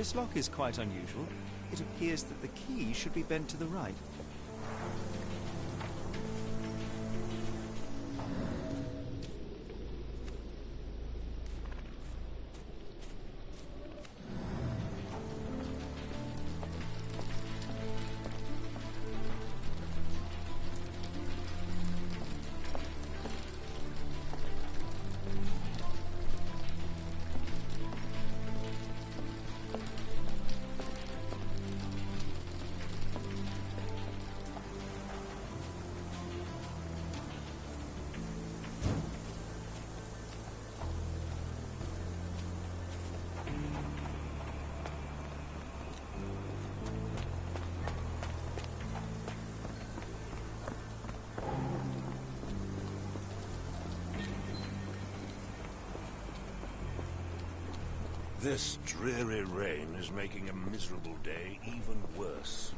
This lock is quite unusual. It appears that the key should be bent to the right. This dreary rain is making a miserable day even worse.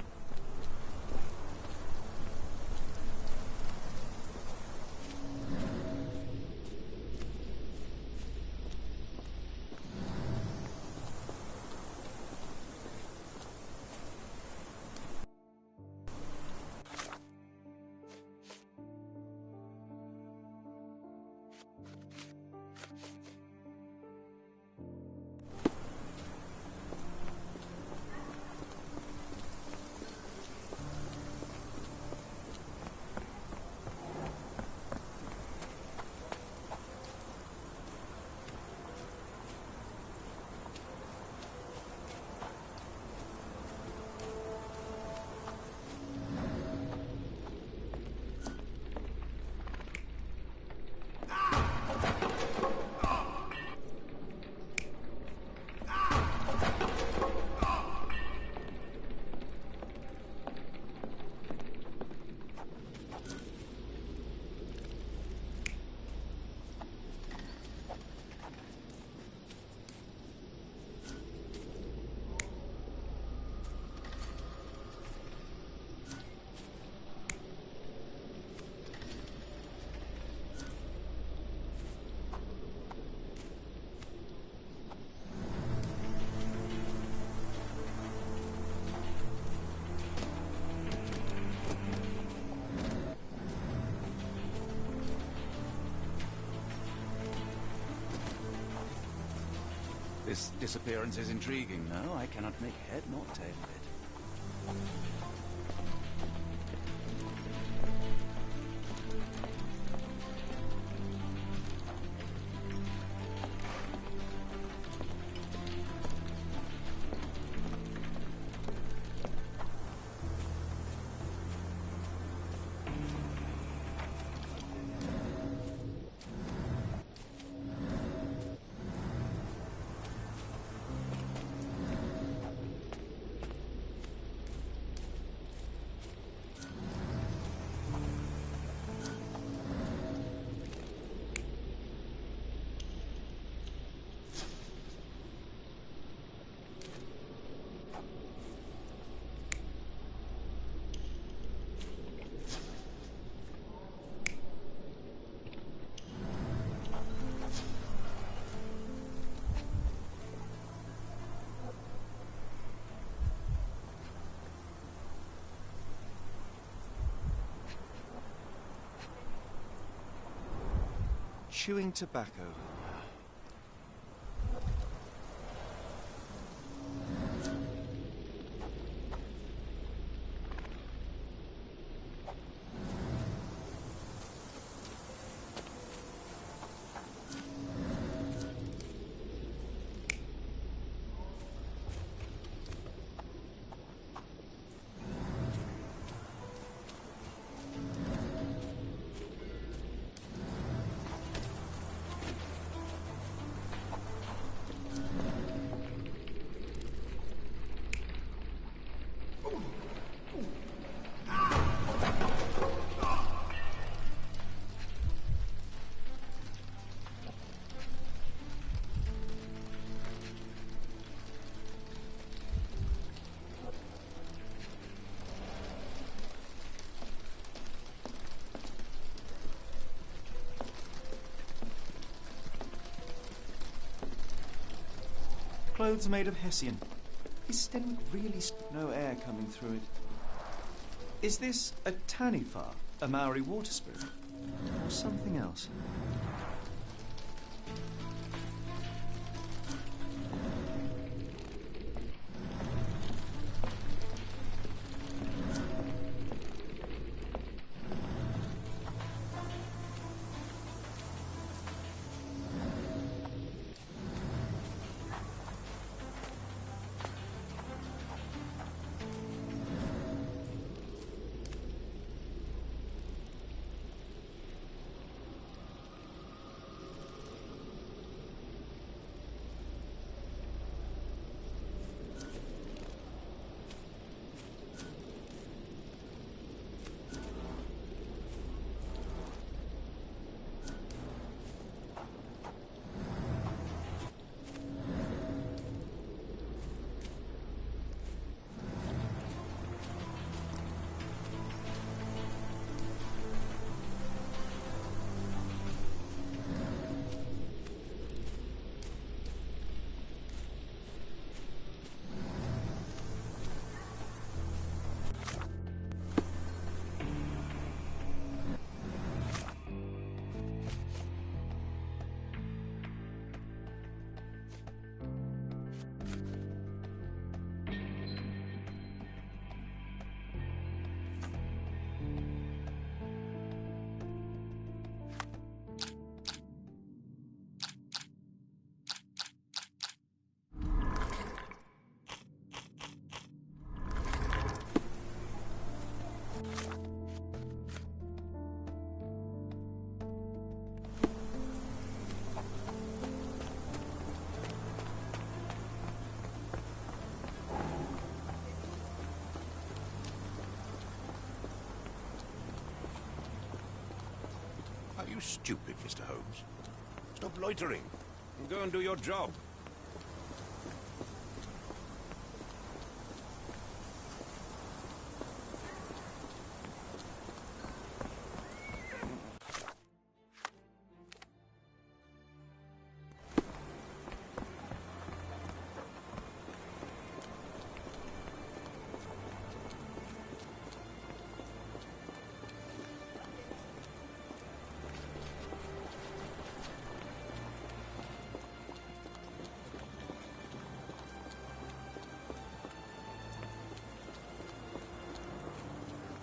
This disappearance is intriguing, no? I cannot make head nor tail of it. Chewing tobacco. Clothes made of hessian. Is Stenwick really... No air coming through it. Is this a Taniwha, a Maori water spirit? Or something else? Are you stupid, Mr. Holmes? Stop loitering and go and do your job.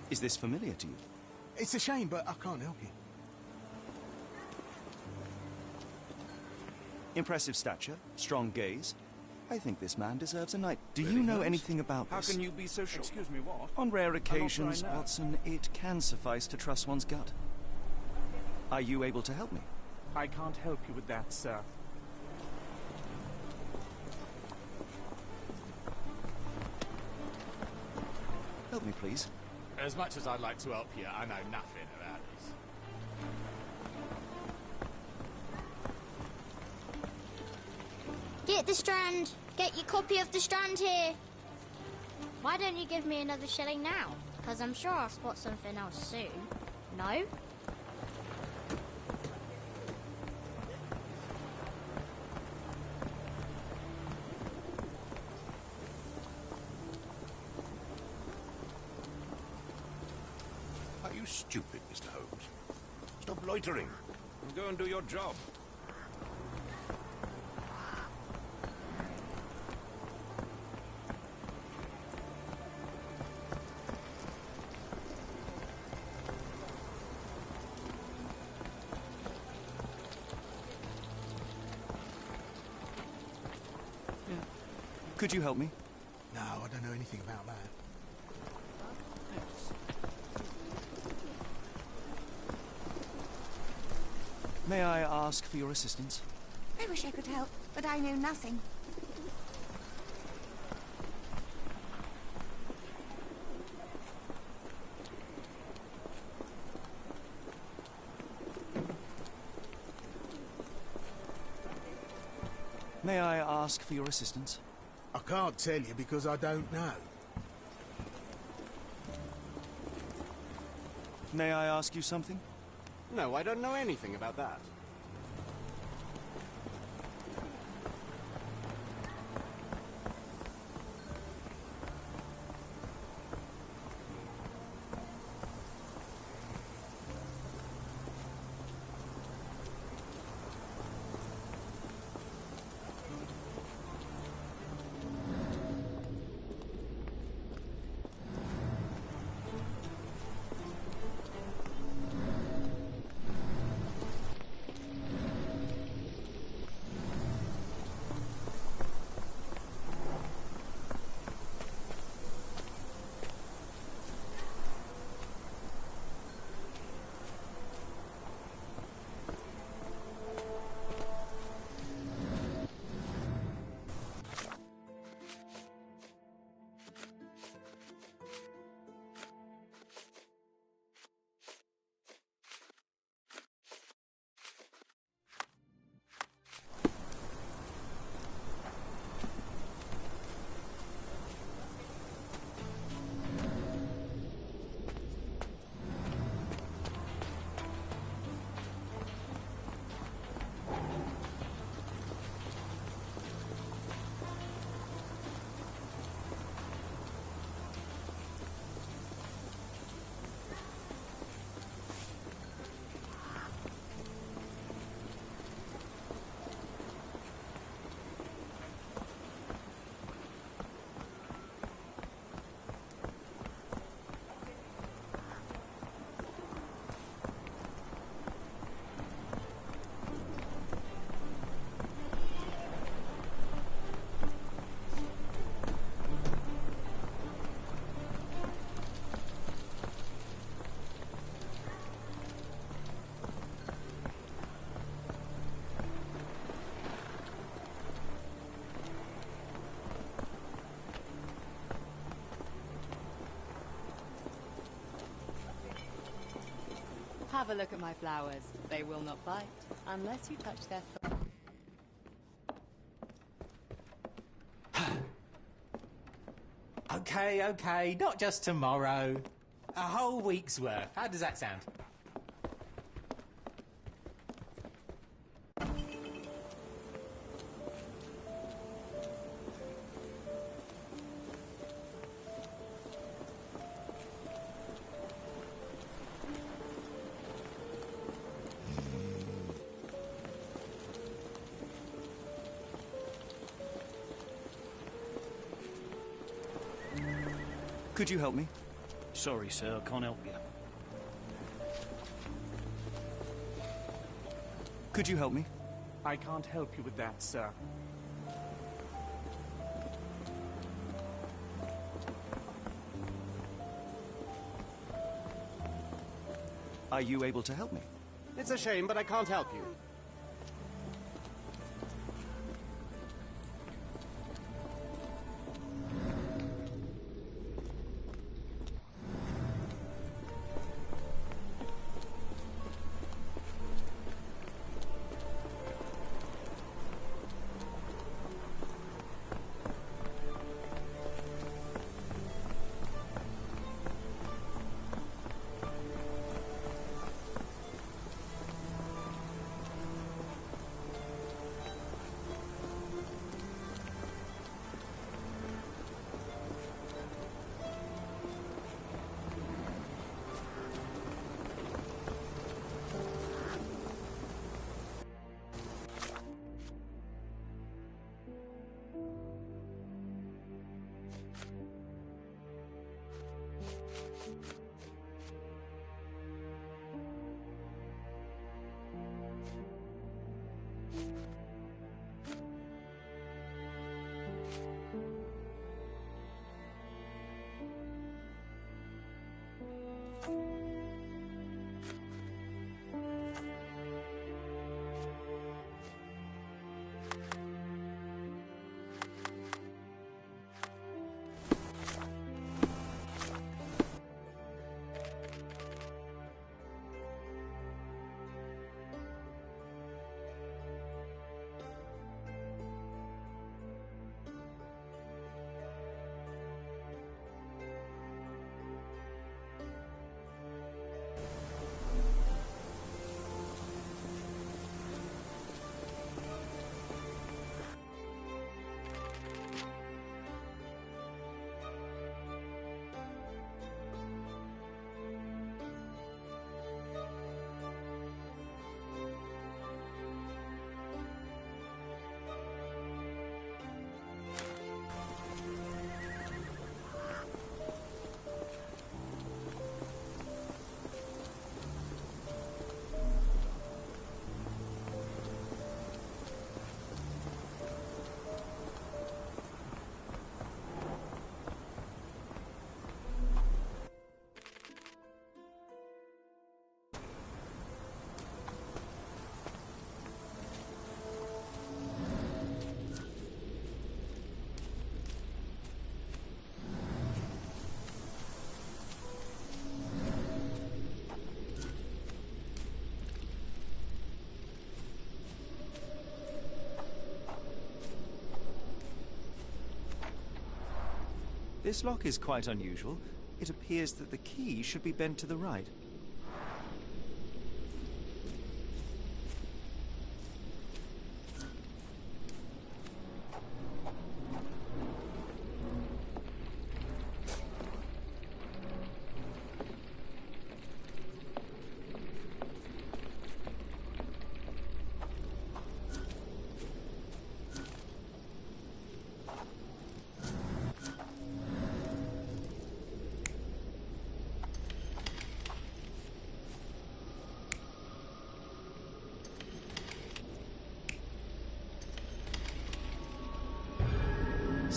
Is this familiar to you? It's a shame, but I can't help you. Impressive stature, strong gaze. I think this man deserves a night. Do you know anything about this? How can you be so sure? Excuse me, what? On rare occasions, I'm not sure I know. Watson, it can suffice to trust one's gut. Are you able to help me? I can't help you with that, sir. Help me, please. As much as I'd like to help you, I know nothing about this. Get the Strand! Get your copy of the Strand here! Why don't you give me another shilling now? Because I'm sure I'll spot something else soon. No? Are you stupid, Mr. Holmes? Stop loitering and go and do your job. Could you help me? No, I don't know anything about that. May I ask for your assistance? I wish I could help, but I know nothing. May I ask for your assistance? I can't tell you because I don't know. May I ask you something? No, I don't know anything about that. Have a look at my flowers. They will not bite unless you touch their Okay, okay, not just tomorrow. A whole week's worth. How does that sound? Could you help me? Sorry, sir, I can't help you. Could you help me? I can't help you with that, sir. Are you able to help me? It's a shame, but I can't help you. This lock is quite unusual. It appears that the key should be bent to the right.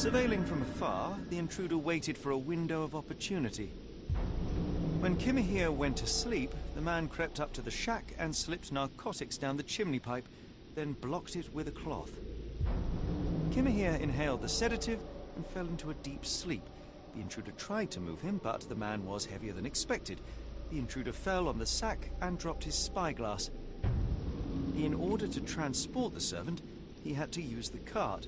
Surveilling from afar, the intruder waited for a window of opportunity. When Kimahir went to sleep, the man crept up to the shack and slipped narcotics down the chimney pipe, then blocked it with a cloth. Kimahir inhaled the sedative and fell into a deep sleep. The intruder tried to move him, but the man was heavier than expected. The intruder fell on the sack and dropped his spyglass. In order to transport the servant, he had to use the cart.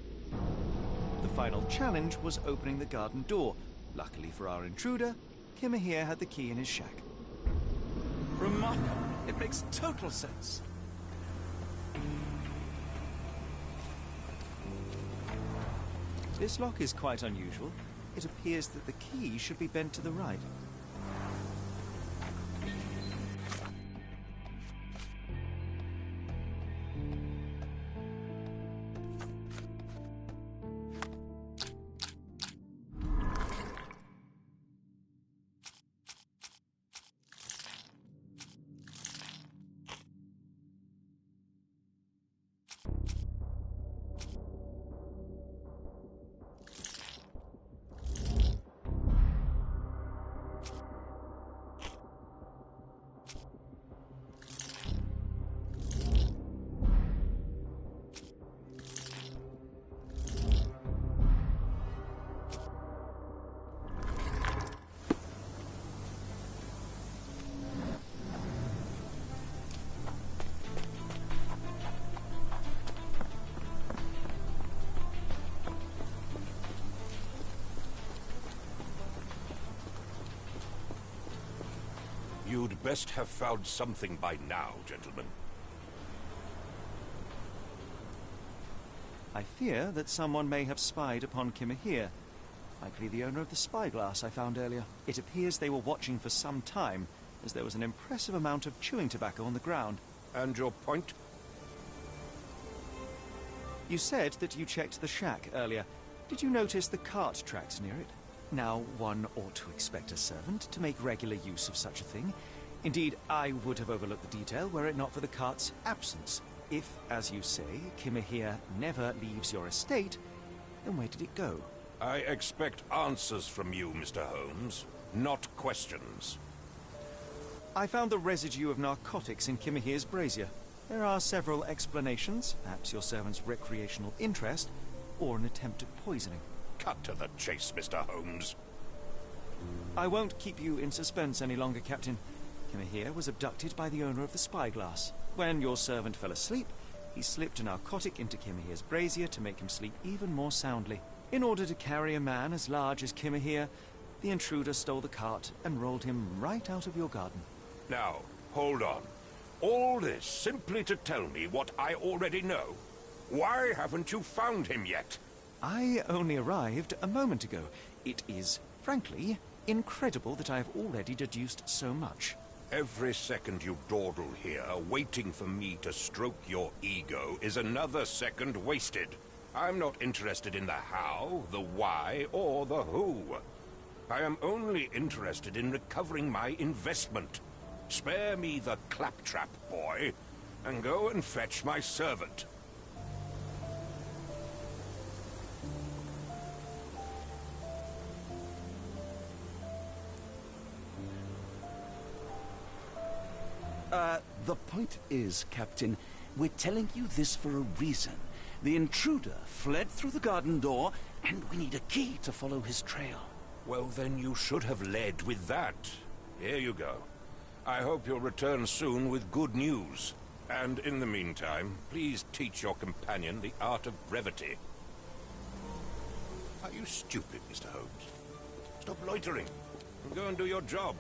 The final challenge was opening the garden door. Luckily for our intruder, Kimmer here had the key in his shack. Remarkable. It makes total sense. This lock is quite unusual. It appears that the key should be bent to the right. You'd best have found something by now, gentlemen. I fear that someone may have spied upon Kimmer here. Likely the owner of the spyglass I found earlier. It appears they were watching for some time, as there was an impressive amount of chewing tobacco on the ground. And your point? You said that you checked the shack earlier. Did you notice the cart tracks near it? Now, one ought to expect a servant to make regular use of such a thing. Indeed, I would have overlooked the detail were it not for the cart's absence. If, as you say, Kimmer here never leaves your estate, then where did it go? I expect answers from you, Mr. Holmes, not questions. I found the residue of narcotics in Kimmer here's brazier. There are several explanations, perhaps your servant's recreational interest, or an attempt at poisoning. Cut to the chase, Mr. Holmes. I won't keep you in suspense any longer, Captain. Kimmer here was abducted by the owner of the spyglass. When your servant fell asleep, he slipped a narcotic into Kimmer here's brazier to make him sleep even more soundly. In order to carry a man as large as Kimmer here, the intruder stole the cart and rolled him right out of your garden. Now, hold on. All this simply to tell me what I already know. Why haven't you found him yet? I only arrived a moment ago. It is, frankly, incredible that I have already deduced so much. Every second you dawdle here, waiting for me to stroke your ego, is another second wasted. I'm not interested in the how, the why, or the who. I am only interested in recovering my investment. Spare me the claptrap, boy, and go and fetch my servant. The point is, Captain, we're telling you this for a reason. The intruder fled through the garden door, and we need a key to follow his trail. Well, then you should have led with that. Here you go. I hope you'll return soon with good news. And in the meantime, please teach your companion the art of brevity. Are you stupid, Mr. Holmes? Stop loitering and go and do your job.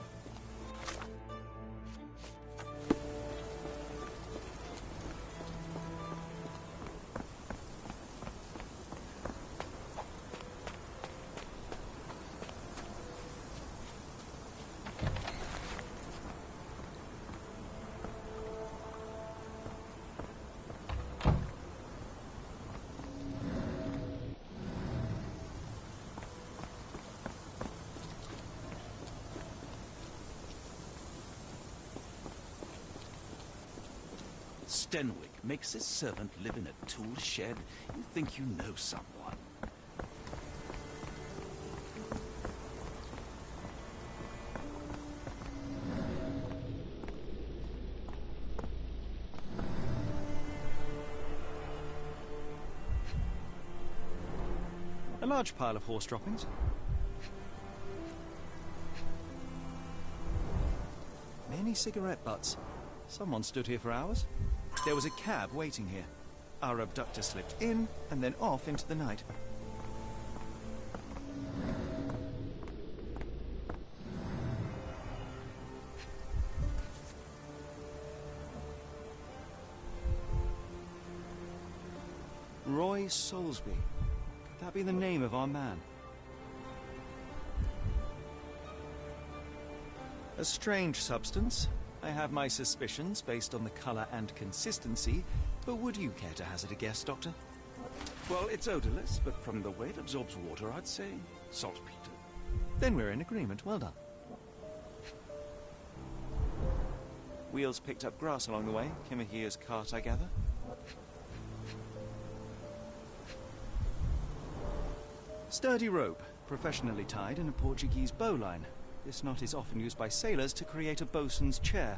Stenwick makes his servant live in a tool shed. You think you know someone. A large pile of horse droppings. any cigarette butts. Someone stood here for hours. There was a cab waiting here. Our abductor slipped in and then off into the night. Roy Soulsby. Could that be the name of our man? A strange substance. I have my suspicions based on the colour and consistency, but would you care to hazard a guess, Doctor? Well, it's odorless, but from the way it absorbs water, I'd say saltpeter. Then we're in agreement. Well done. Wheels picked up grass along the way. Kimihia's cart, I gather. Sturdy rope, professionally tied in a Portuguese bowline. This knot is often used by sailors to create a bosun's chair.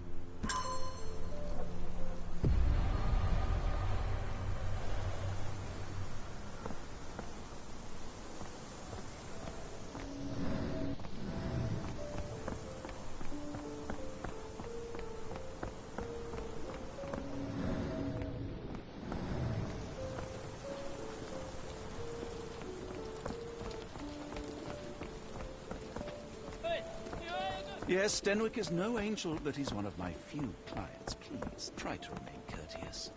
Yes, Stenwick is no angel, but he's one of my few clients. Please, try to remain courteous.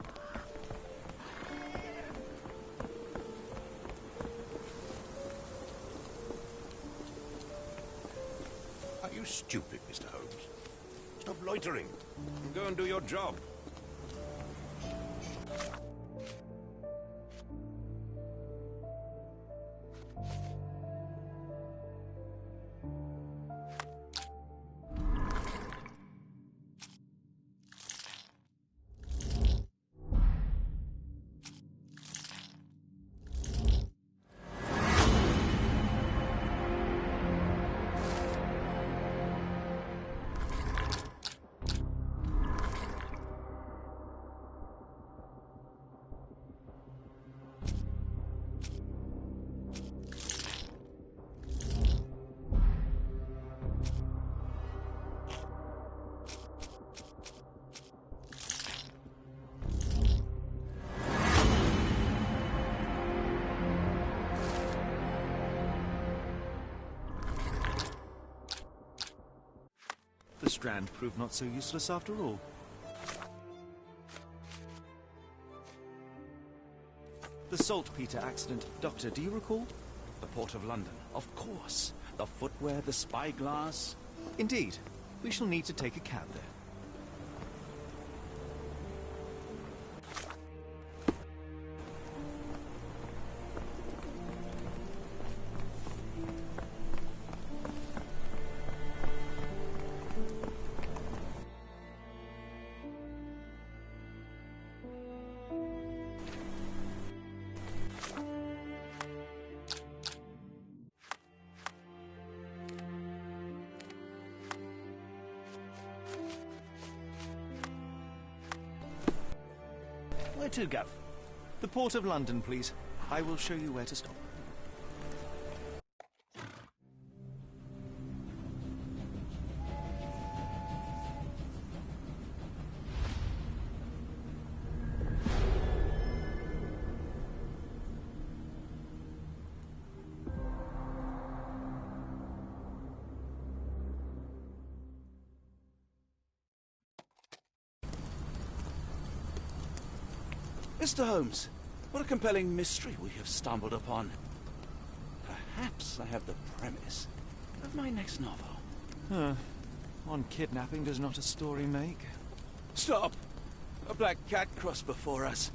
Are you stupid, Mr. Holmes? Stop loitering and go and do your job. The strand proved not so useless after all. The saltpeter accident. Doctor, do you recall? The Port of London, of course. The footwear, the spyglass. Indeed. We shall need to take a cab there. Where to, Gav? The Port of London, please. I will show you where to stop. Mr. Holmes, what a compelling mystery we have stumbled upon. Perhaps I have the premise of my next novel. One kidnapping does not a story make. Stop! A black cat crossed before us.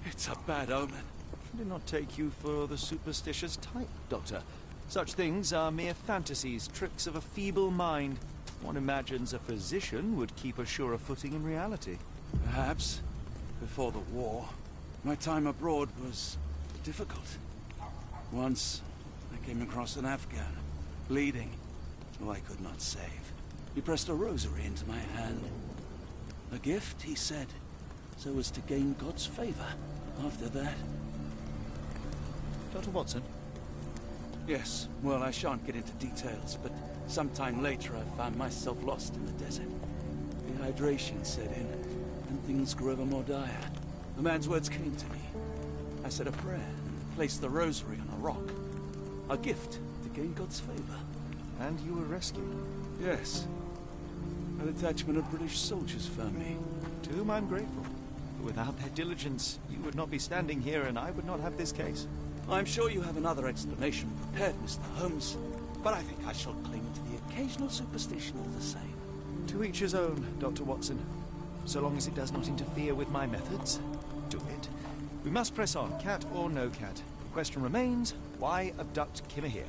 It's a bad omen. I do not take you for the superstitious type, Doctor. Such things are mere fantasies, tricks of a feeble mind. One imagines a physician would keep a surer footing in reality. Perhaps. Before the war, my time abroad was difficult. Once, I came across an Afghan, bleeding, who I could not save. He pressed a rosary into my hand. A gift, he said, so as to gain God's favor. After that... Dr. Watson? Yes, well, I shan't get into details, but sometime later I found myself lost in the desert. Dehydration set in, and things grew ever more dire. The man's words came to me. I said a prayer and placed the rosary on a rock. A gift to gain God's favor. And you were rescued? Yes. A detachment of British soldiers found me. To whom I'm grateful. Without their diligence, you would not be standing here and I would not have this case. I'm sure you have another explanation prepared, Mr. Holmes, but I think I shall cling to the occasional superstition of the same. To each his own, Dr. Watson. So long as it does not interfere with my methods, do it. We must press on, cat or no cat. The question remains, why abduct Kimmer here?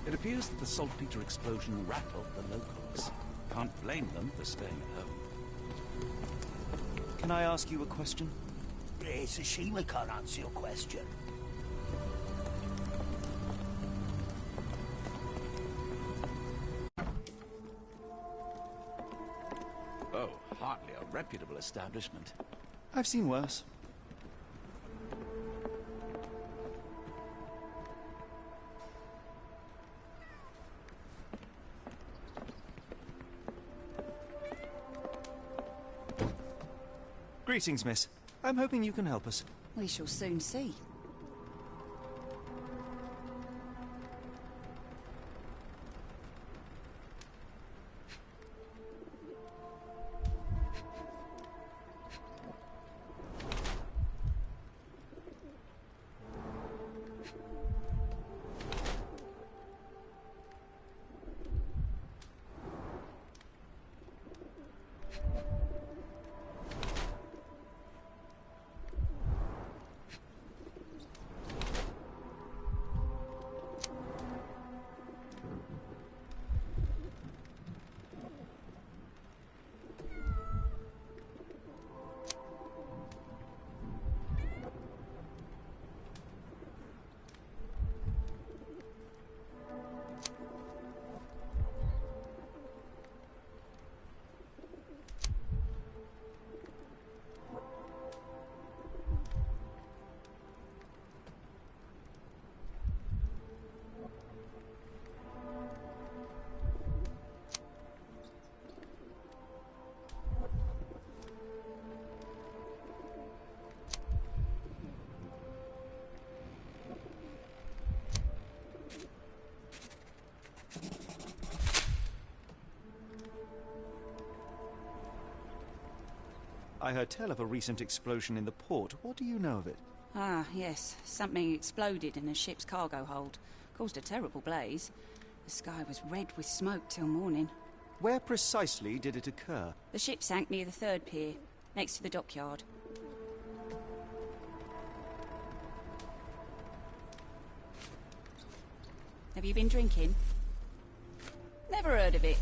It appears that the saltpeter explosion rattled the locals. Can't blame them for staying at home. Can I ask you a question? It's a shame I can't answer your question. Oh, hardly a reputable establishment. I've seen worse. Greetings, miss. I'm hoping you can help us. We shall soon see. I heard tell of a recent explosion in the port. What do you know of it? Ah, yes. Something exploded in a ship's cargo hold. Caused a terrible blaze. The sky was red with smoke till morning. Where precisely did it occur? The ship sank near the third pier, next to the dockyard. Have you been drinking? Never heard of it.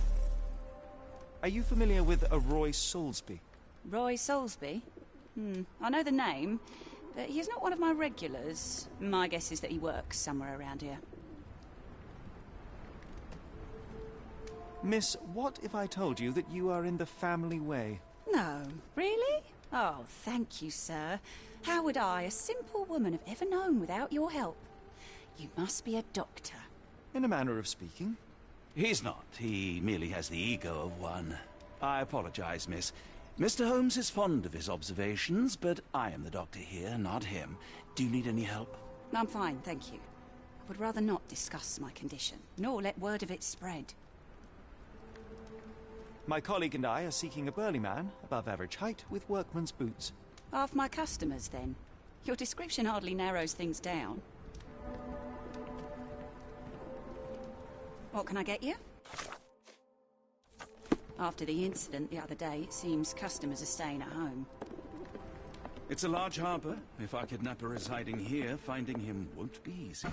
Are you familiar with a Roy Soulsby? Roy Soulsby? I know the name, but he's not one of my regulars. My guess is that he works somewhere around here. Miss, what if I told you that you are in the family way? No, really? Oh, thank you, sir. How would I, a simple woman, have ever known without your help? You must be a doctor. In a manner of speaking. He's not. He merely has the ego of one. I apologize, miss. Mr. Holmes is fond of his observations, but I am the doctor here, not him. Do you need any help? I'm fine, thank you. I would rather not discuss my condition, nor let word of it spread. My colleague and I are seeking a burly man, above average height, with workman's boots. Half my customers, then. Your description hardly narrows things down. What can I get you? After the incident the other day, it seems customers are staying at home. It's a large harbour. If our kidnapper is hiding here, finding him won't be easy.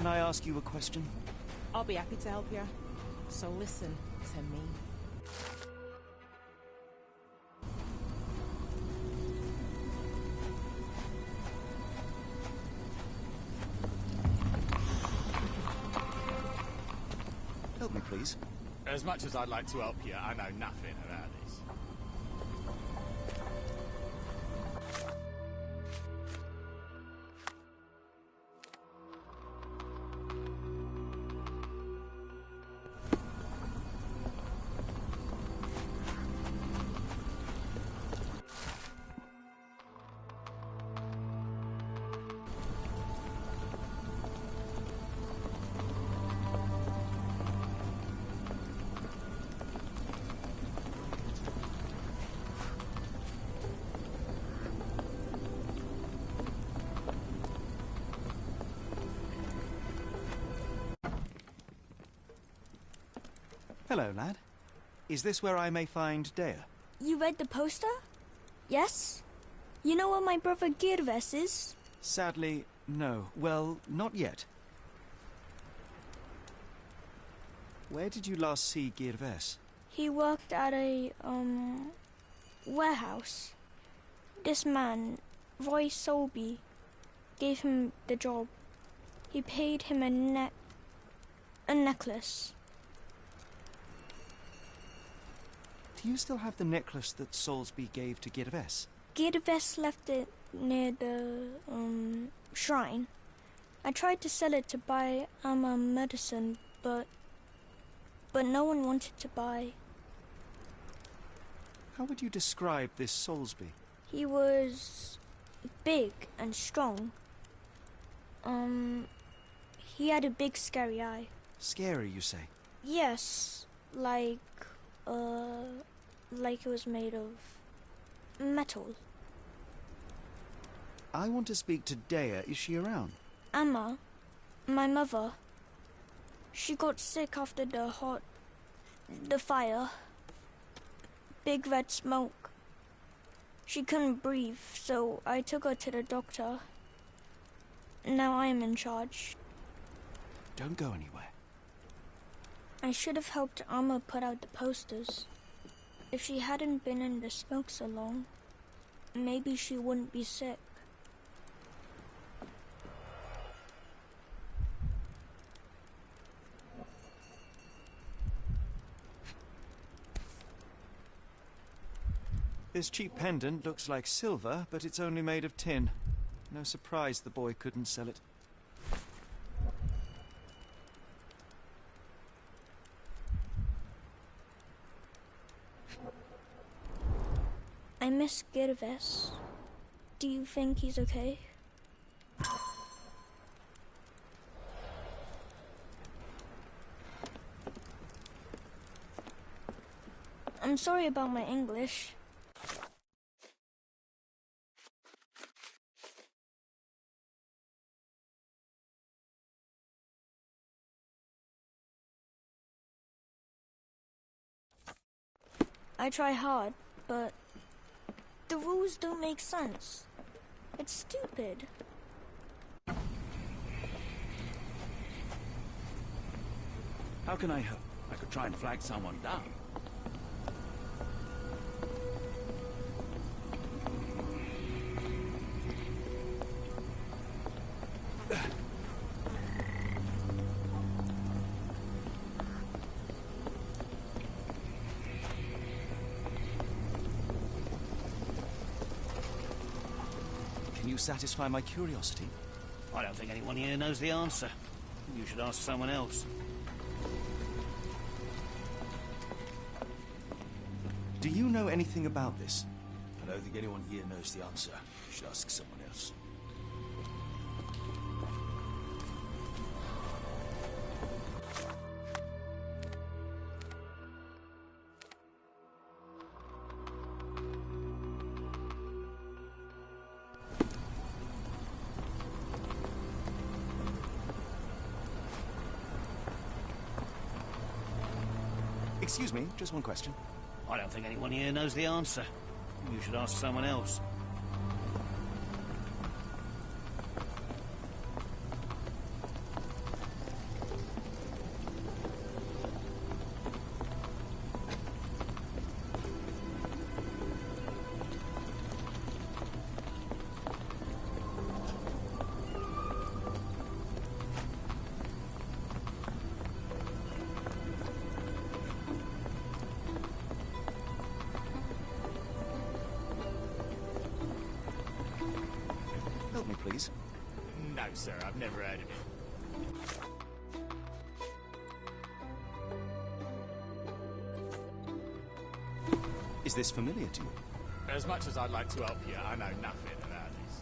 can I ask you a question? I'll be happy to help you. So listen to me. Help me, please. As much as I'd like to help you, I know nothing about this. Hello, lad. Is this where I may find Dea? You read the poster? Yes? You know where my brother Girves is? Sadly, no. Well, not yet. Where did you last see Girves? He worked at a, warehouse. This man, Roy Solby, gave him the job. He paid him a necklace. Do you still have the necklace that Soulsby gave to Girves? Girves left it near the, shrine. I tried to sell it to buy medicine, but no one wanted to buy. How would you describe this Soulsby? He was big and strong. He had a big scary eye. Scary, you say? Yes, like it was made of metal. I want to speak to Dea. Is she around? Amma, my mother, she got sick after the fire. Big red smoke. She couldn't breathe, so I took her to the doctor. Now I am in charge. Don't go anywhere. I should have helped Amma put out the posters. If she hadn't been in the smoke so long, maybe she wouldn't be sick. This cheap pendant looks like silver, but it's only made of tin. No surprise the boy couldn't sell it. I miss Girves. Do you think he's okay? I'm sorry about my English. I try hard, but the rules don't make sense. It's stupid. How can I help? I could try and flag someone down. Can you satisfy my curiosity? I don't think anyone here knows the answer. You should ask someone else. Do you know anything about this? I don't think anyone here knows the answer. You should ask someone else. Excuse me, just one question. I don't think anyone here knows the answer. You should ask someone else. Help me, please. No, sir, I've never heard of it. Is this familiar to you? As much as I'd like to help you, I know nothing about this.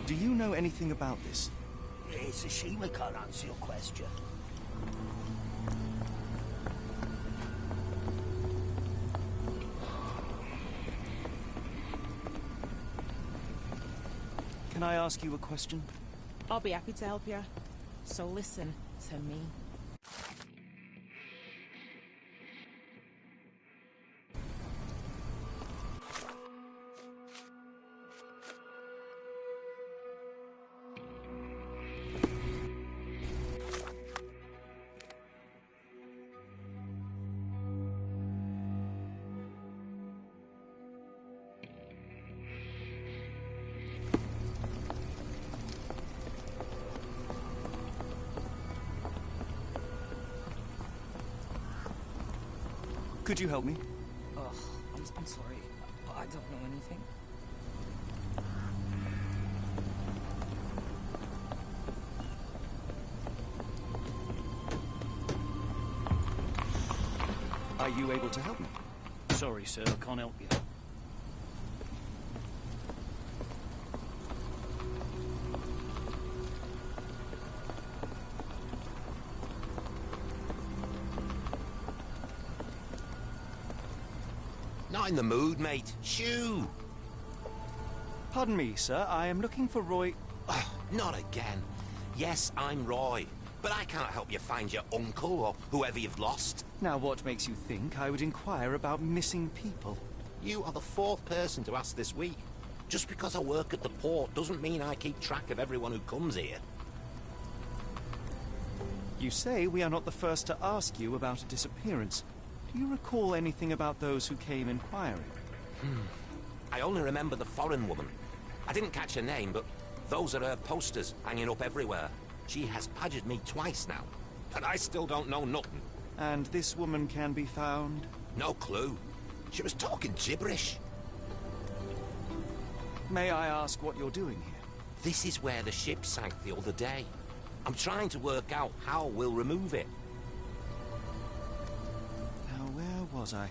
Do you know anything about this? It's a shame I can't answer your question. Can I ask you a question? I'll be happy to help you. So listen to me. Could you help me? Ugh, I'm sorry. I don't know anything. Are you able to help me? Sorry, sir, I can't help you. Not in the mood, mate. Shoo! Pardon me, sir. I am looking for Roy... Oh, not again. Yes, I'm Roy. But I can't help you find your uncle or whoever you've lost. Now, what makes you think I would inquire about missing people? You are the fourth person to ask this week. Just because I work at the port doesn't mean I keep track of everyone who comes here. You say we are not the first to ask you about a disappearance. Do you recall anything about those who came inquiring? I only remember the foreign woman. I didn't catch her name, but those are her posters hanging up everywhere. She has badgered me twice now, but I still don't know nothing. And this woman can be found? No clue. She was talking gibberish. May I ask what you're doing here? This is where the ship sank the other day. I'm trying to work out how we'll remove it. Now, where was I?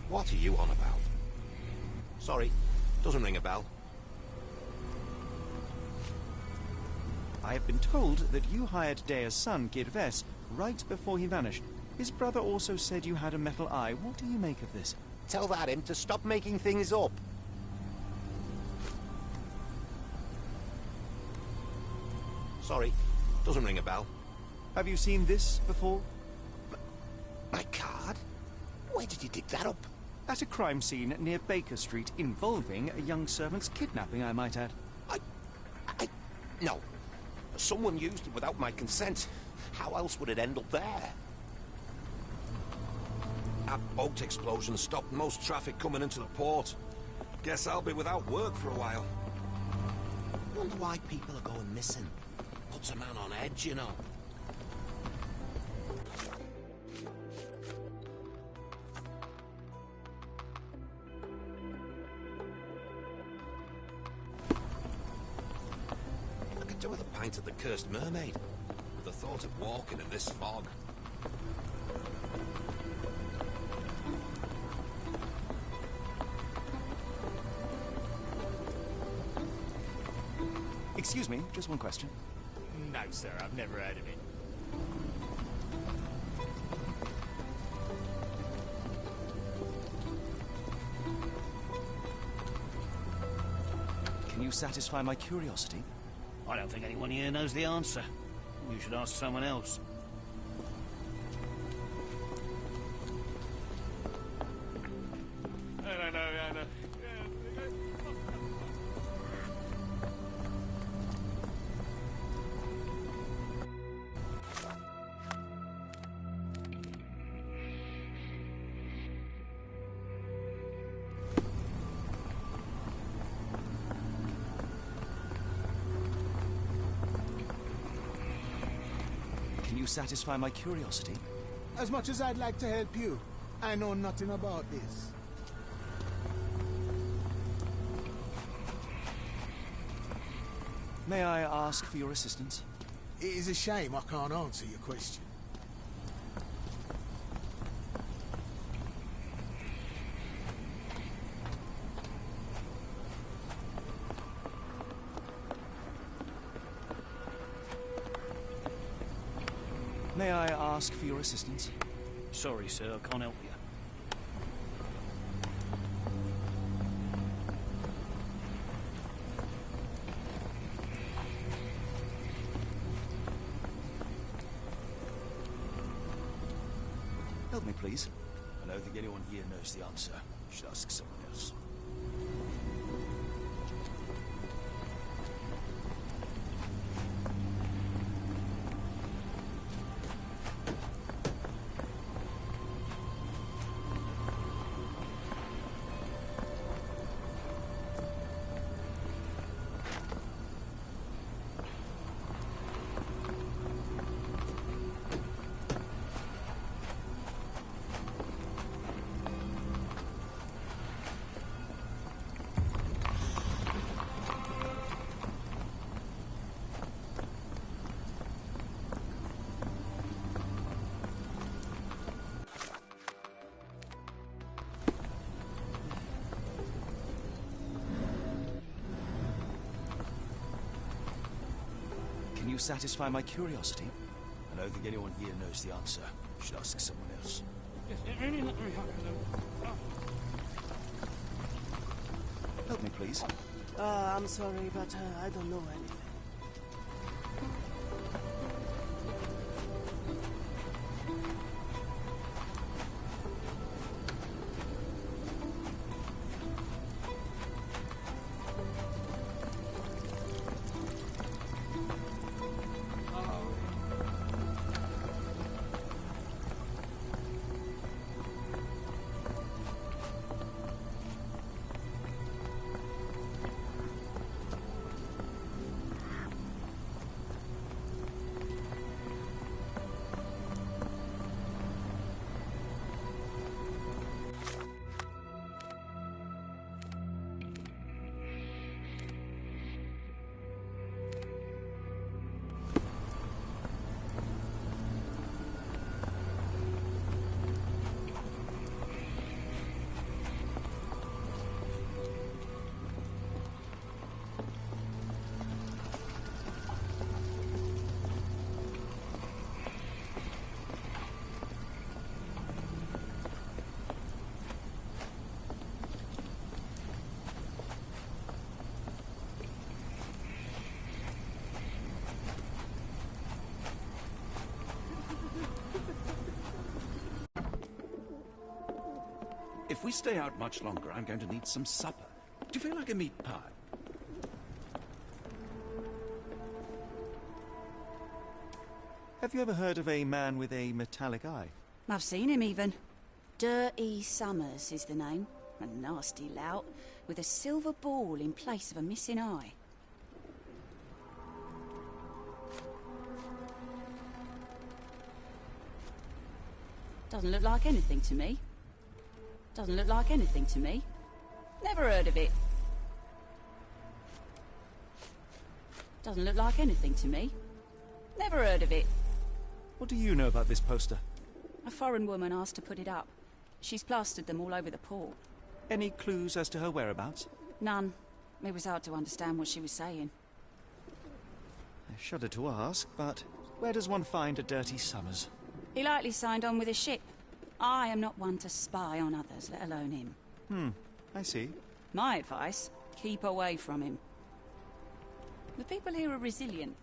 What are you on about? Sorry, doesn't ring a bell. I have been told that you hired Dea's son, Girves, right before he vanished. His brother also said you had a metal eye. What do you make of this? Tell that him to stop making things up. Sorry, doesn't ring a bell. Have you seen this before? My card? Where did you dig that up? At a crime scene near Baker Street involving a young servant's kidnapping, I might add. No. Someone used it without my consent. How else would it end up there? That boat explosion stopped most traffic coming into the port. Guess I'll be without work for a while. Wonder why people are going missing. Puts a man on edge, you know. I could do with a pint of the Cursed Mermaid. The thought of walking in this fog. Excuse me, just one question. No, sir, I've never heard of it. Can you satisfy my curiosity? I don't think anyone here knows the answer. You should ask someone else. No. Can you satisfy my curiosity? As much as I'd like to help you, I know nothing about this. May I ask for your assistance? It is a shame I can't answer your question. May I ask for your assistance? Sorry, sir, I can't help you. Help me, please. I don't think anyone here knows the answer. You should ask someone else. Can you satisfy my curiosity? I don't think anyone here knows the answer. You should ask someone else. Help me, please. I'm sorry, but I don't know anything. If we stay out much longer, I'm going to need some supper. Do you feel like a meat pie? Have you ever heard of a man with a metallic eye? I've seen him even. Dirty Summers is the name. A nasty lout, with a silver ball in place of a missing eye. Doesn't look like anything to me. Doesn't look like anything to me. Never heard of it. Doesn't look like anything to me. Never heard of it. What do you know about this poster? A foreign woman asked to put it up. She's plastered them all over the port. Any clues as to her whereabouts? None. It was hard to understand what she was saying. I shudder to ask, but where does one find a Dirty Summers? He likely signed on with a ship. I am not one to spy on others, let alone him. I see. My advice, keep away from him. The people here are resilient.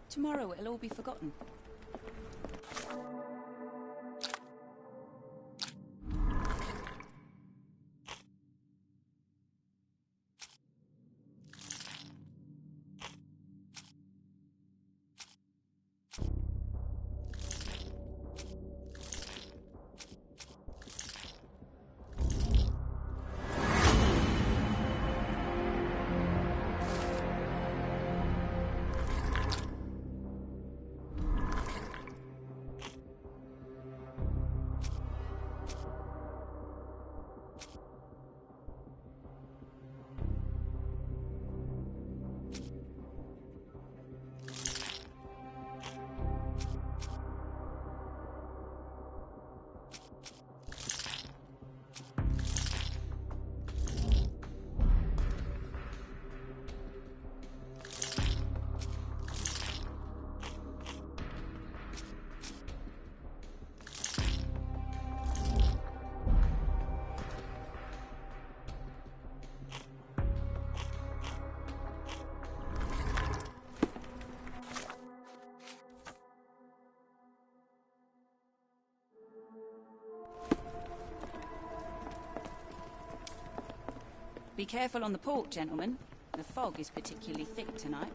Tomorrow it'll all be forgotten. Be careful on the port, gentlemen. The fog is particularly thick tonight.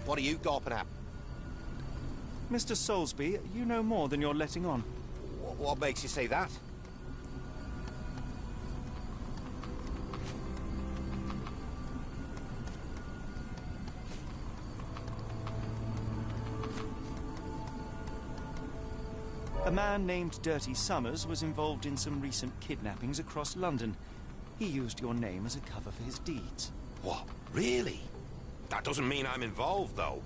What are you gawping at? Mr. Soulsby, you know more than you're letting on. What makes you say that? A man named Dirty Summers was involved in some recent kidnappings across London. He used your name as a cover for his deeds. What? Really? That doesn't mean I'm involved, though.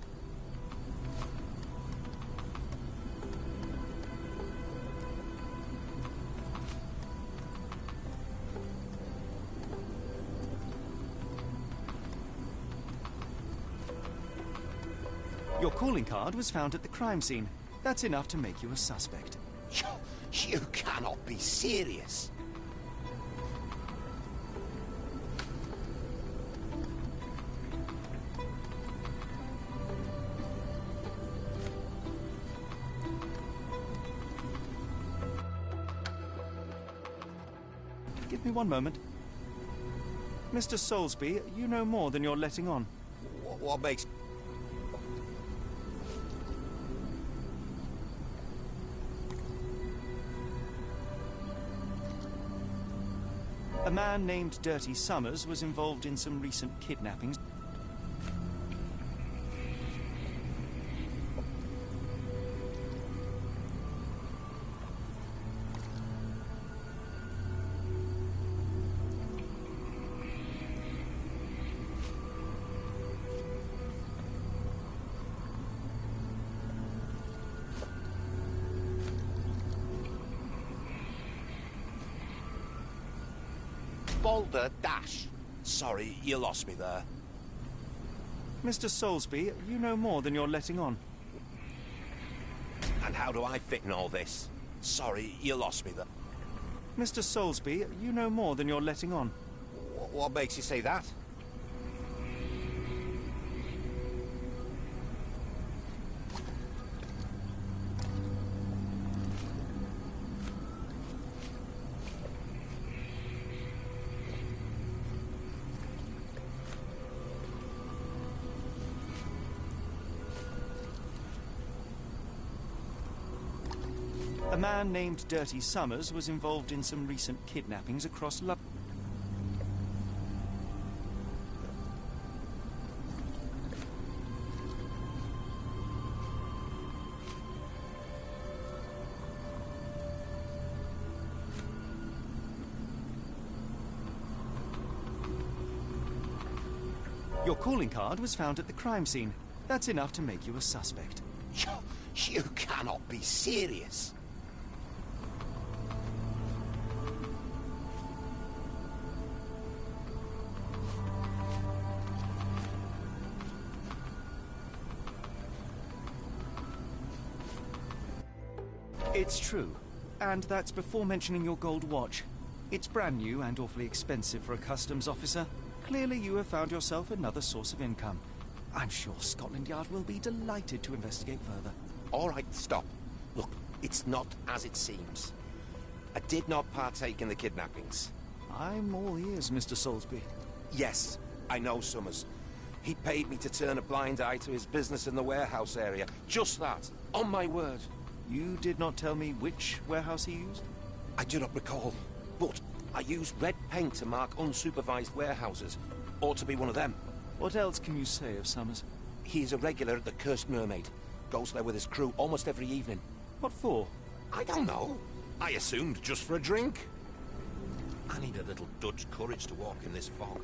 Your calling card was found at the crime scene. That's enough to make you a suspect. You cannot be serious. Give me one moment. Mr. Soulsby, you know more than you're letting on. What makes... A man named Dirty Summers was involved in some recent kidnappings. Boulder Dash. Sorry, you lost me there. Mr. Soulsby, you know more than you're letting on. And how do I fit in all this? Sorry, you lost me there. Mr. Soulsby, you know more than you're letting on. What makes you say that? A man named Dirty Summers was involved in some recent kidnappings across London. Your calling card was found at the crime scene. That's enough to make you a suspect. You cannot be serious. It's true. And that's before mentioning your gold watch. It's brand new and awfully expensive for a customs officer. Clearly you have found yourself another source of income. I'm sure Scotland Yard will be delighted to investigate further. All right, stop. Look, it's not as it seems. I did not partake in the kidnappings. I'm all ears, Mr. Soulsby. Yes, I know Summers. He paid me to turn a blind eye to his business in the warehouse area. Just that, on my word. You did not tell me which warehouse he used? I do not recall, but I used red paint to mark unsupervised warehouses. Ought to be one of them. What else can you say of Summers? He is a regular at the Cursed Mermaid. Goes there with his crew almost every evening. What for? I don't know. I assumed just for a drink. I need a little Dutch courage to walk in this fog.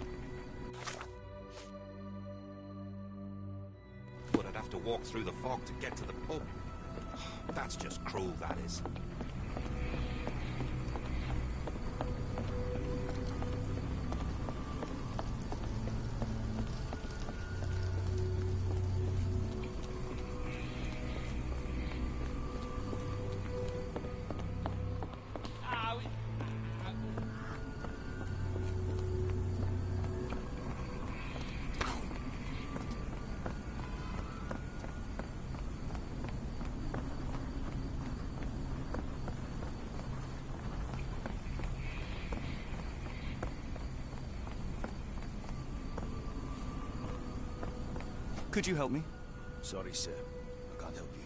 But I'd have to walk through the fog to get to the pub. That's just cruel, that is. Could you help me? Sorry, sir. I can't help you.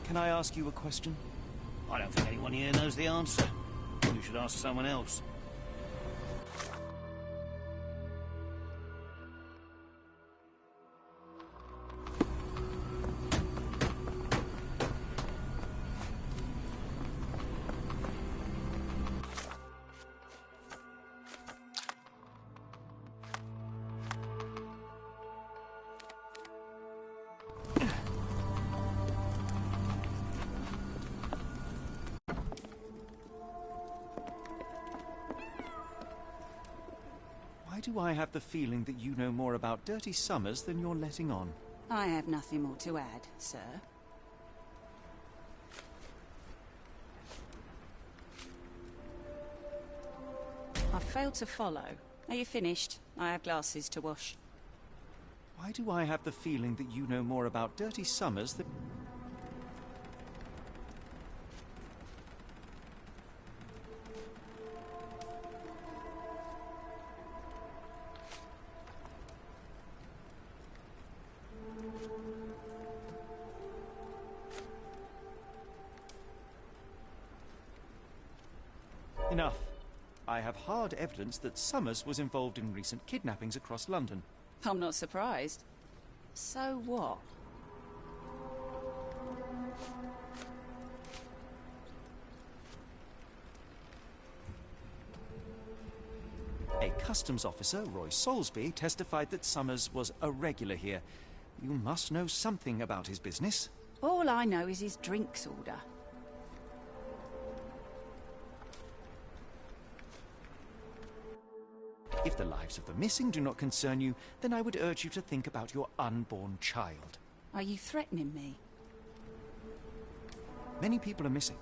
Can I ask you a question? I don't think anyone here knows the answer. You should ask someone else. Why do I have the feeling that you know more about Dirty Summers than you're letting on? I have nothing more to add, sir. I failed to follow. Are you finished? I have glasses to wash. Why do I have the feeling that you know more about Dirty Summers than... Enough. I have hard evidence that Summers was involved in recent kidnappings across London. I'm not surprised. So what? A customs officer, Roy Soulsby, testified that Summers was a regular here. You must know something about his business. All I know is his drinks order. If the lives of the missing do not concern you, then I would urge you to think about your unborn child. Are you threatening me? Many people are missing,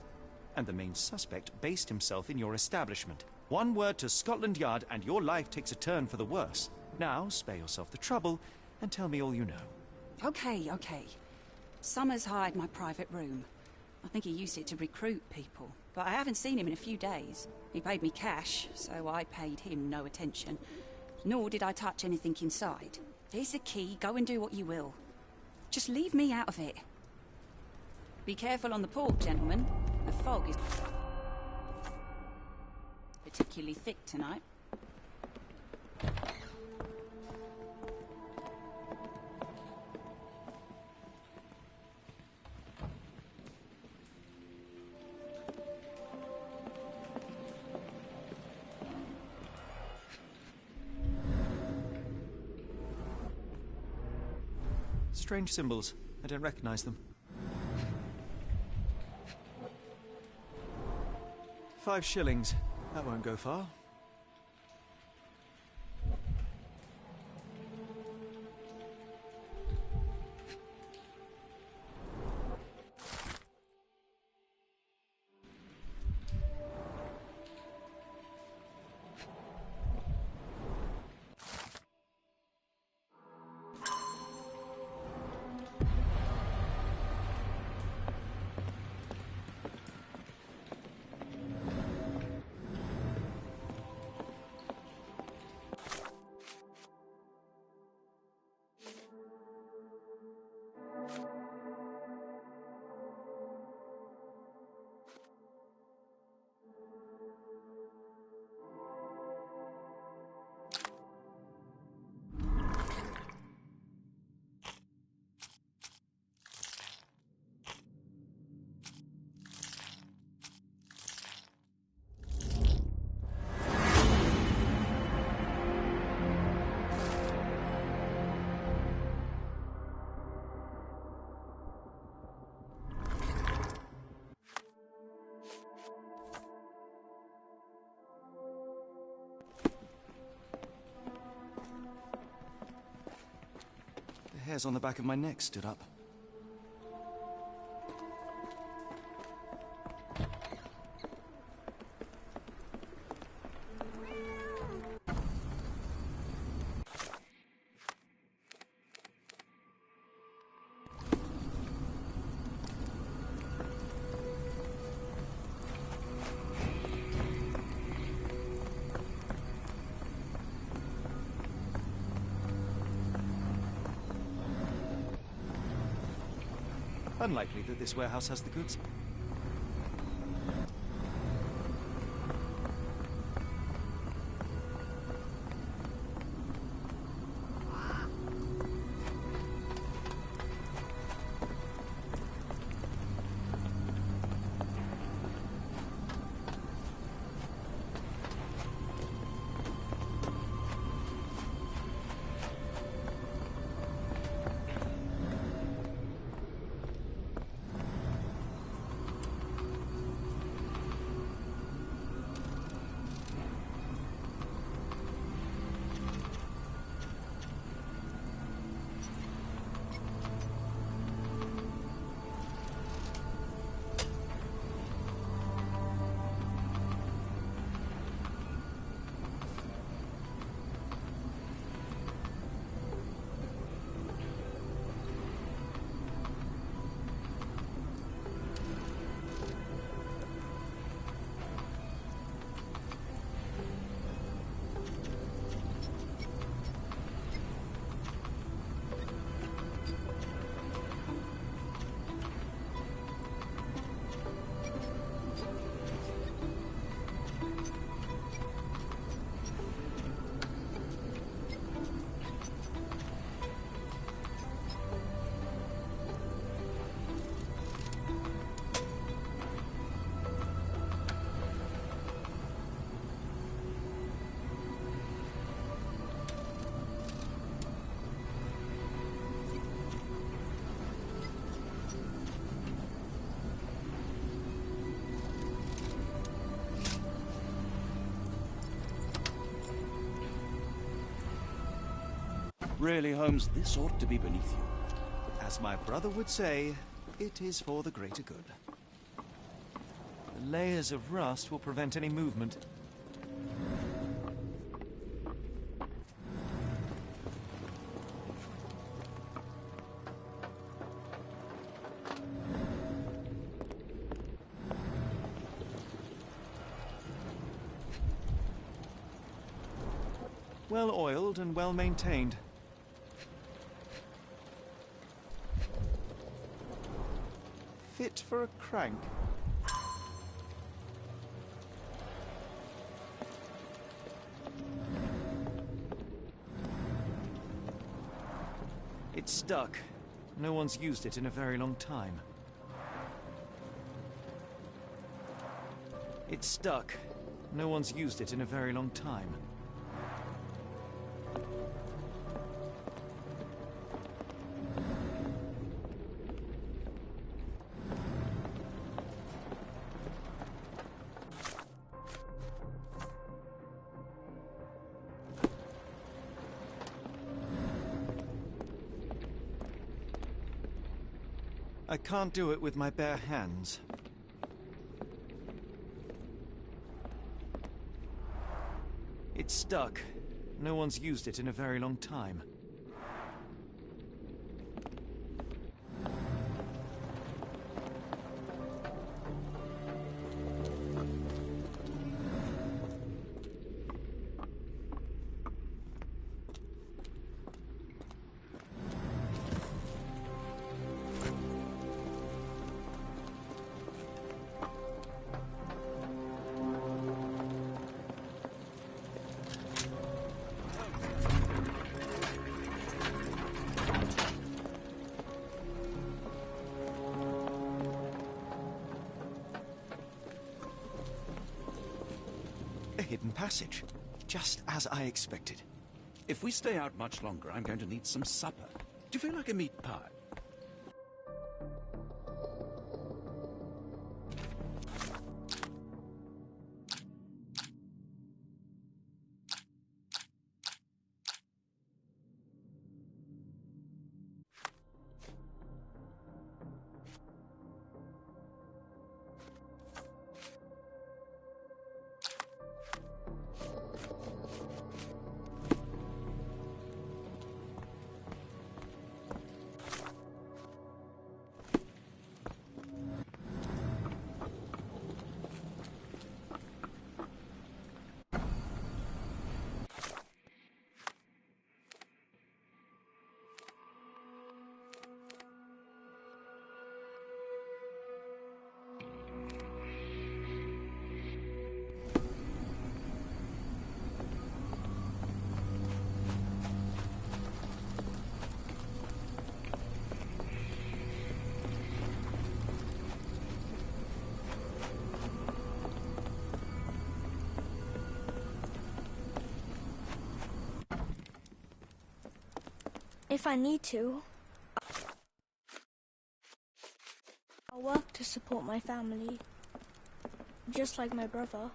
and the main suspect based himself in your establishment. One word to Scotland Yard and your life takes a turn for the worse. Now, spare yourself the trouble and tell me all you know. Okay. Summers hired my private room. I think he used it to recruit people, but I haven't seen him in a few days. He paid me cash, so I paid him no attention. Nor did I touch anything inside. Here's the key, go and do what you will. Just leave me out of it. Be careful on the port, gentlemen. The fog is particularly thick tonight. Strange symbols. I don't recognize them. 5 shillings. That won't go far. The hairs on the back of my neck stood up. Unlikely that this warehouse has the goods. Really, Holmes, this ought to be beneath you. As my brother would say, it is for the greater good. The layers of rust will prevent any movement. Well oiled and well maintained. Fit for a crank. It's stuck. No one's used it in a very long time. It's stuck. No one's used it in a very long time. I can't do it with my bare hands. It's stuck. No one's used it in a very long time. A hidden passage, just as I expected. If we stay out much longer, I'm going to need some supper. Do you feel like a meat pie? If I need to, I'll work to support my family, just like my brother.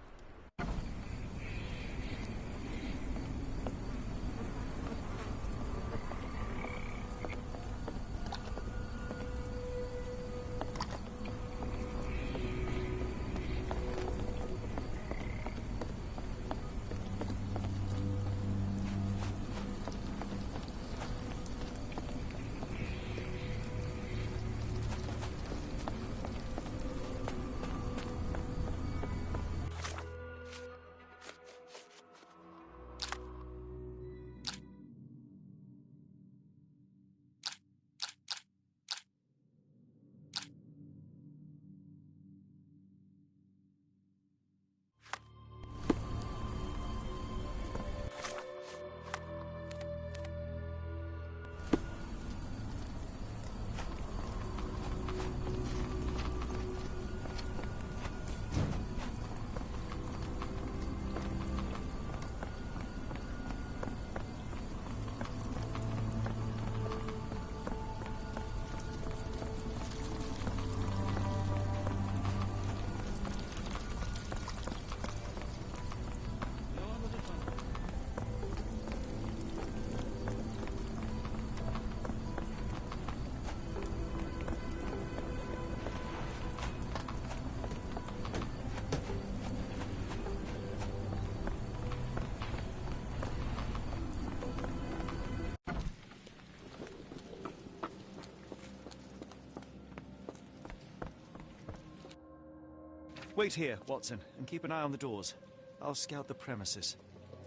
Wait here, Watson, and keep an eye on the doors. I'll scout the premises.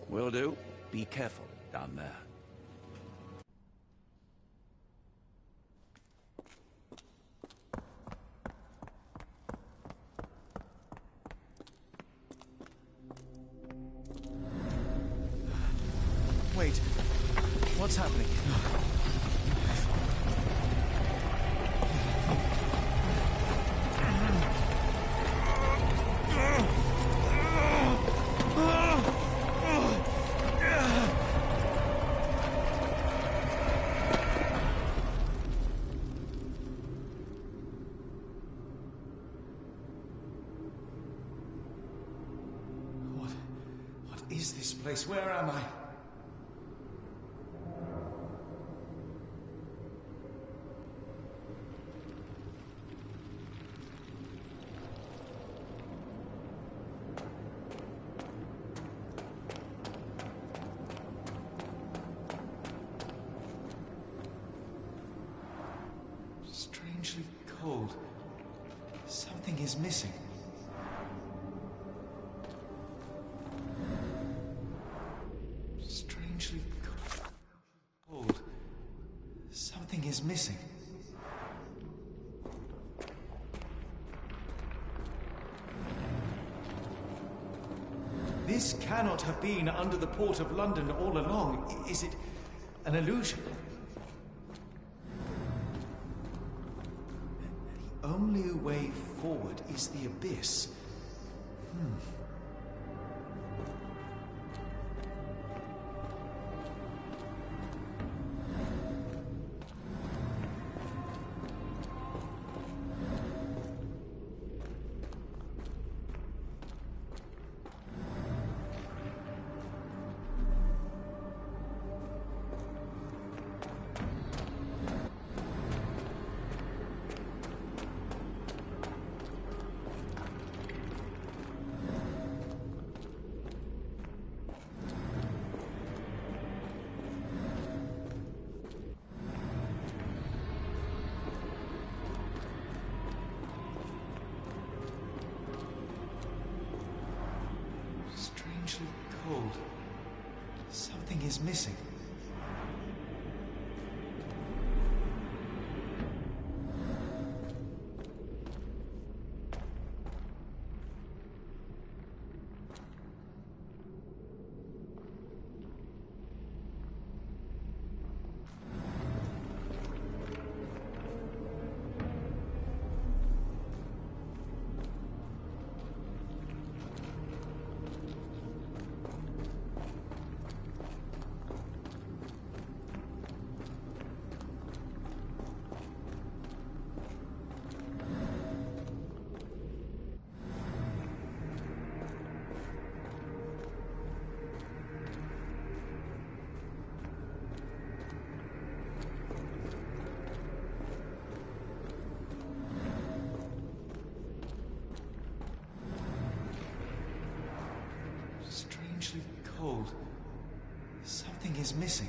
Will do. Be careful down there. Wait. What's happening? What is this place? Where am I? Strangely cold. Something is missing. Strangely cold. Something is missing. This cannot have been under the port of London all along. Is it an illusion? The only way forward is the abyss. Strangely cold. Something is missing. Strangely cold. Something is missing.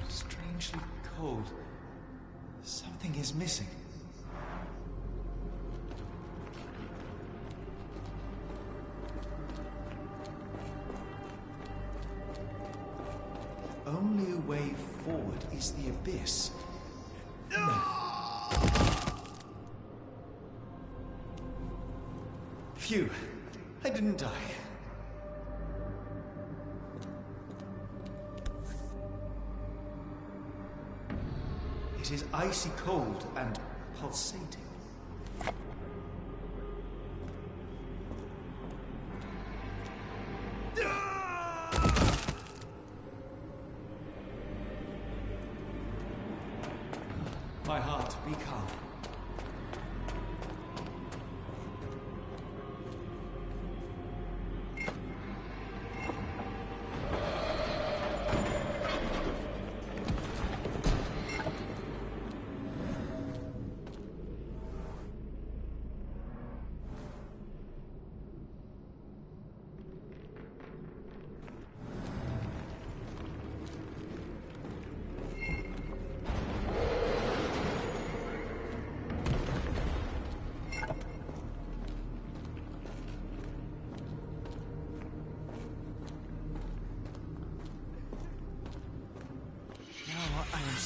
Strangely cold. Something is missing. The only way forward is the abyss. Phew. I didn't die. It is icy cold and pulsating.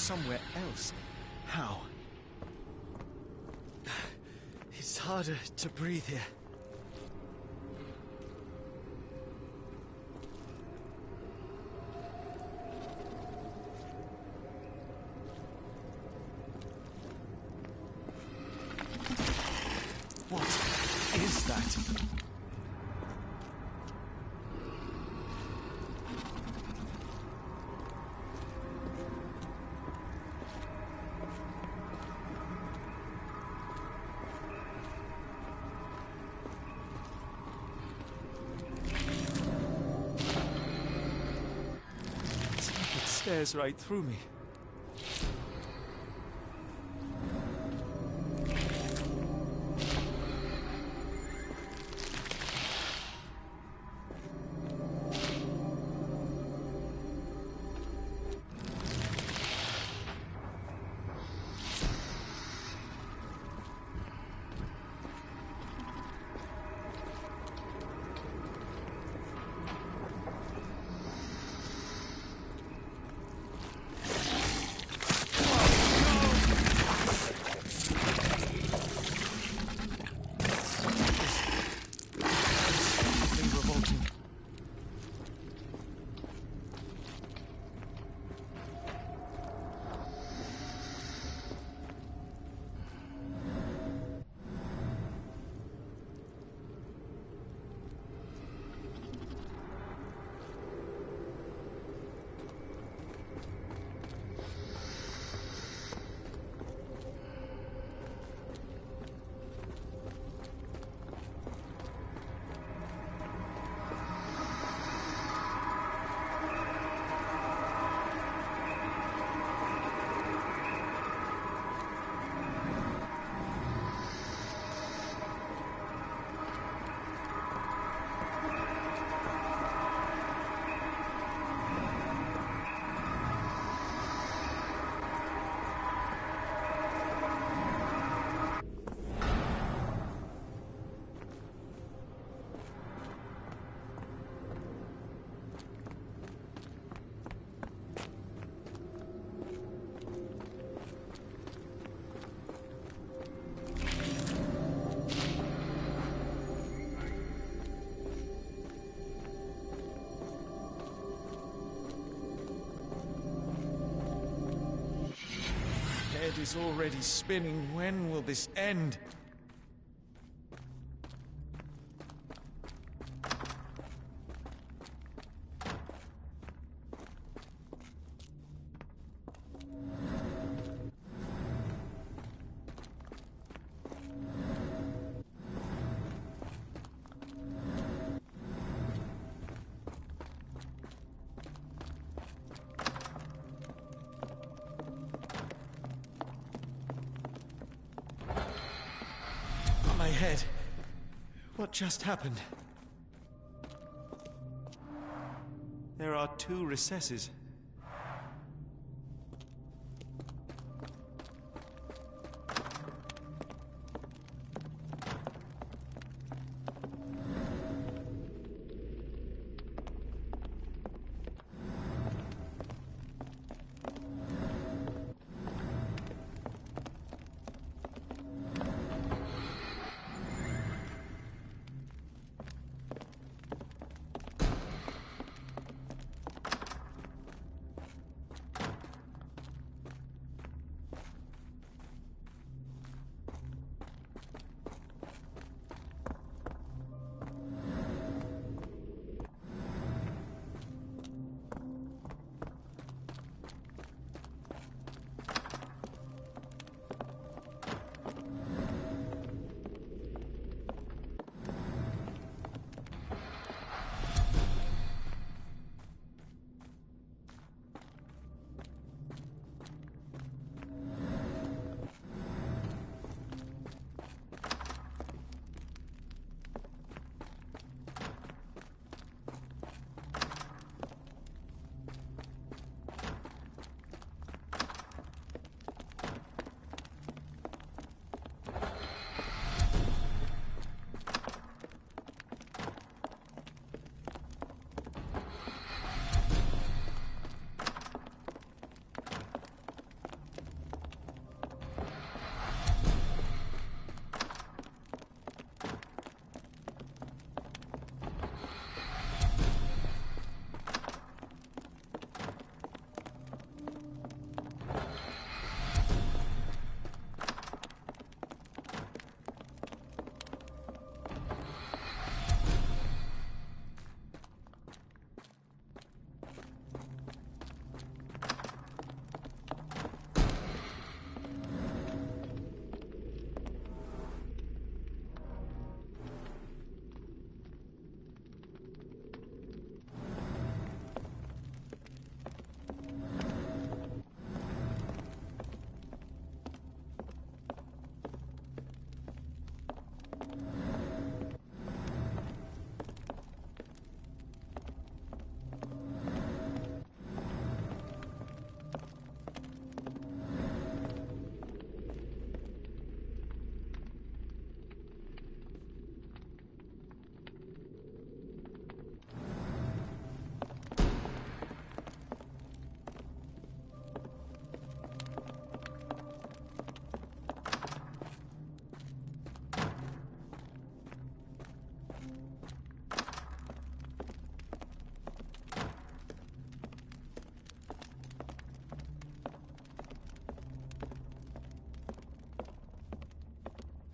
somewhere else. How? It's harder to breathe here. What is that? It stares right through me. Head is already spinning. When will this end? My head. What just happened? There are two recesses.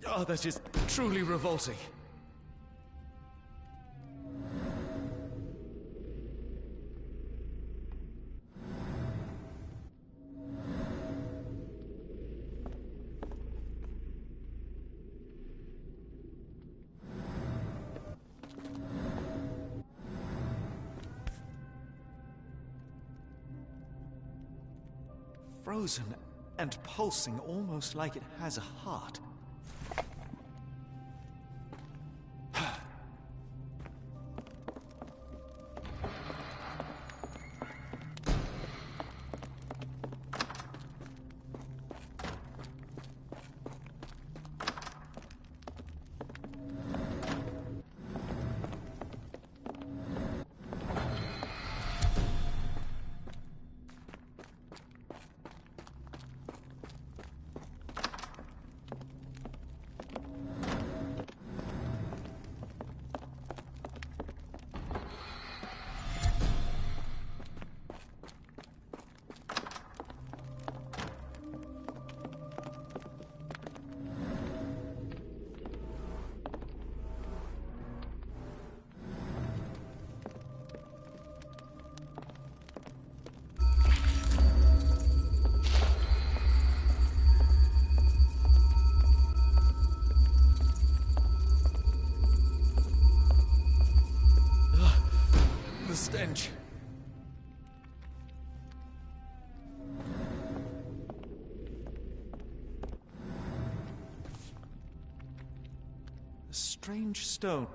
Oh, that is truly revolting. Frozen and pulsing almost like it has a heart. The stench. A strange stone.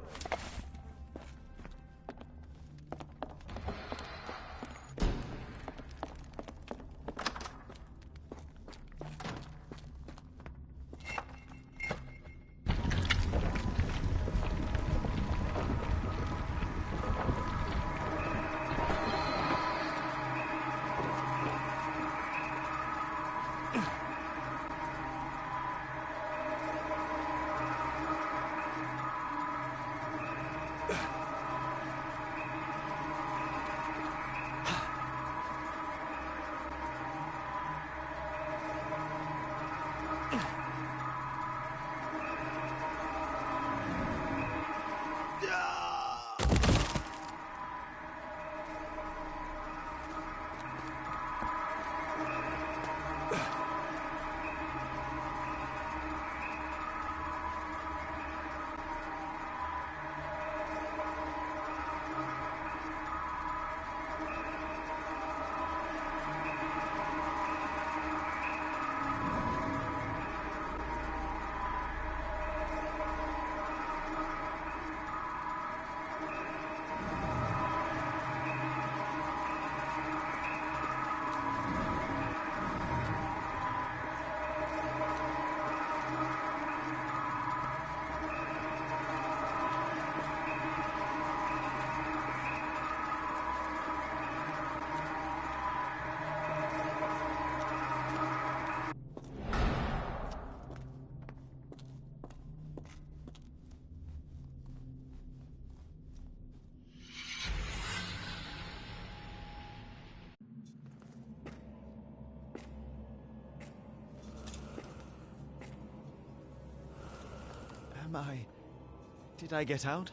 Did I get out?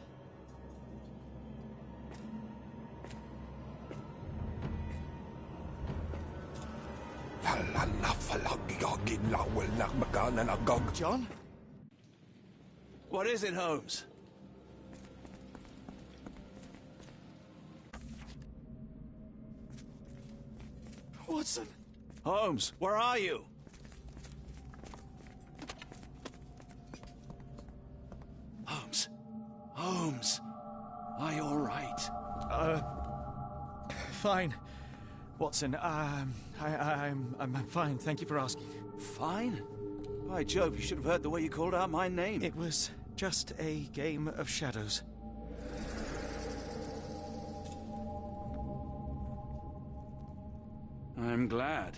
John? What is it, Holmes? Watson! Holmes, where are you? Holmes. Holmes. Are you all right? Fine. Watson, I'm fine. Thank you for asking. Fine? By Jove, you should have heard the way you called out my name. It was just a game of shadows. I'm glad.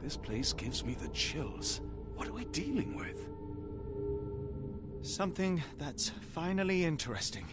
This place gives me the chills. What are we dealing with? Something that's finally interesting.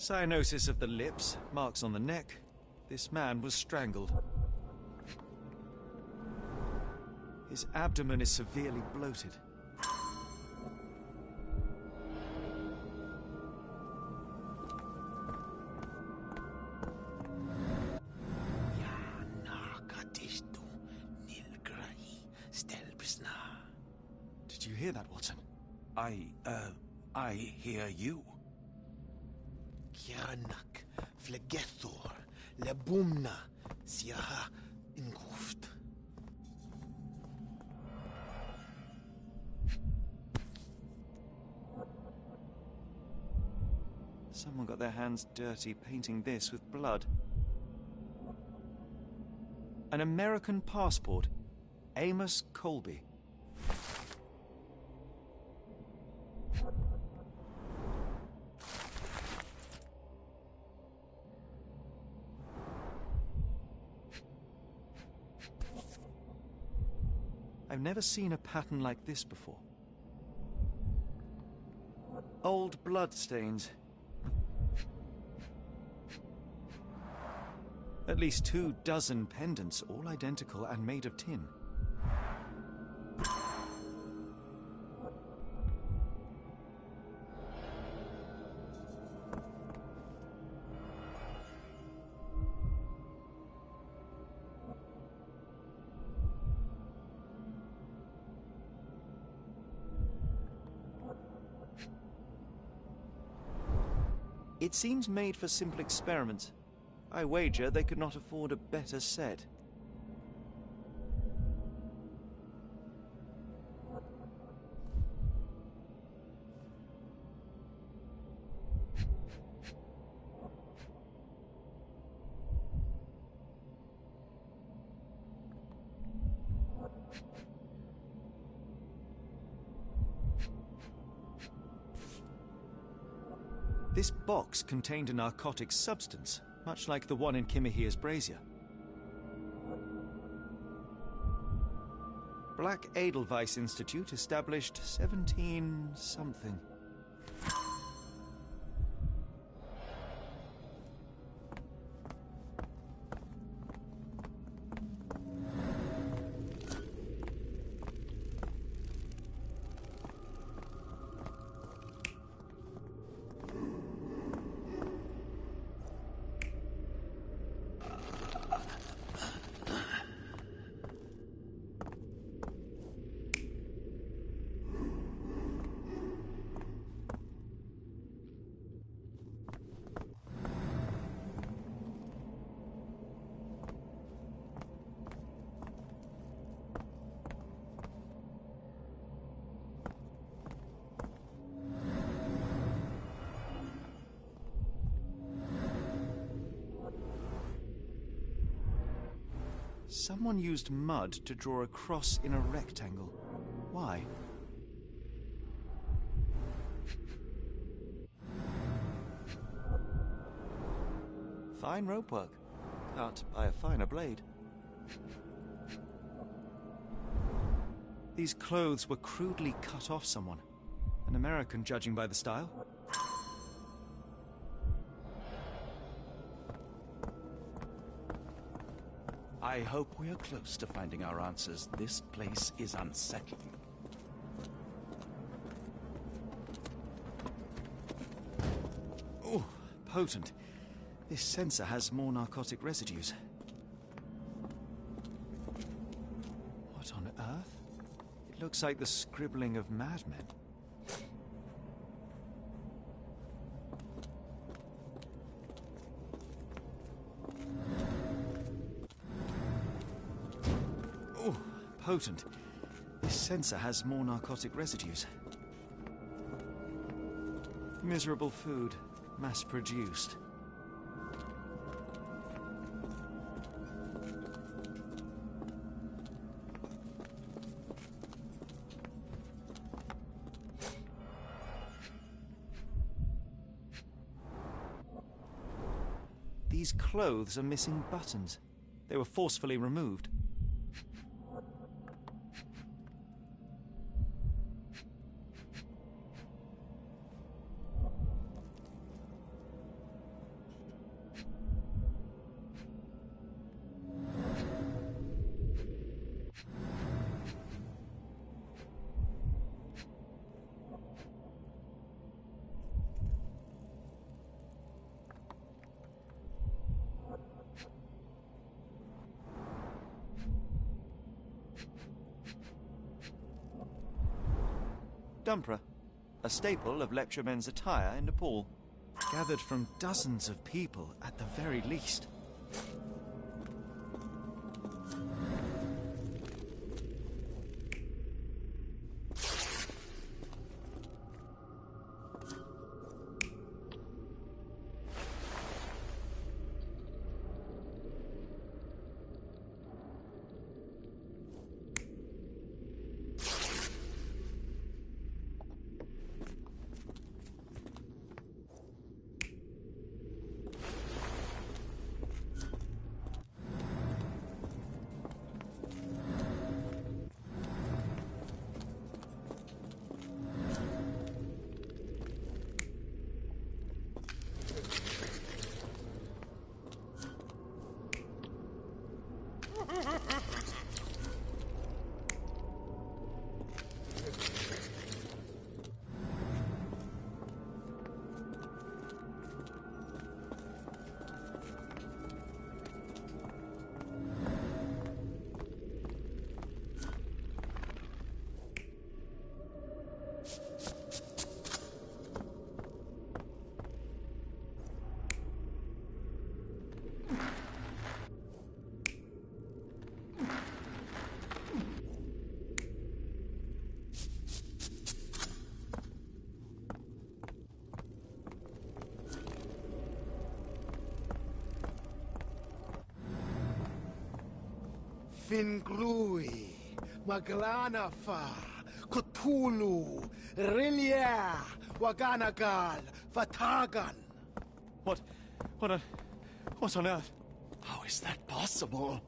Cyanosis of the lips, marks on the neck. This man was strangled. His abdomen is severely bloated. Did you hear that, Watson? I hear you. Kianak, Flegethor, Lebumna, Siaha, Inguft. Someone got their hands dirty painting this with blood. An American passport. Amos Colby. I've never seen a pattern like this before. Old blood stains. At least 24 pendants, all identical and made of tin. It seems made for simple experiments. I wager they could not afford a better set. This box contained a narcotic substance, much like the one in Kimihira's brazier. Black Edelweiss Institute, established 17-something. Someone used mud to draw a cross in a rectangle. Why? Fine rope work, cut by a finer blade. These clothes were crudely cut off someone. An American, judging by the style. I hope we are close to finding our answers. This place is unsettling. Oh, potent. This sensor has more narcotic residues. What on earth? It looks like the scribbling of madmen. Oh, potent. This sensor has more narcotic residues. Miserable food, mass-produced. These clothes are missing buttons. They were forcefully removed. Dumpra, a staple of lepcha men's attire in Nepal, gathered from dozens of people at the very least. Finglui, Maglanafa, Cthulhu, Rilia, Waganagal, Vatagan. What on earth? How is that possible?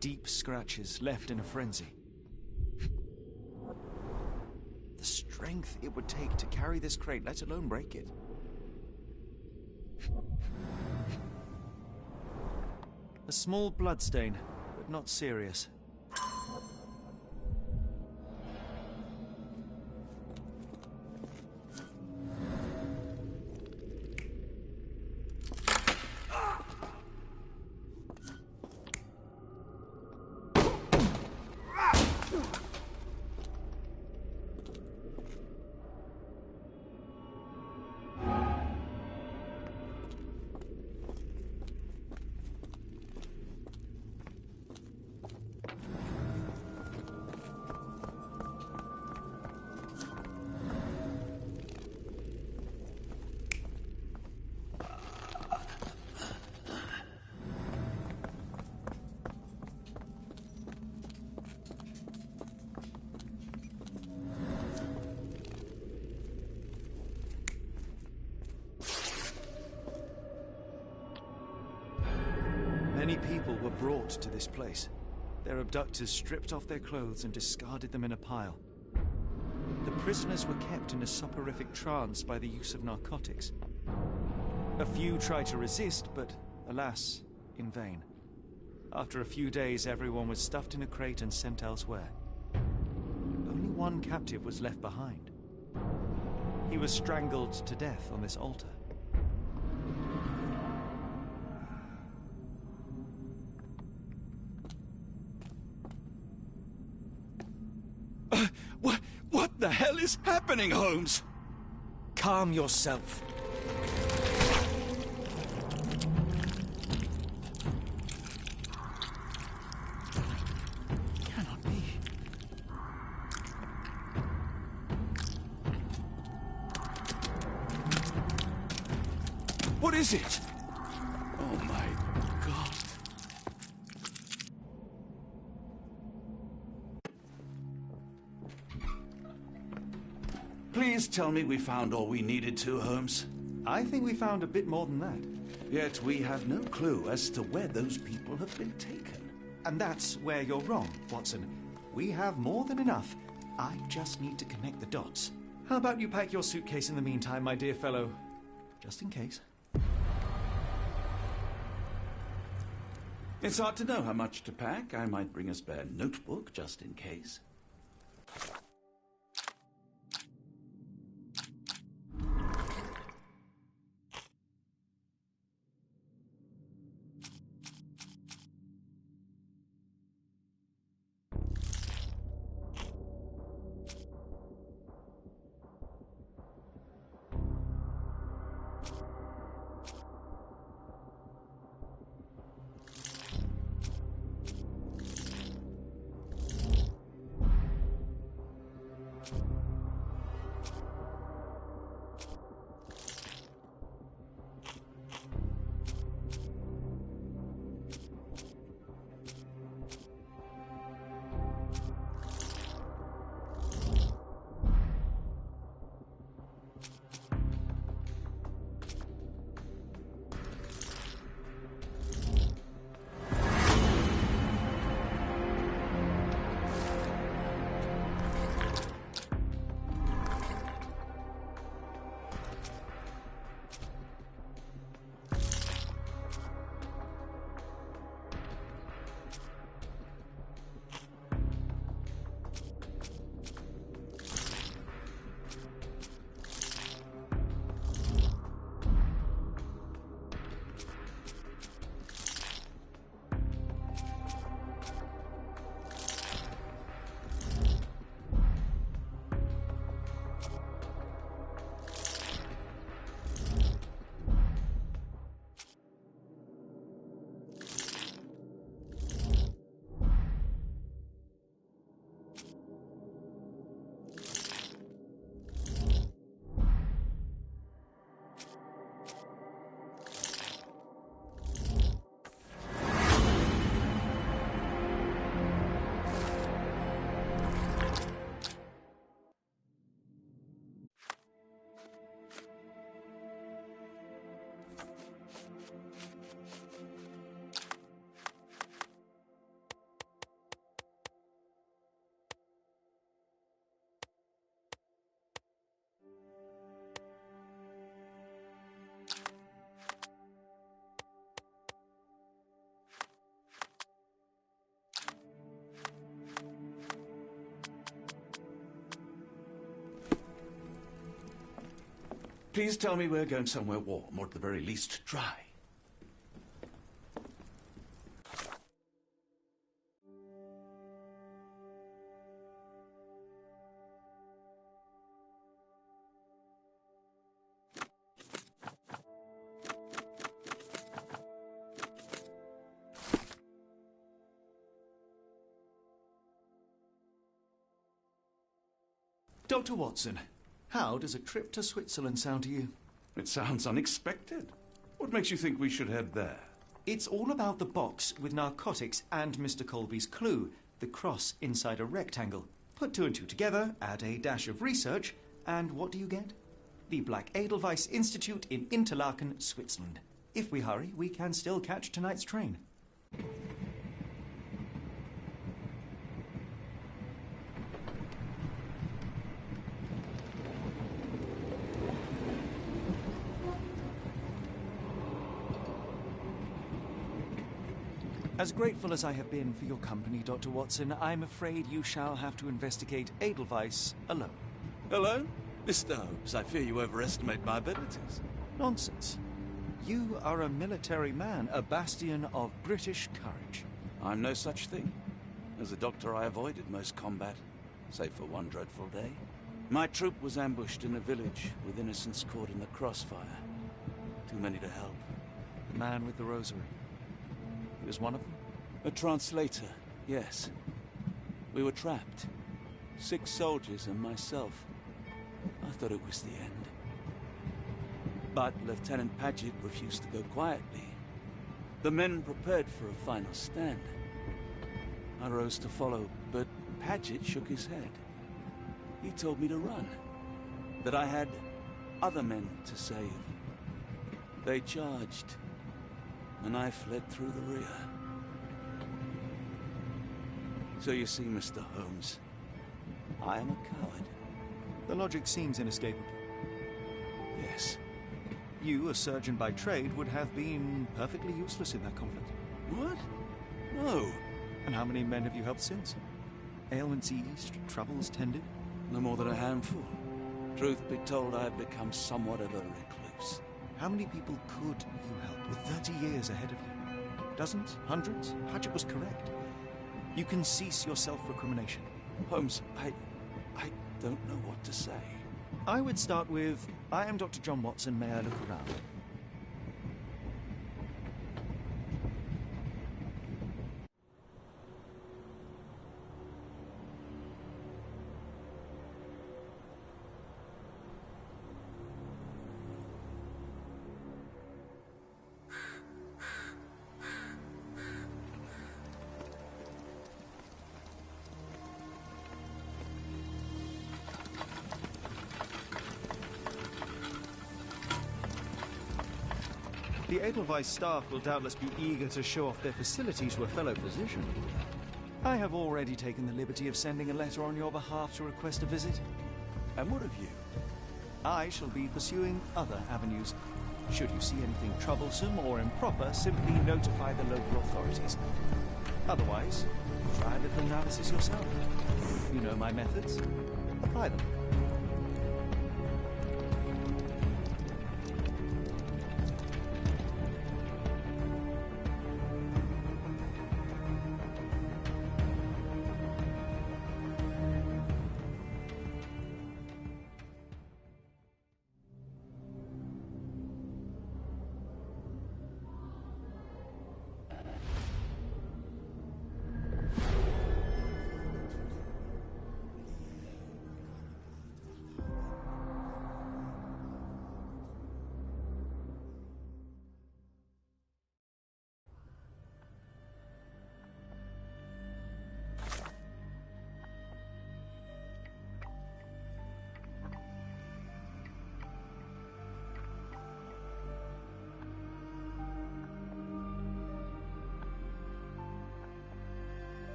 Deep scratches left in a frenzy. The strength it would take to carry this crate, let alone break it. A small bloodstain, but not serious. Many people were brought to this place. Their abductors stripped off their clothes and discarded them in a pile. The prisoners were kept in a soporific trance by the use of narcotics. A few tried to resist, but alas, in vain. After a few days, everyone was stuffed in a crate and sent elsewhere. Only one captive was left behind. He was strangled to death on this altar. What the hell is happening, Holmes? Calm yourself. Cannot be. What is it? Oh my God. Please tell me we found all we needed to, Holmes. I think we found a bit more than that. Yet we have no clue as to where those people have been taken. And that's where you're wrong, Watson. We have more than enough. I just need to connect the dots. How about you pack your suitcase in the meantime, my dear fellow? Just in case. It's hard to know how much to pack. I might bring a spare notebook, just in case. Please tell me we're going somewhere warm, or at the very least dry. Dr. Watson, how does a trip to Switzerland sound to you? It sounds unexpected. What makes you think we should head there? It's all about the box with narcotics and Mr. Colby's clue, the cross inside a rectangle. Put two and two together, add a dash of research, and what do you get? The Black Edelweiss Institute in Interlaken, Switzerland. If we hurry, we can still catch tonight's train. As grateful as I have been for your company, Dr. Watson, I'm afraid you shall have to investigate Edelweiss alone. Alone? Mr. Holmes, I fear you overestimate my abilities. Nonsense. You are a military man, a bastion of British courage. I'm no such thing. As a doctor, I avoided most combat, save for one dreadful day. My troop was ambushed in a village, with innocents caught in the crossfire. Too many to help. The man with the rosary. He was one of them? A translator, yes. We were trapped. 6 soldiers and myself. I thought it was the end. But Lieutenant Paget refused to go quietly. The men prepared for a final stand. I rose to follow, but Paget shook his head. He told me to run. That I had other men to save. They charged, and I fled through the rear. So you see, Mr. Holmes, I am a coward. The logic seems inescapable. Yes. You, a surgeon by trade, would have been perfectly useless in that conflict. What? No. And how many men have you helped since? Ailments eased, troubles tended? No more than a handful. Truth be told, I have become somewhat of a recluse. How many people could you help with 30 years ahead of you? Dozens? Hundreds? Hatchet was correct. You can cease your self-recrimination. Holmes, I don't know what to say. I would start with, I am Dr. John Watson, may I look around? The Edelweiss staff will doubtless be eager to show off their facilities to a fellow physician. I have already taken the liberty of sending a letter on your behalf to request a visit. And what of you? I shall be pursuing other avenues. Should you see anything troublesome or improper, simply notify the local authorities. Otherwise, try a little analysis yourself. You know my methods. Apply them.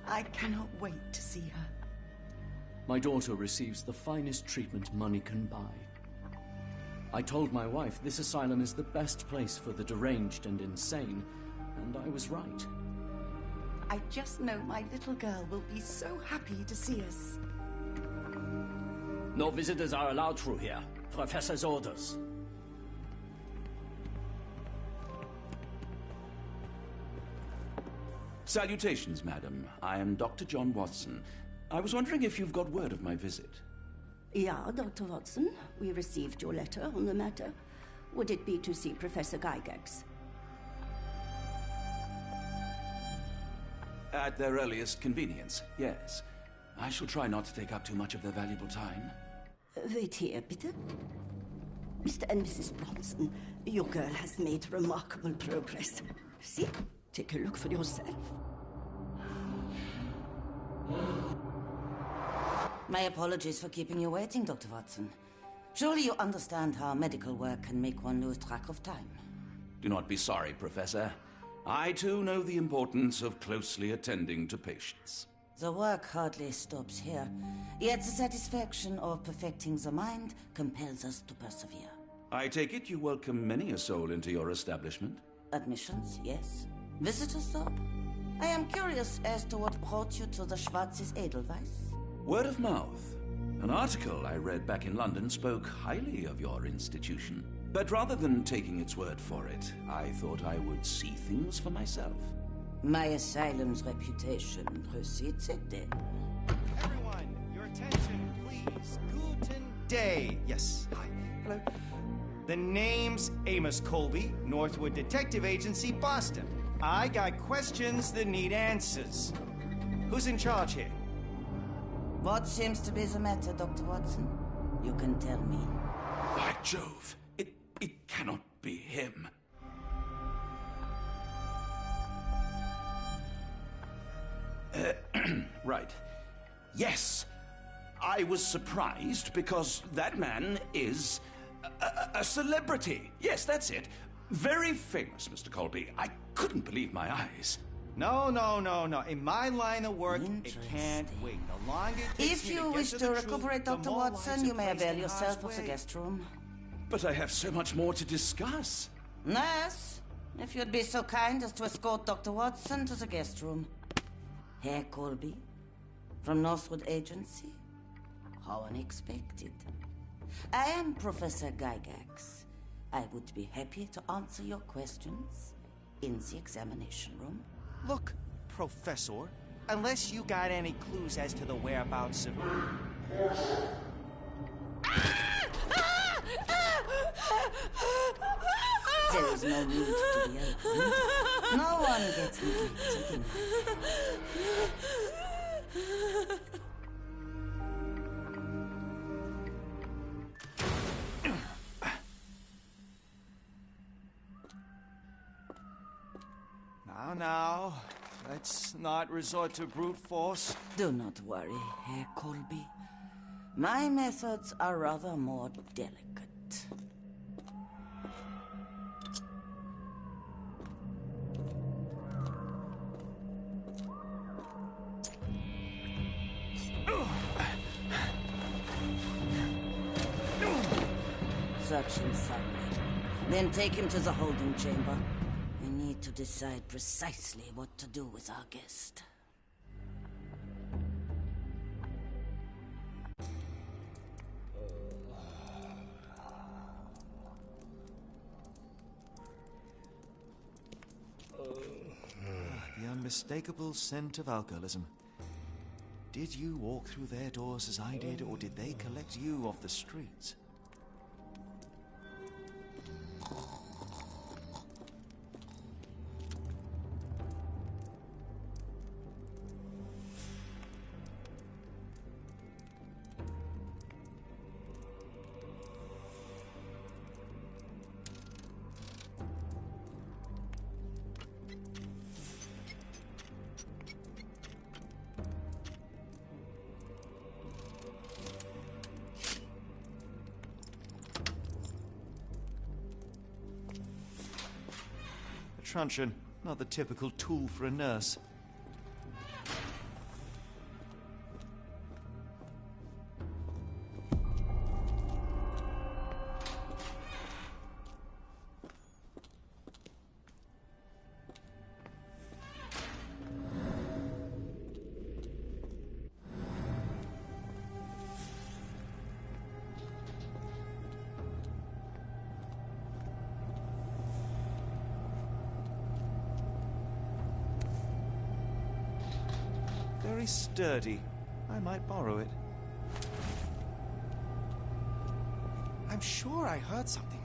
I cannot wait to see her. My daughter receives the finest treatment money can buy. I told my wife this asylum is the best place for the deranged and insane, and I was right. I just know my little girl will be so happy to see us. No visitors are allowed through here. Professor's orders. Salutations, madam. I am Dr. John Watson. I was wondering if you've got word of my visit. Yeah, Dr. Watson. We received your letter on the matter. Would it be to see Professor Gygax? At their earliest convenience, yes. I shall try not to take up too much of their valuable time. Wait here, bitte. Mr. and Mrs. Bronson, your girl has made remarkable progress. See? Take a look for yourself. My apologies for keeping you waiting, Dr. Watson. Surely you understand how medical work can make one lose track of time. Do not be sorry, Professor. I too know the importance of closely attending to patients. The work hardly stops here, yet the satisfaction of perfecting the mind compels us to persevere. I take it you welcome many a soul into your establishment? Admissions, yes. Visitors, though? I am curious as to what brought you to the Schwarzes Edelweiss. Word of mouth. An article I read back in London spoke highly of your institution. But rather than taking its word for it, I thought I would see things for myself. My asylum's reputation precedes it, then. Everyone, your attention, please. Guten Day. Yes, hi. Hello. The name's Amos Colby, Northwood Detective Agency, Boston. I got questions that need answers. Who's in charge here? What seems to be the matter, Dr. Watson? You can tell me. By Jove, it cannot be him. Right. Yes. I was surprised because that man is a celebrity. Yes, that's it. Very famous, Mr. Colby. I couldn't believe my eyes. No. In my line of work, it can't wait. The longer it takes If you wish to recuperate, Dr. Watson, you may avail yourself of the guest room. But I have so much more to discuss. Nurse, if you'd be so kind as to escort Dr. Watson to the guest room. Herr Colby, from Northwood Agency? How unexpected. I am Professor Gygax. I would be happy to answer your questions in the examination room. Look, Professor, unless you got any clues as to the whereabouts of... There is no need to be alarmed. No one gets neglected in Now, let's not resort to brute force. Do not worry, Herr Colby. My methods are rather more delicate. Search him thoroughly. Then take him to the holding chamber. We need to decide precisely what to do with our guest. The unmistakable scent of alcoholism. Did you walk through their doors as I did, or did they collect you off the streets? Truncheon, not the typical tool for a nurse. very sturdy. I might borrow it. I'm sure I heard something.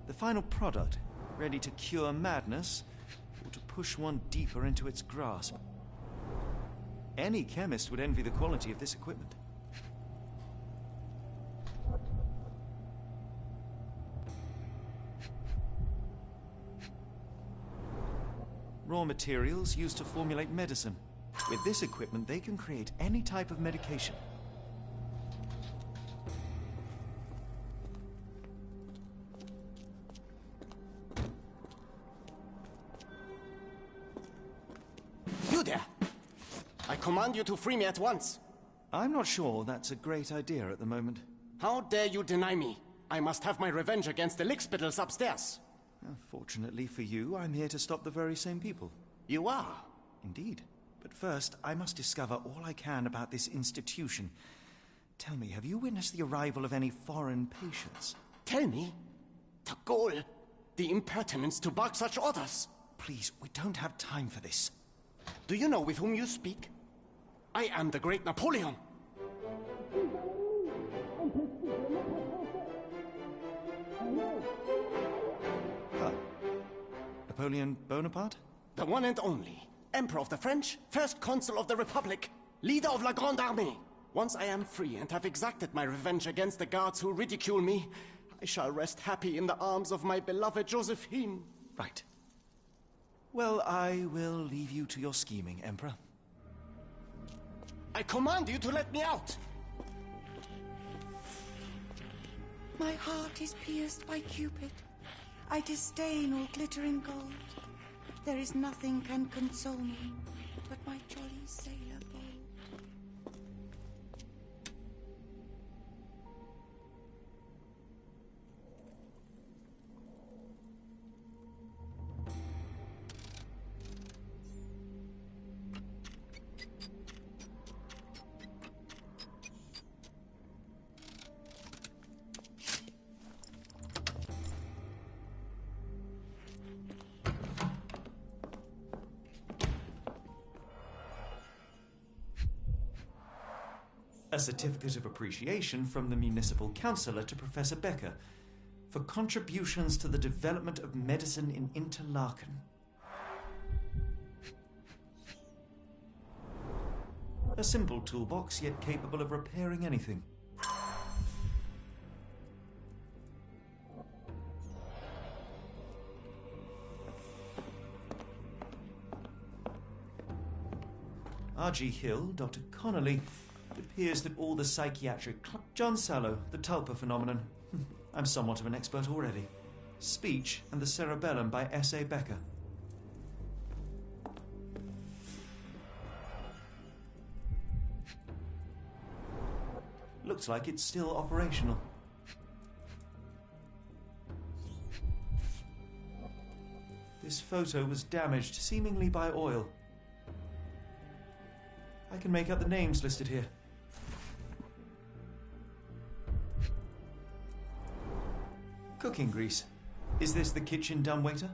The final product, ready to cure madness, or to push one deeper into its grasp. Any chemist would envy the quality of this equipment. Raw materials used to formulate medicine. With this equipment, they can create any type of medication. You there! I command you to free me at once. I'm not sure that's a great idea at the moment. How dare you deny me? I must have my revenge against the lickspittles upstairs. Fortunately for you, I'm here to stop the very same people. You are? Indeed. But first, I must discover all I can about this institution. Tell me, have you witnessed the arrival of any foreign patients? Tell me? The gall, the impertinence to bark such orders. Please, we don't have time for this. Do you know with whom you speak? I am the great Napoleon. Napoleon Bonaparte? The one and only. Emperor of the French, First Consul of the Republic, leader of La Grande Armée. Once I am free and have exacted my revenge against the guards who ridicule me, I shall rest happy in the arms of my beloved Josephine. Right. Well, I will leave you to your scheming, Emperor. I command you to let me out! My heart is pierced by Cupid. I disdain all glittering gold. There is nothing can console me but my jolly sailor bold. A certificate of appreciation from the municipal councillor to Professor Becker for contributions to the development of medicine in Interlaken. A simple toolbox, yet capable of repairing anything. R.G. Hill, Dr. Connolly. It appears that all the psychiatric... John Sallow, the Tulpa phenomenon. I'm somewhat of an expert already. Speech and the Cerebellum by S.A. Becker. Looks like it's still operational. This photo was damaged, seemingly by oil. I can make out the names listed here. Cooking grease. Is this the kitchen dumbwaiter?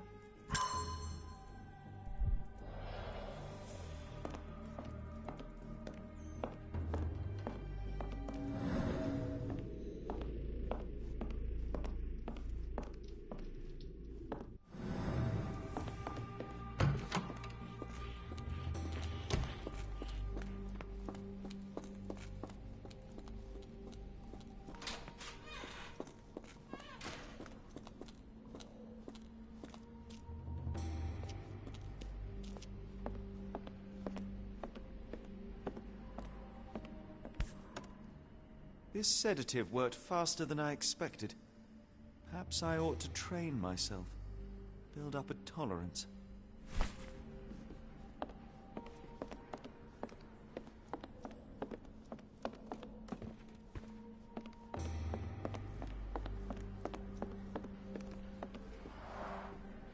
This sedative worked faster than I expected. Perhaps I ought to train myself. Build up a tolerance.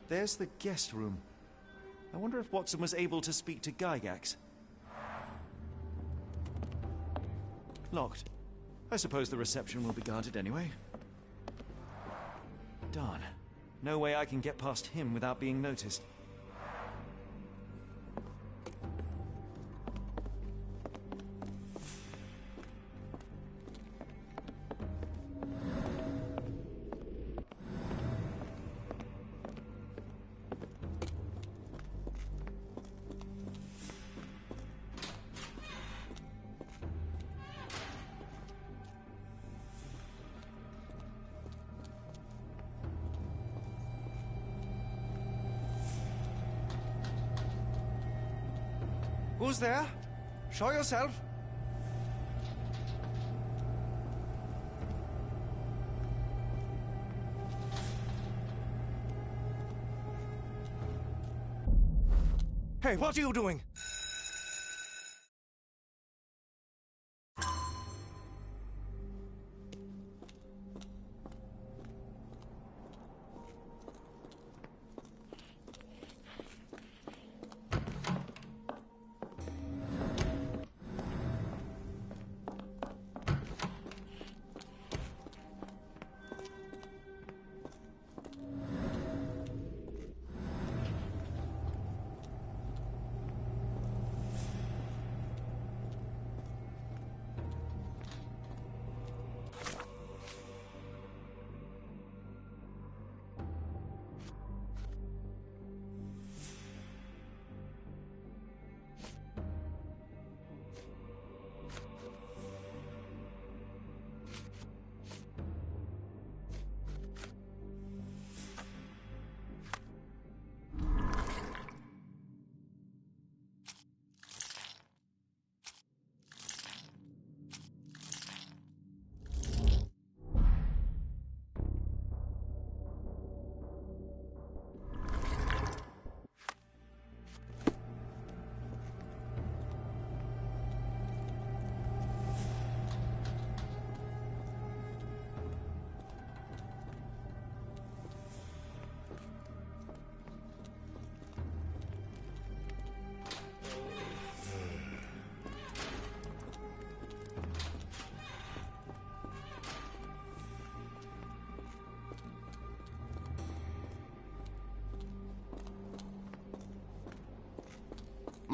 There's the guest room. I wonder if Watson was able to speak to Gygax. Locked. I suppose the reception will be guarded anyway. Darn. No way I can get past him without being noticed. Who's there? Show yourself. Hey, what are you doing?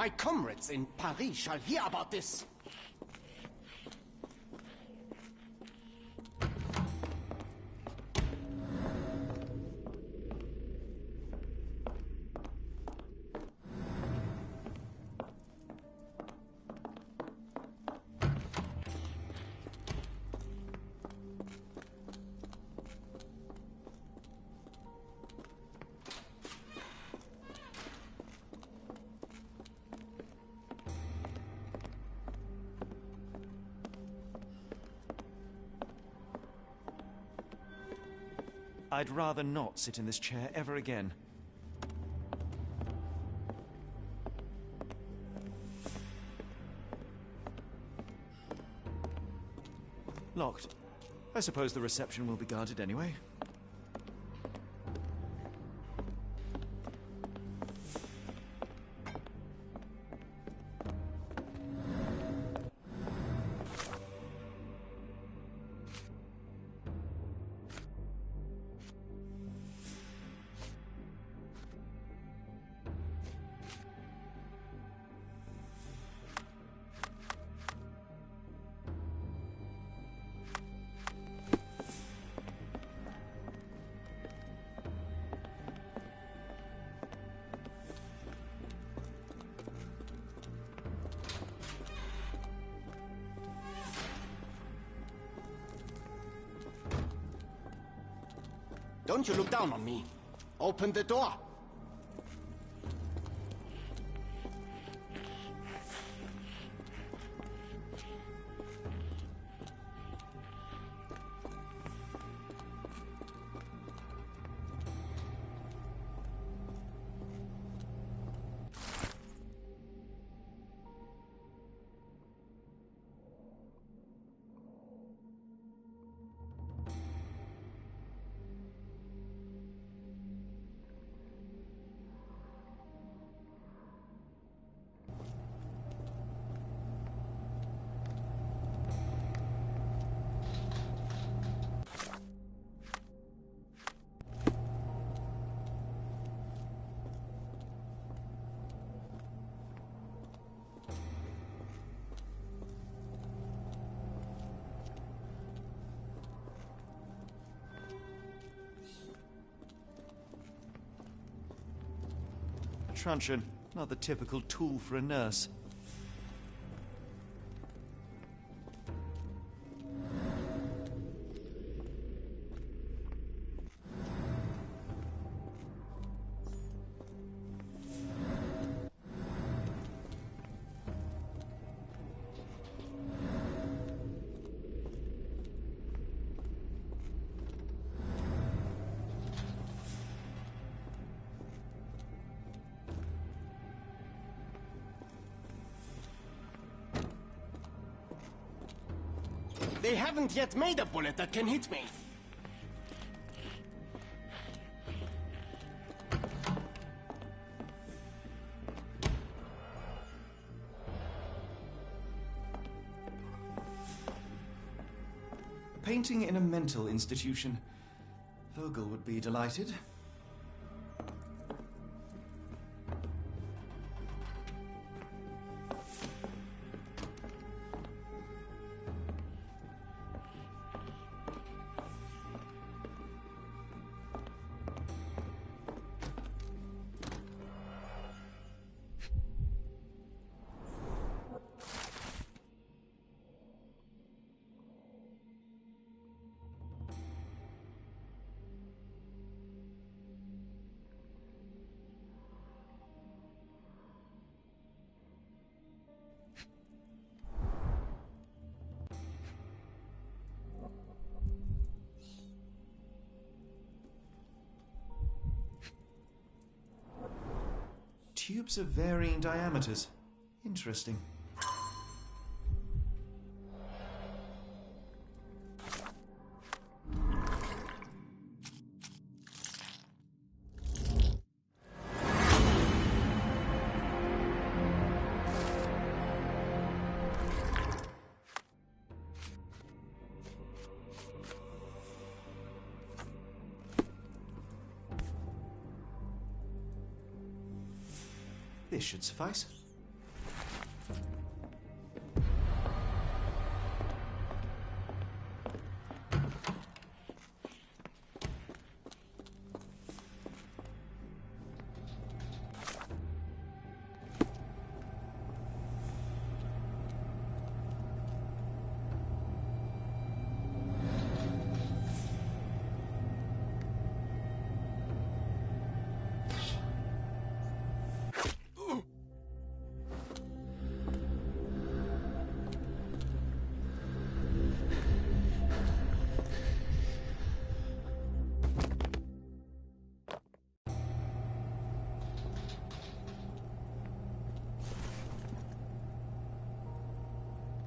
My comrades in Paris shall hear about this. I'd rather not sit in this chair ever again. Locked. I suppose the reception will be guarded anyway. Don't you look down on me. Open the door. truncheon, not the typical tool for a nurse. They haven't yet made a bullet that can hit me. Painting in a mental institution. Vogel would be delighted. Tubes of varying diameters. Interesting. This should suffice.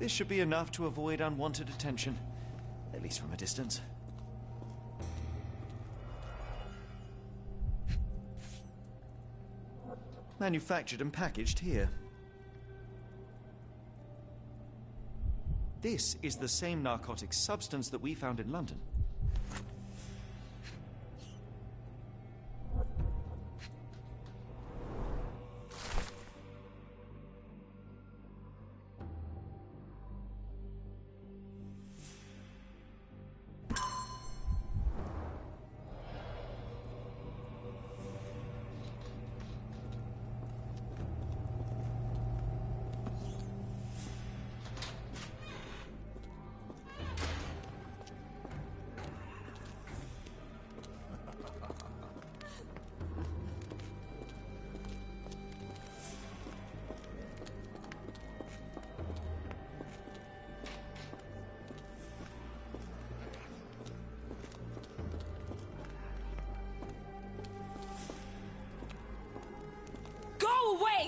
This should be enough to avoid unwanted attention, at least from a distance. Manufactured and packaged here. This is the same narcotic substance that we found in London.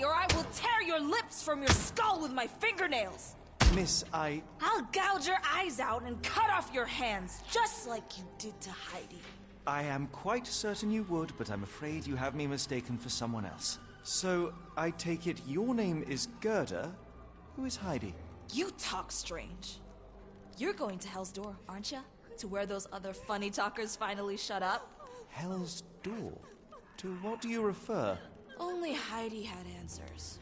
Or I will tear your lips from your skull with my fingernails! Miss, I'll gouge your eyes out and cut off your hands, just like you did to Heidi. I am quite certain you would, but I'm afraid you have me mistaken for someone else. So, I take it your name is Gerda? Who is Heidi? You talk strange. You're going to Hell's Door, aren't you? To where those other funny talkers finally shut up? Hell's Door? To what do you refer? Only Heidi had answers.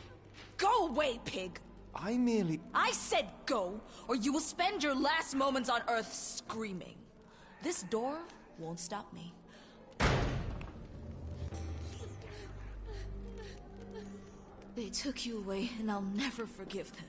Go away, pig! I said go, or you will spend your last moments on Earth screaming. This door won't stop me. They took you away, and I'll never forgive them.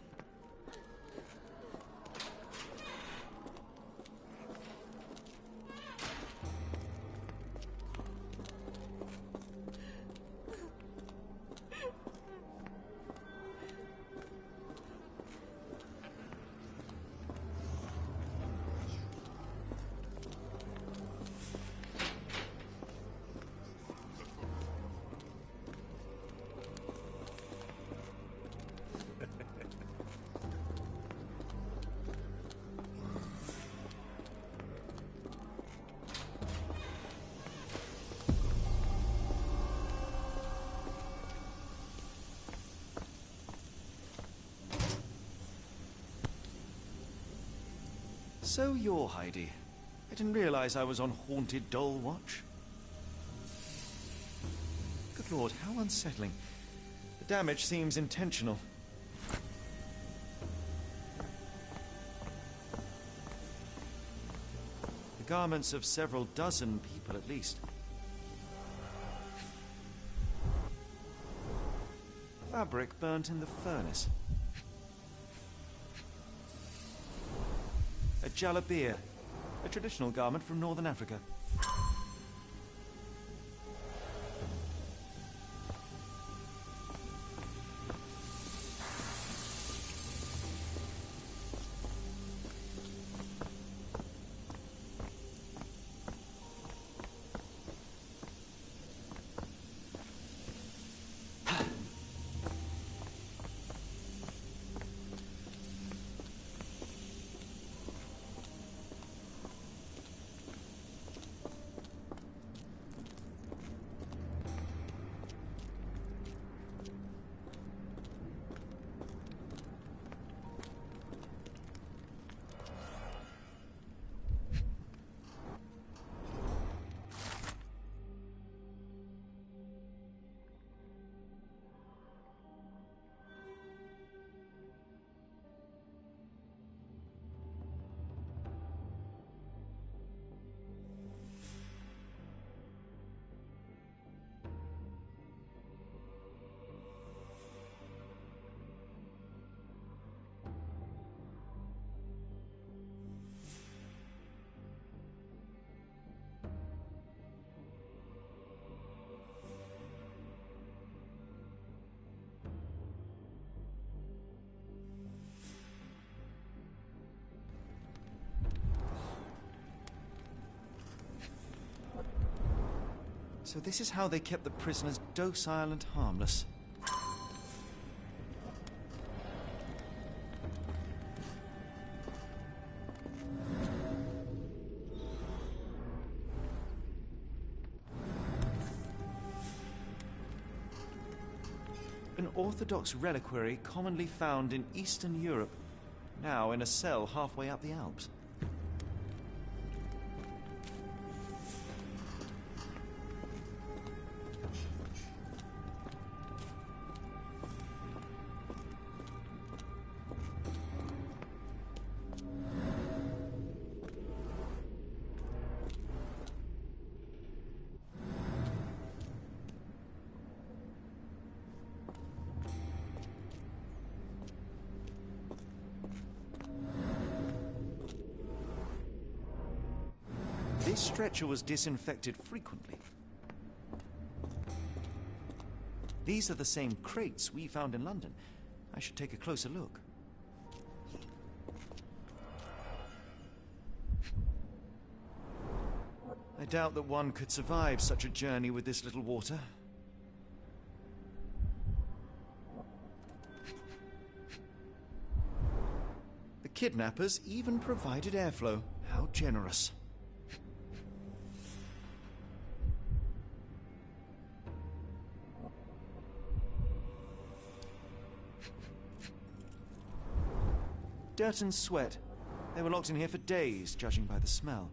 So you're Heidi. I didn't realize I was on haunted doll watch. Good lord, how unsettling. The damage seems intentional. The garments of several dozen people at least. Fabric burnt in the furnace. A jalabia, a traditional garment from northern Africa. So this is how they kept the prisoners docile and harmless. An Orthodox reliquary commonly found in Eastern Europe, now in a cell halfway up the Alps. This stretcher was disinfected frequently. These are the same crates we found in London. I should take a closer look. I doubt that one could survive such a journey with this little water. The kidnappers even provided airflow. How generous. Dirt and sweat. They were locked in here for days, judging by the smell.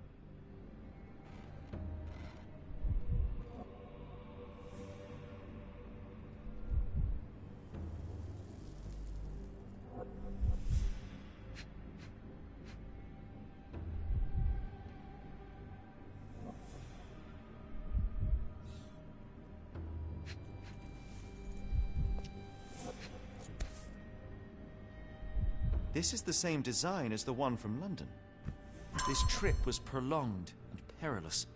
This is the same design as the one from London. This trip was prolonged and perilous.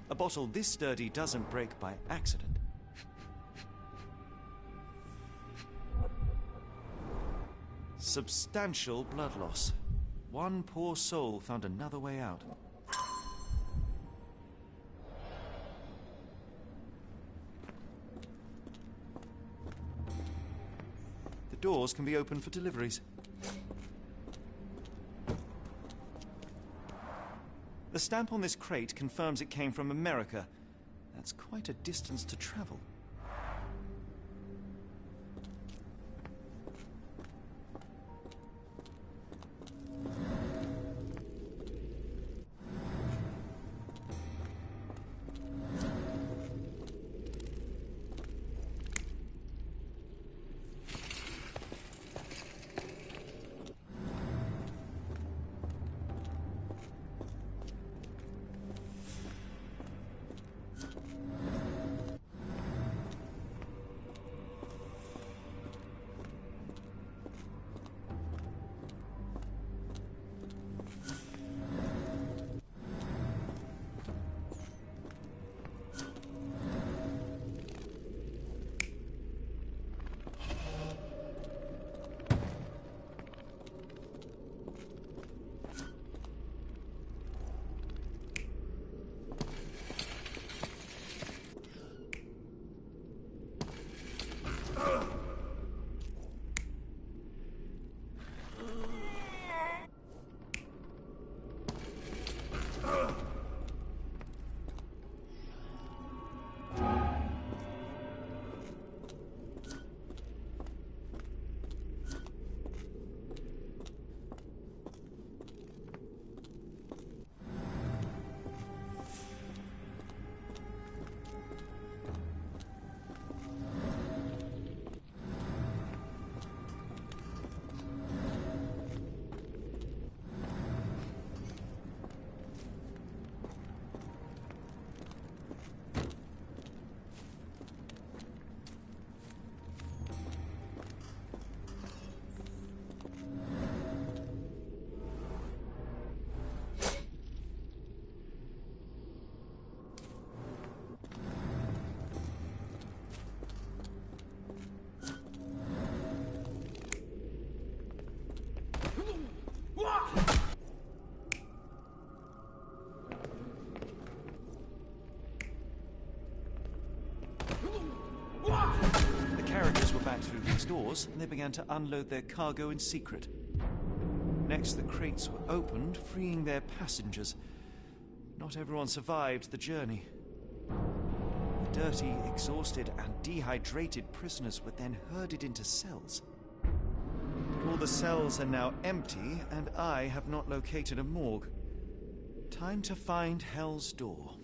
A bottle this sturdy doesn't break by accident. Substantial blood loss. One poor soul found another way out. The doors can be opened for deliveries. The stamp on this crate confirms it came from America. That's quite a distance to travel. The carriages were back through these doors, and they began to unload their cargo in secret. Next, the crates were opened, freeing their passengers. Not everyone survived the journey. The dirty, exhausted, and dehydrated prisoners were then herded into cells. All the cells are now empty, and I have not located a morgue. Time to find Hell's Door.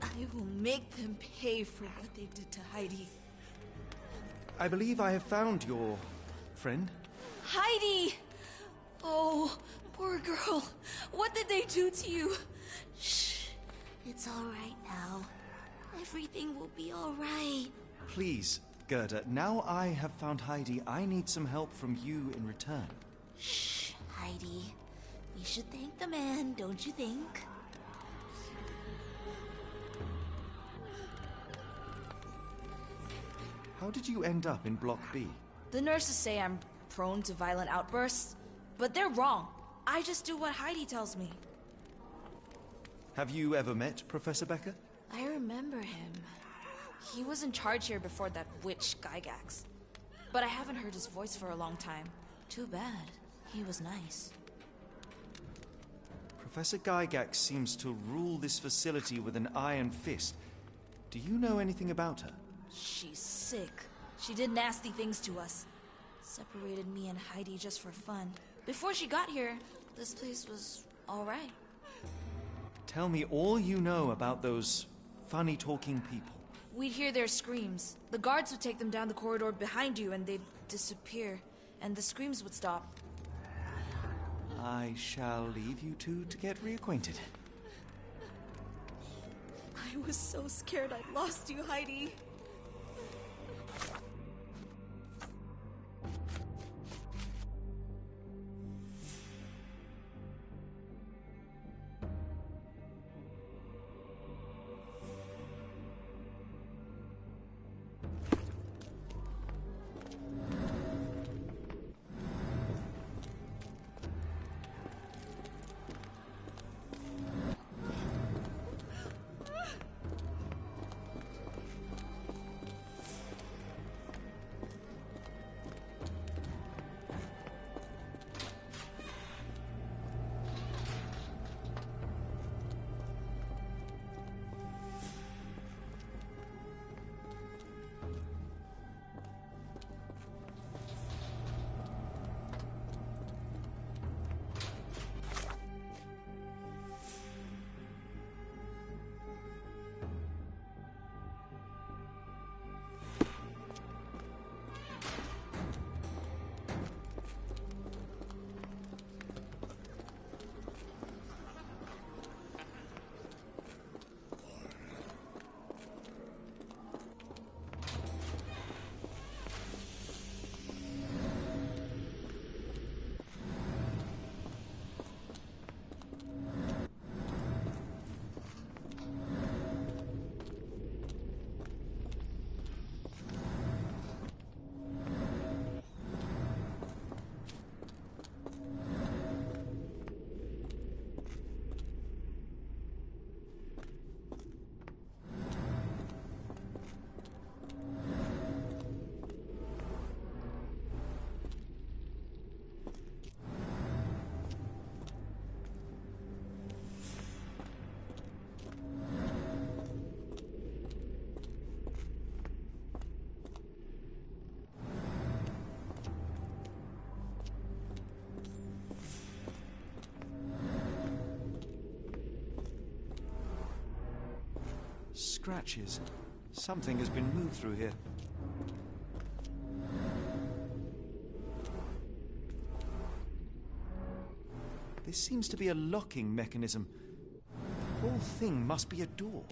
I will make them pay for what they did to Heidi. I believe I have found your friend. Heidi! Oh, poor girl. What did they do to you? Shh. It's all right now. Everything will be all right. Please, Gerda, now I have found Heidi, I need some help from you in return. Shh, Heidi. We should thank the man, don't you think? How did you end up in Block B? The nurses say I'm prone to violent outbursts, but they're wrong. I just do what Heidi tells me. Have you ever met Professor Becker? I remember him. He was in charge here before that witch Gygax. But I haven't heard his voice for a long time. Too bad. He was nice. Professor Gygax seems to rule this facility with an iron fist. Do you know anything about her? She's sick. She did nasty things to us. Separated me and Heidi just for fun. Before she got here, this place was alright. Tell me all you know about those funny-talking people. We'd hear their screams. The guards would take them down the corridor behind you and they'd disappear. And the screams would stop. I shall leave you two to get reacquainted. I was so scared I'd lost you, Heidi. Scratches. Something has been moved through here. This seems to be a locking mechanism. The whole thing must be a door.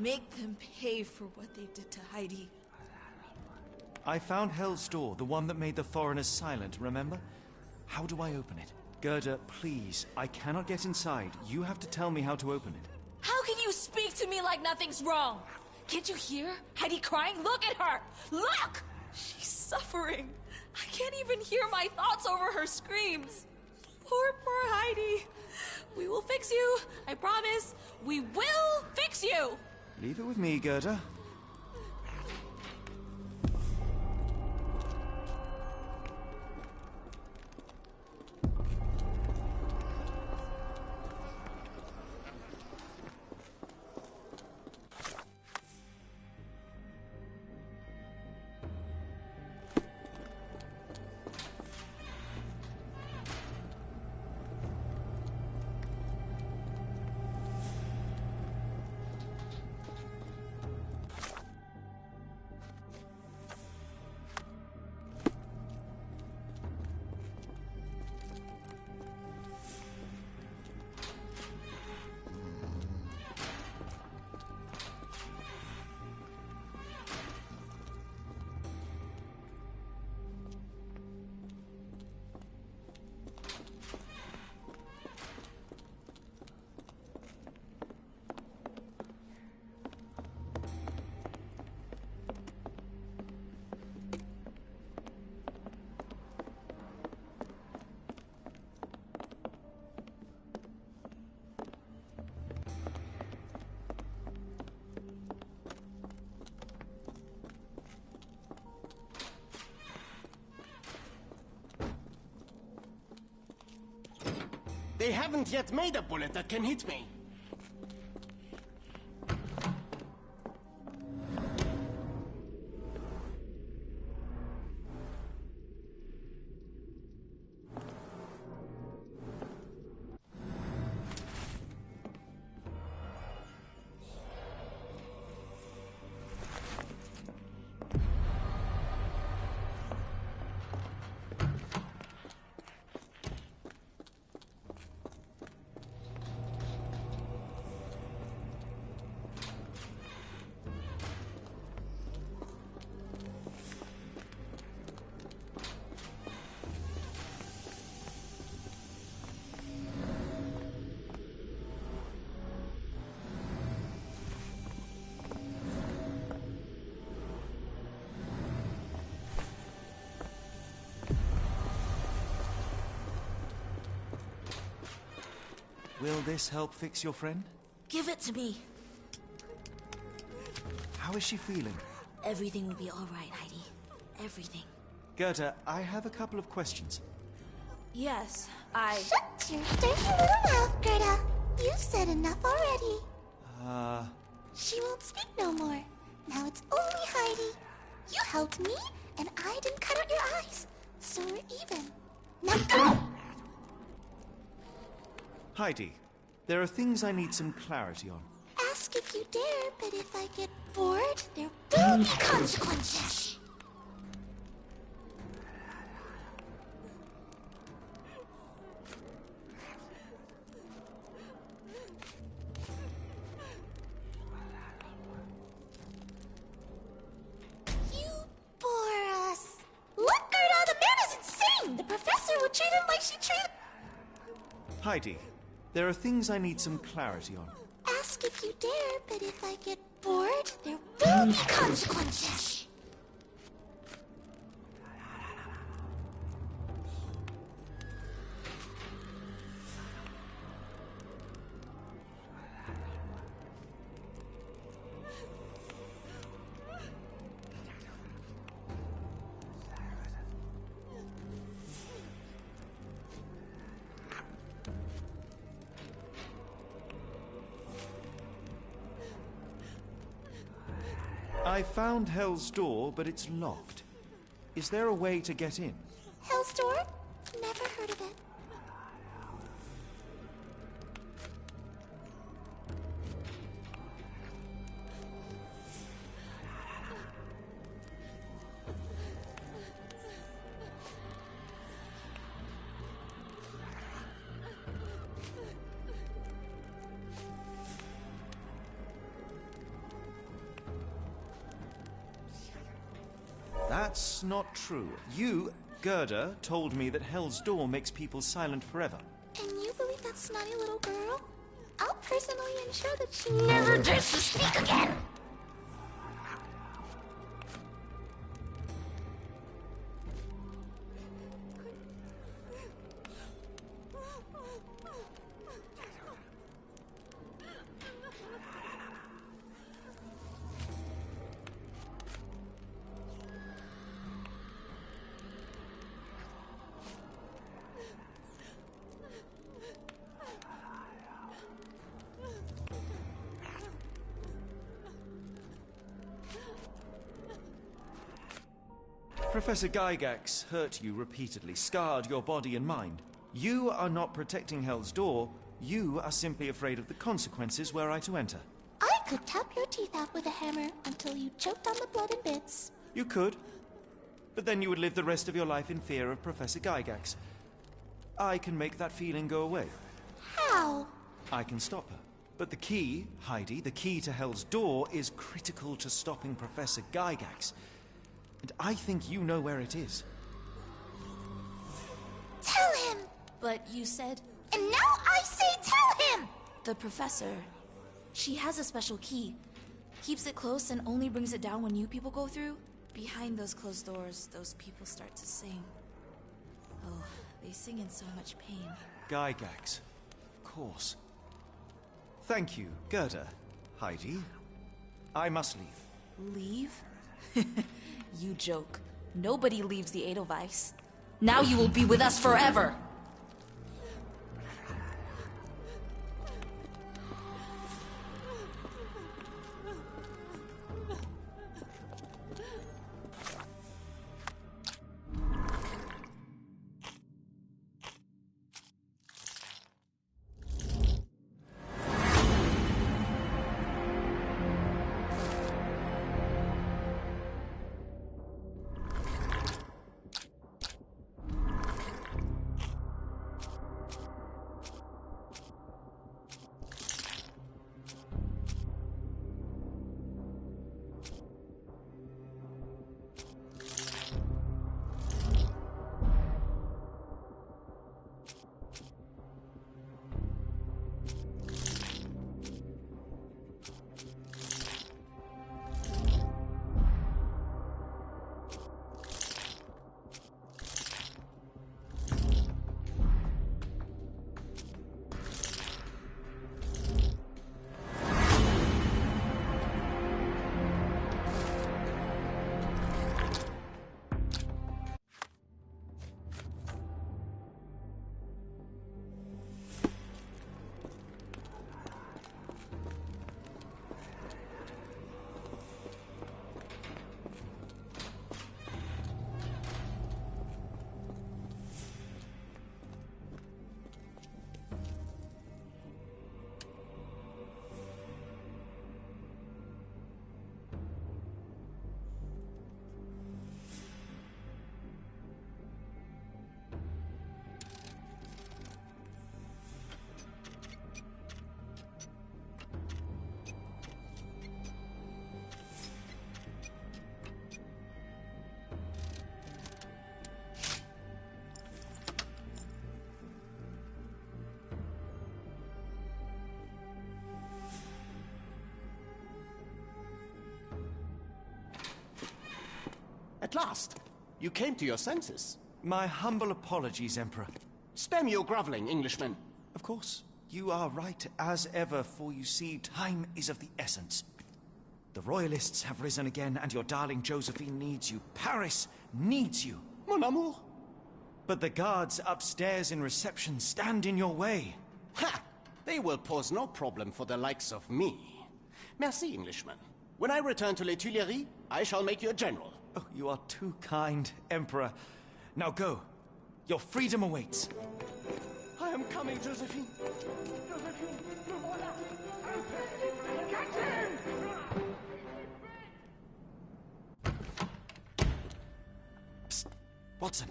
make them pay for what they did to Heidi. I found Hell's Door, the one that made the foreigners silent, remember? How do I open it? Gerda, please, I cannot get inside. You have to tell me how to open it. How can you speak to me like nothing's wrong? Can't you hear Heidi crying? Look at her! Look! She's suffering. I can't even hear my thoughts over her screams. Poor Heidi. We will fix you. I promise. We will fix you. Leave it with me, Gerda. They haven't yet made a bullet that can hit me. Will this help fix your friend? Give it to me. How is she feeling? Everything will be all right, Heidi. Everything. Gerda, I have a couple of questions. Yes, Shut your dirty little mouth, Gerda. You've said enough already. She won't speak no more. Now it's only Heidi. You helped me, and I didn't cut out your eyes. So we're even. Now go! Heidi, there are things I need some clarity on. Ask if you dare, but if I get bored, there will be consequences. You bore us. Look, Gerda, the man is insane. The professor would treat him like she treated... Heidi, there are things I need some clarity on. Ask if you dare, but if I get bored, there will be consequences. I found Hell's Door, but it's locked. Is there a way to get in? Hell's Door? Never heard of it. That's not true. You, Gerda, told me that Hell's Door makes people silent forever. And you believe that snotty little girl? I'll personally ensure that she never dares to speak again! Professor Gygax hurt you repeatedly, scarred your body and mind. You are not protecting Hell's Door. You are simply afraid of the consequences were I to enter. I could tap your teeth out with a hammer until you choked on the blood in bits. You could. But then you would live the rest of your life in fear of Professor Gygax. I can make that feeling go away. How? I can stop her. But the key, Heidi, the key to Hell's Door is critical to stopping Professor Gygax. And I think you know where it is. Tell him! But you said... And now I say tell him! The professor... She has a special key. Keeps it close and only brings it down when you people go through. Behind those closed doors, those people start to sing. Oh, they sing in so much pain. Gygax. Of course. Thank you, Gerda. Heidi. I must leave. Leave? You joke. Nobody leaves the Edelweiss. Now you will be with us forever! At last! You came to your senses. My humble apologies, Emperor. Spare me your groveling, Englishman. Of course. You are right as ever, for you see, time is of the essence. The Royalists have risen again, and your darling Josephine needs you. Paris needs you. Mon amour. But the guards upstairs in reception stand in your way. Ha! They will pose no problem for the likes of me. Merci, Englishman. When I return to Les Tuileries, I shall make you a general. Oh, you are too kind, Emperor. Now go. Your freedom awaits. I am coming, Josephine. Josephine, le voilà. Catch him! Psst. Watson.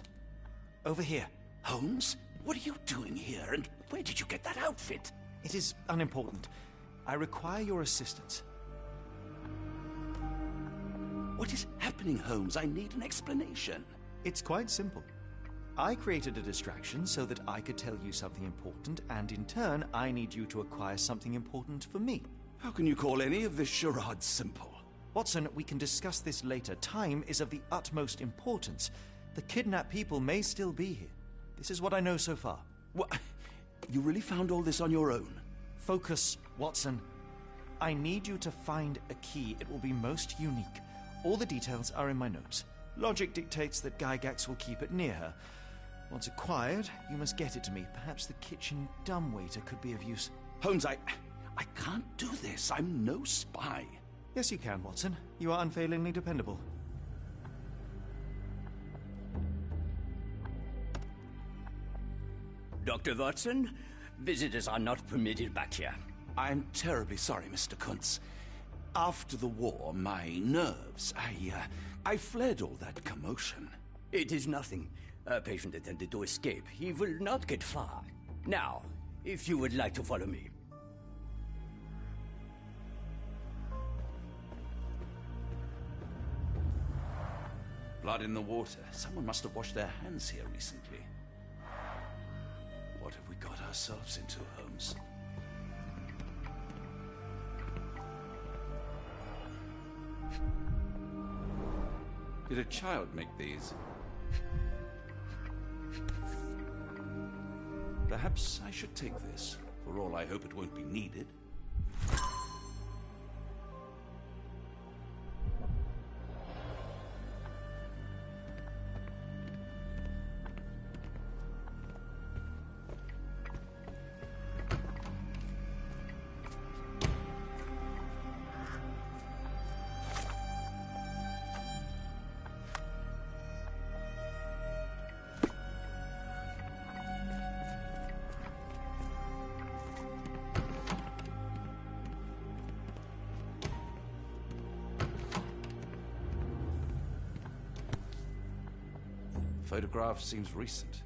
Over here. Holmes? What are you doing here, and where did you get that outfit? It is unimportant. I require your assistance. What is happening, Holmes? I need an explanation. It's quite simple. I created a distraction so that I could tell you something important, and in turn, I need you to acquire something important for me. How can you call any of this charade simple? Watson, we can discuss this later. Time is of the utmost importance. The kidnapped people may still be here. This is what I know so far. What? You really found all this on your own? Focus, Watson. I need you to find a key. It will be most unique. All the details are in my notes. Logic dictates that Gygax will keep it near her. Once acquired, you must get it to me. Perhaps the kitchen dumbwaiter could be of use. Holmes, I can't do this. I'm no spy. Yes, you can, Watson. You are unfailingly dependable. Dr. Watson, visitors are not permitted back here. I'm terribly sorry, Mr. Kuntz. After the war, my nerves, I fled all that commotion. It is nothing. A patient attempted to escape. He will not get far. Now, if you would like to follow me. Blood in the water. Someone must have washed their hands here recently. What have we got ourselves into, Holmes? Did a child make these? Perhaps I should take this. For all I hope it won't be needed. Photograph seems recent.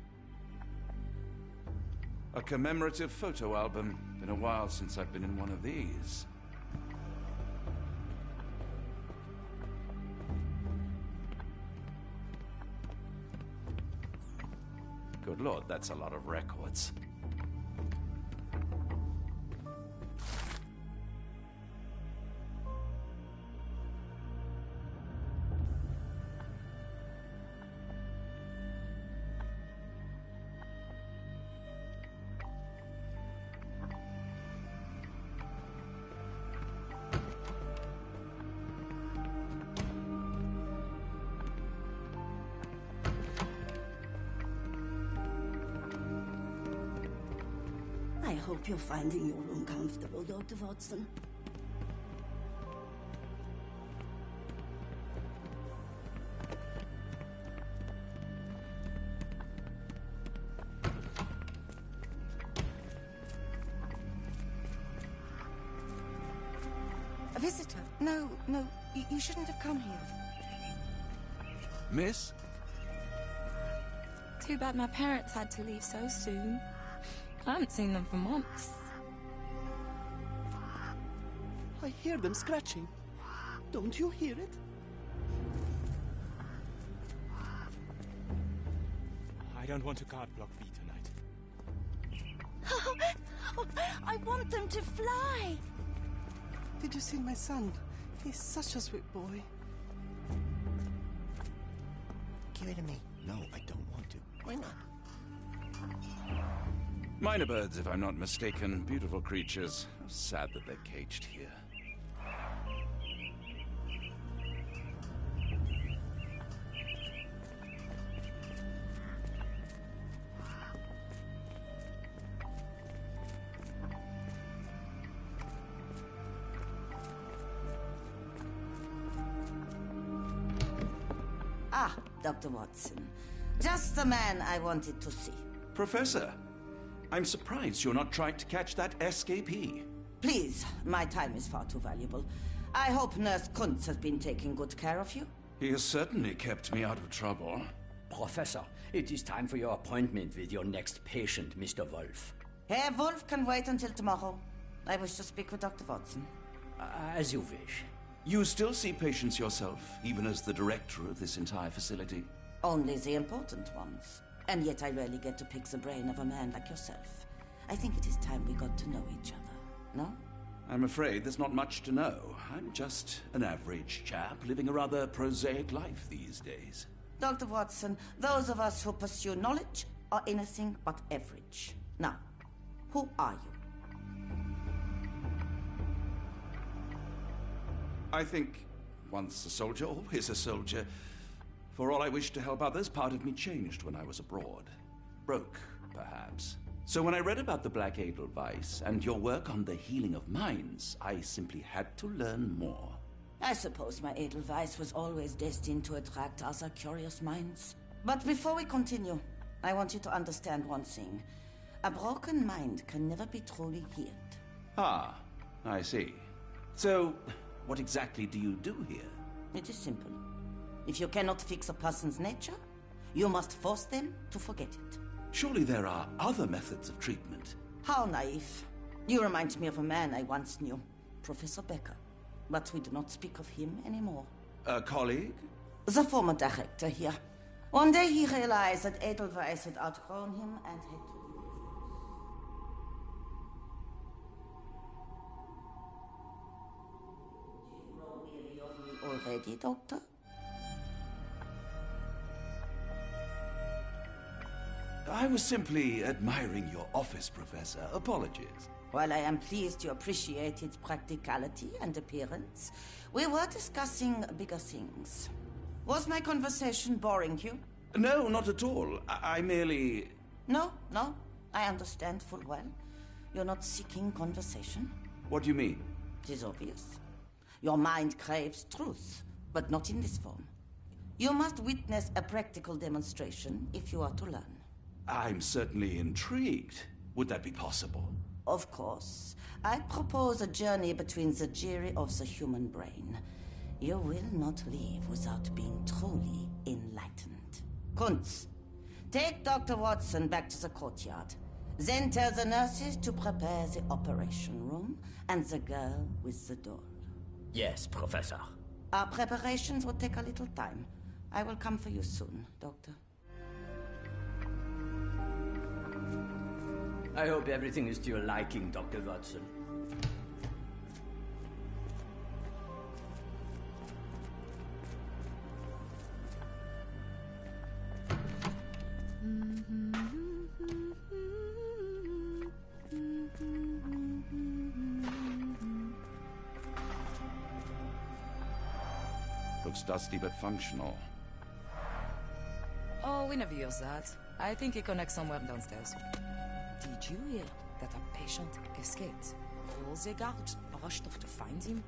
A commemorative photo album. Been a while since I've been in one of these. Good Lord, that's a lot of records. I hope you're finding your room comfortable, Dr. Watson. A visitor? No, you shouldn't have come here. Miss? Too bad my parents had to leave so soon. I haven't seen them for months. I hear them scratching. Don't you hear it? I don't want to card block B tonight. I want them to fly! Did you see my son? He's such a sweet boy. Give it to me. No, I don't want to. Why not? Minor birds, if I'm not mistaken. Beautiful creatures. Sad that they're caged here. Ah, Dr. Watson. Just the man I wanted to see. Professor, I'm surprised you're not trying to catch that escapee. Please, my time is far too valuable. I hope Nurse Kuntz has been taking good care of you. He has certainly kept me out of trouble. Professor, it is time for your appointment with your next patient, Mr. Wolf. Herr Wolf can wait until tomorrow. I wish to speak with Dr. Watson. As you wish. You still see patients yourself, even as the director of this entire facility? Only the important ones. And yet I rarely get to pick the brain of a man like yourself. I think it is time we got to know each other, no? I'm afraid there's not much to know. I'm just an average chap living a rather prosaic life these days. Dr. Watson, those of us who pursue knowledge are anything but average. Now, who are you? I think once a soldier, always a soldier. For all I wished to help others, part of me changed when I was abroad. Broke, perhaps. So when I read about the Black Edelweiss and your work on the healing of minds, I simply had to learn more. I suppose my Edelweiss was always destined to attract other curious minds. But before we continue, I want you to understand one thing. A broken mind can never be truly healed. Ah, I see. So, what exactly do you do here? It is simple. If you cannot fix a person's nature, you must force them to forget it. Surely there are other methods of treatment. How naive. You remind me of a man I once knew, Professor Becker. But we do not speak of him anymore. A colleague? The former director here. One day he realized that Edelweiss had outgrown him and had to leave. Do you grow weary of me already, Doctor? I was simply admiring your office, Professor. Apologies. While I am pleased you appreciate its practicality and appearance, we were discussing bigger things. Was my conversation boring you? No, not at all. I merely... No, I understand full well. You're not seeking conversation. What do you mean? It is obvious. Your mind craves truth, but not in this form. You must witness a practical demonstration if you are to learn. I'm certainly intrigued. Would that be possible? Of course. I propose a journey between the jury of the human brain. You will not leave without being truly enlightened. Kunz, take Dr. Watson back to the courtyard. Then tell the nurses to prepare the operation room and the girl with the doll. Yes, Professor. Our preparations will take a little time. I will come for you soon, Doctor. I hope everything is to your liking, Dr. Watson. Looks dusty but functional. Oh, we never use that. I think it connects somewhere downstairs. Did you hear that a patient escaped? All the guards rushed off to find him.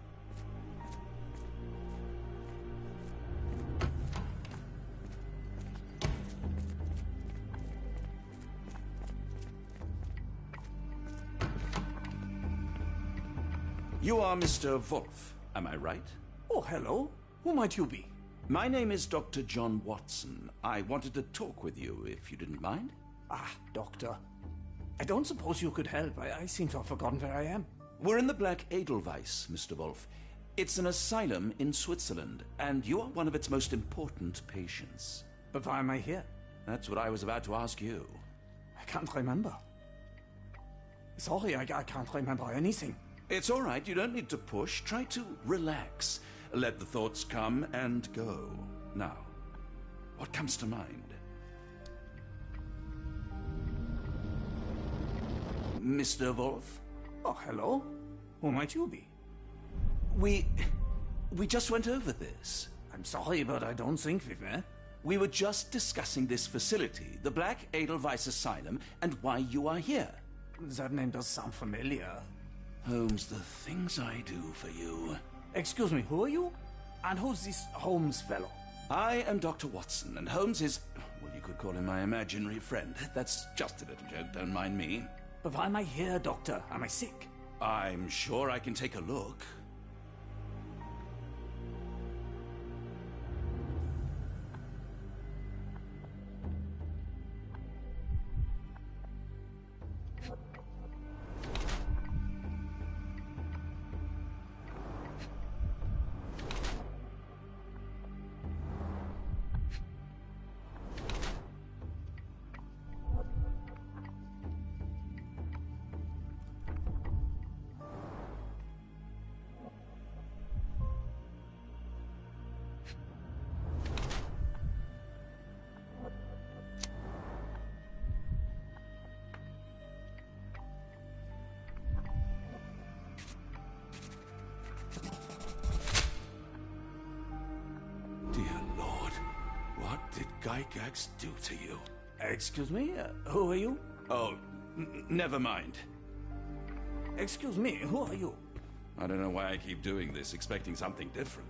You are Mr. Wolf, am I right? Oh, hello. Who might you be? My name is Dr. John Watson. I wanted to talk with you, if you didn't mind. Ah, Doctor. I don't suppose you could help. I seem to have forgotten where I am. We're in the Black Edelweiss, Mr. Wolf. It's an asylum in Switzerland, and you are one of its most important patients. But why am I here? That's what I was about to ask you. I can't remember. Sorry, I can't remember anything. It's all right. You don't need to push. Try to relax. Let the thoughts come and go. Now, what comes to mind? Mr. Wolf? Oh, hello. Who might you be? We just went over this. I'm sorry, but I don't think we've met. We were just discussing this facility, the Black Edelweiss Asylum, and why you are here. That name does sound familiar. Holmes, the things I do for you. Excuse me, who are you? And who's this Holmes fellow? I am Dr. Watson, and Holmes is, well, you could call him my imaginary friend. That's just a little joke, don't mind me. But why am I here, Doctor? Am I sick? I'm sure I can take a look. Gygax do to you? Excuse me? Who are you? Oh, never mind. Excuse me, who are you? I don't know why I keep doing this, expecting something different.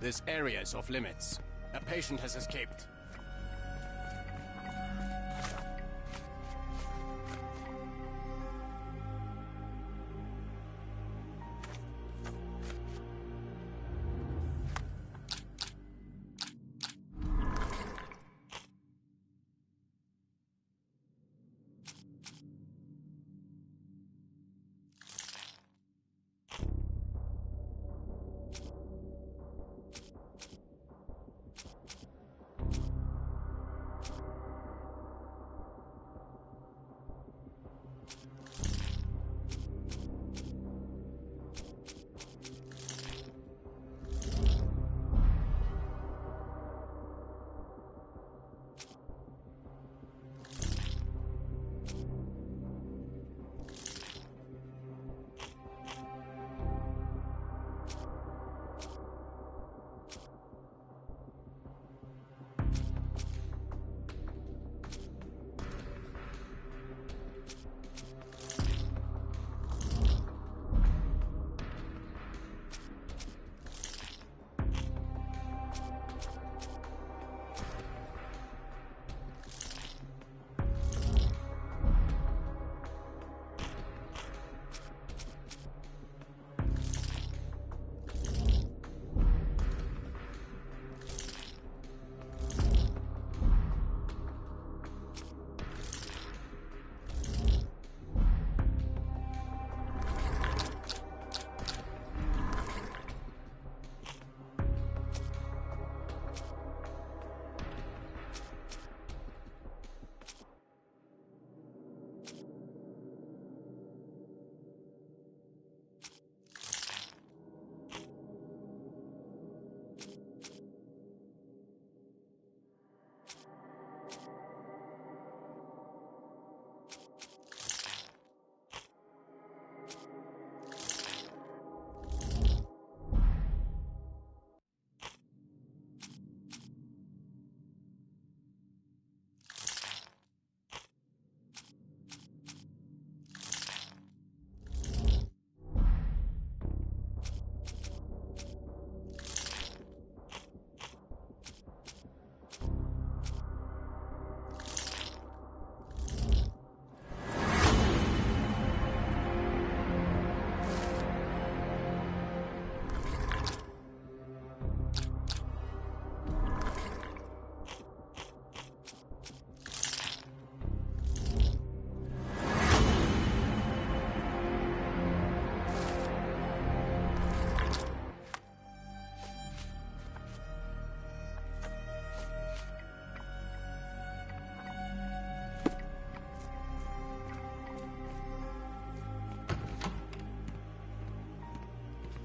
This area is off limits. A patient has escaped.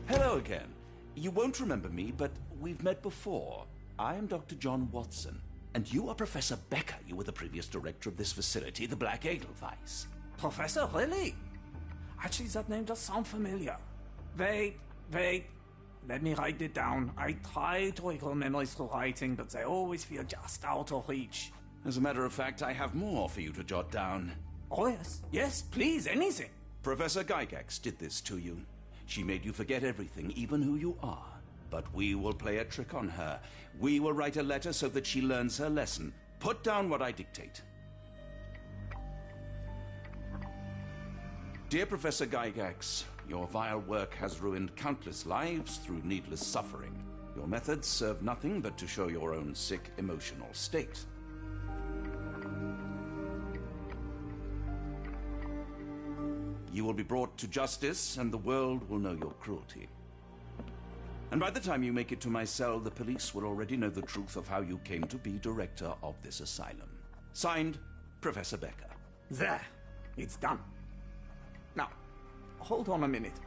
Hello again. You won't remember me, but we've met before. I am Dr. John Watson, and you are Professor Becker. You were the previous director of this facility, the Black Edelweiss. Professor, really? Actually, that name does sound familiar. Wait. Let me write it down. I try to recall memories through writing, but they always feel just out of reach. As a matter of fact, I have more for you to jot down. Oh, yes. Yes, please, anything. Professor Gygax did this to you. She made you forget everything, even who you are. But we will play a trick on her. We will write a letter so that she learns her lesson. Put down what I dictate. Dear Professor Gygax, your vile work has ruined countless lives through needless suffering. Your methods serve nothing but to show your own sick emotional state. You will be brought to justice, and the world will know your cruelty. And by the time you make it to my cell, the police will already know the truth of how you came to be director of this asylum. Signed, Professor Becker. There. It's done. Now, hold on a minute.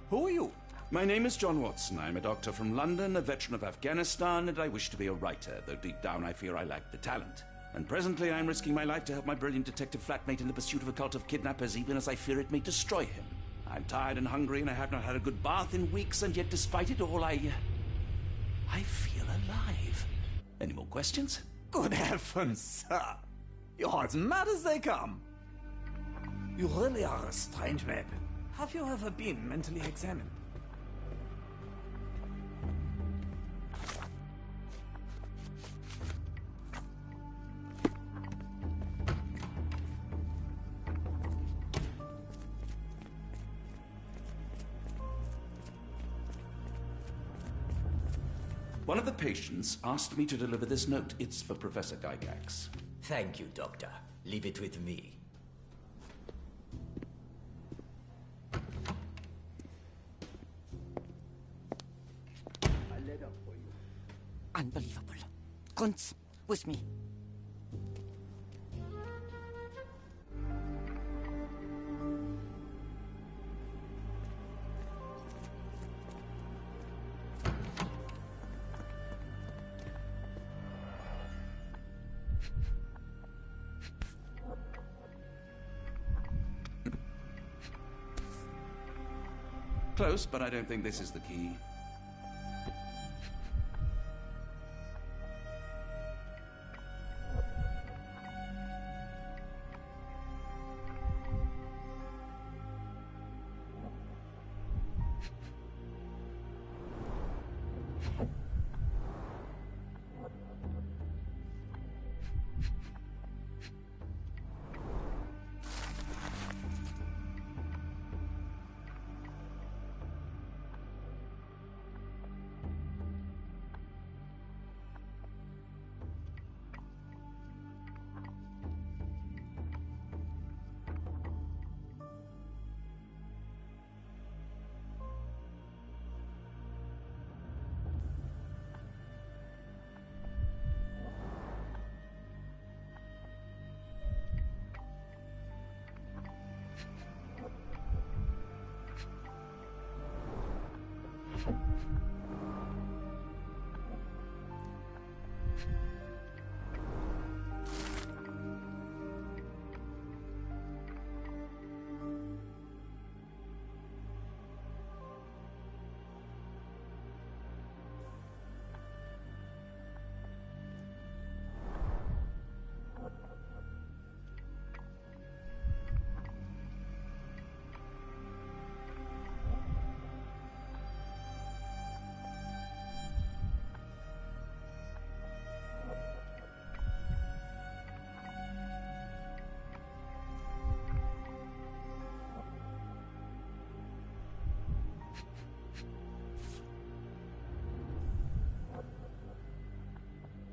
Who are you? My name is John Watson. I'm a doctor from London, a veteran of Afghanistan, and I wish to be a writer, though deep down I fear I lack the talent. And presently I'm risking my life to help my brilliant detective flatmate in the pursuit of a cult of kidnappers, even as I fear it may destroy him. I'm tired and hungry, and I have not had a good bath in weeks, and yet despite it all, I feel alive. Any more questions? Good heavens, sir! You're as mad as they come. You really are a strange man. Have you ever been mentally examined? One of the patients asked me to deliver this note. It's for Professor Gygax. Thank you, Doctor. Leave it with me. Unbelievable. Kunz, with me. Close, but I don't think this is the key.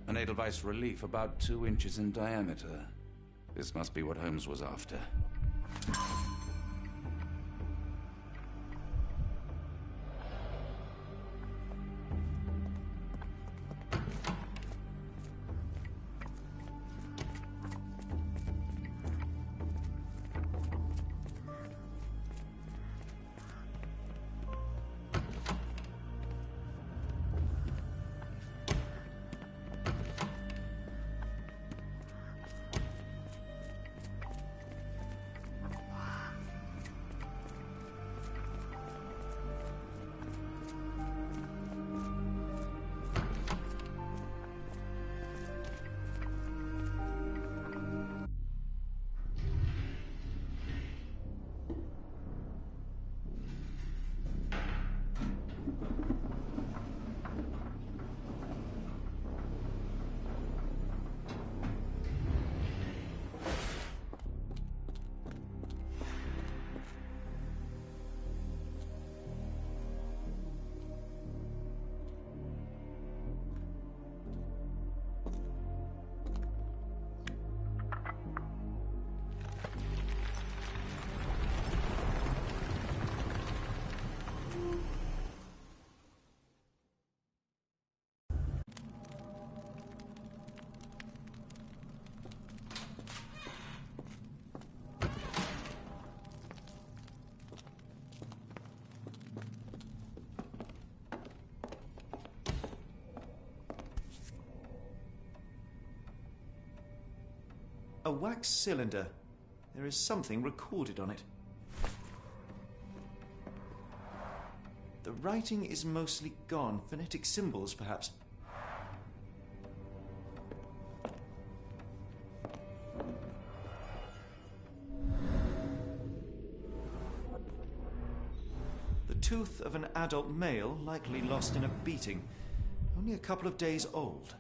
An Edelweiss relief about 2 inches in diameter. This must be what Holmes was after. A wax cylinder. There is something recorded on it. The writing is mostly gone. Phonetic symbols, perhaps. The tooth of an adult male, likely lost in a beating. Only a couple of days old.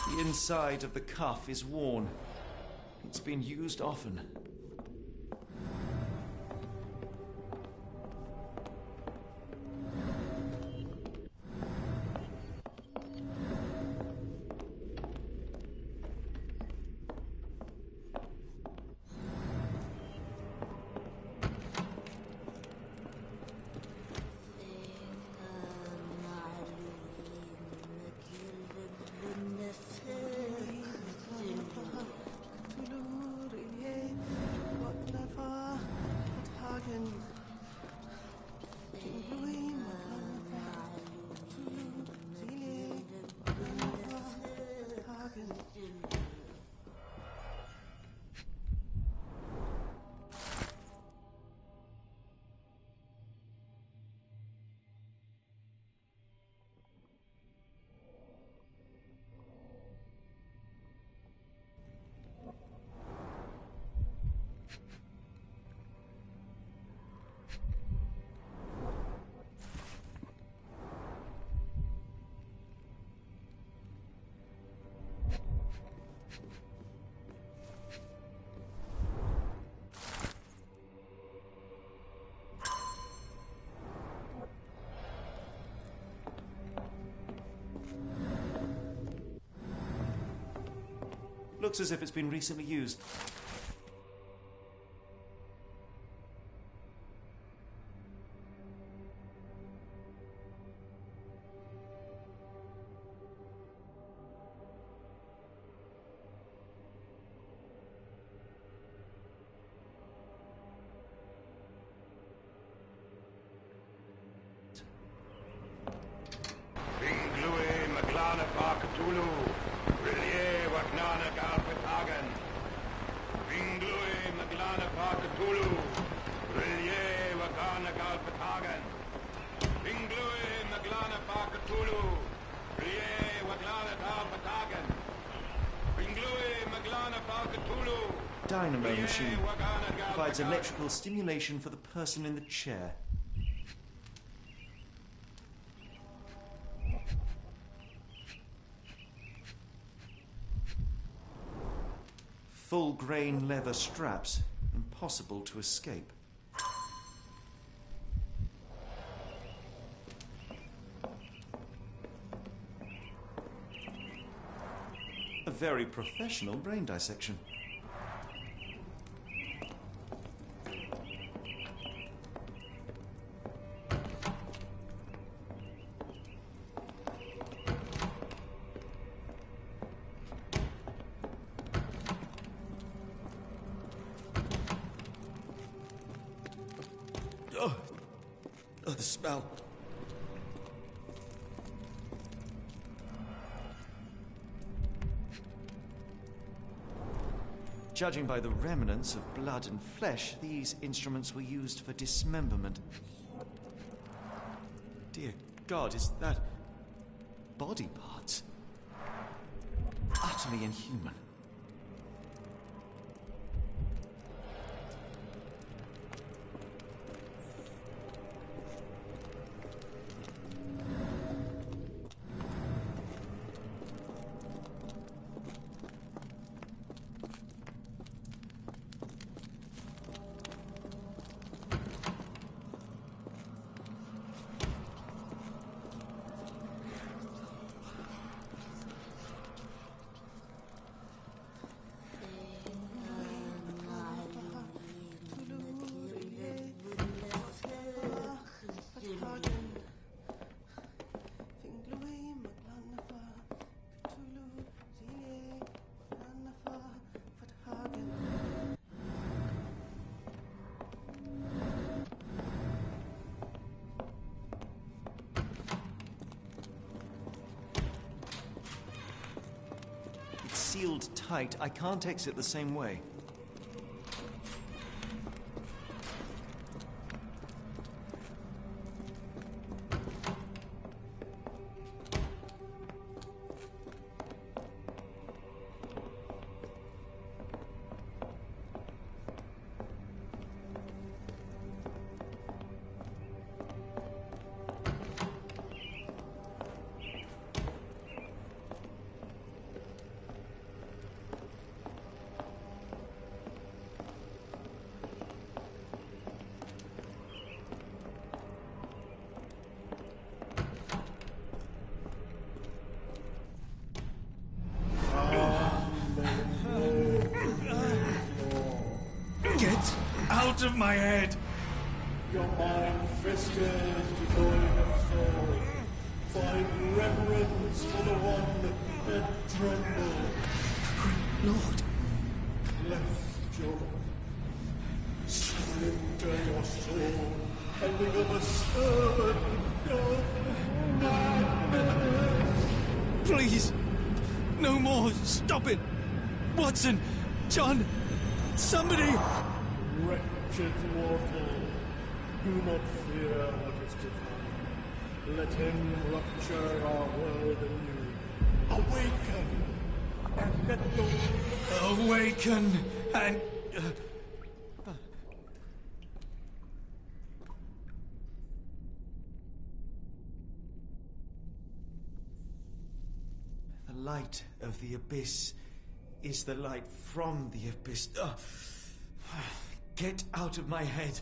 The inside of the cuff is worn. It's been used often. Looks as if it's been recently used. Dynamo machine provides electrical stimulation for the person in the chair. Full-grain leather straps, impossible to escape. A very professional brain dissection. Oh, the smell. Judging by the remnants of blood and flesh, these instruments were used for dismemberment. Dear God, is that body parts? Utterly inhuman. sealed tight. I can't exit the same way. Out of my head! Your mind festers devoid of soul. Find reverence for the one that trembled. Lord! Left your surrender your soul and become a servant of madness. Please! No more! Stop it! Watson! John! Somebody! Wretched mortal, do not fear what is to come. Let him rupture our world anew. Awaken, and let the... Awaken, and... The light of the abyss is the light from the abyss. Get out of my head.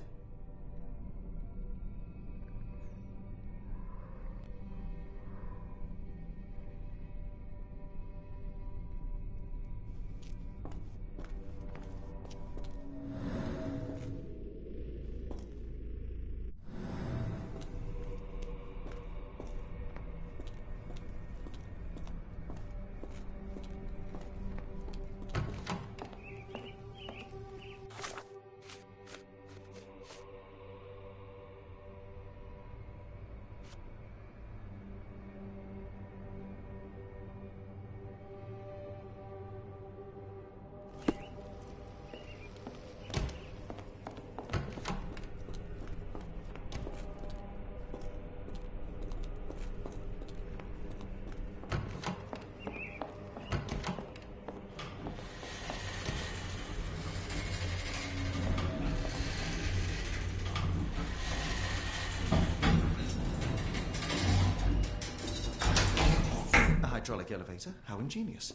Hydraulic elevator. How ingenious.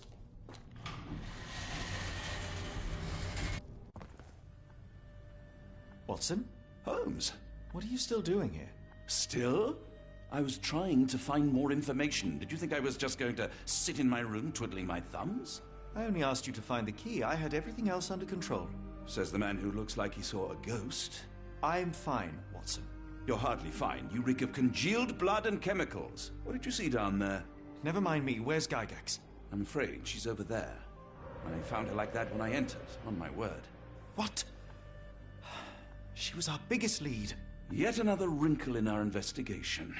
Watson? Holmes? What are you still doing here? Still? I was trying to find more information. Did you think I was just going to sit in my room twiddling my thumbs? I only asked you to find the key. I had everything else under control. Says the man who looks like he saw a ghost. I'm fine, Watson. You're hardly fine. You reek of congealed blood and chemicals. What did you see down there? Never mind me. Where's Gygax? I'm afraid she's over there. I found her like that when I entered, on my word. What? She was our biggest lead. Yet another wrinkle in our investigation.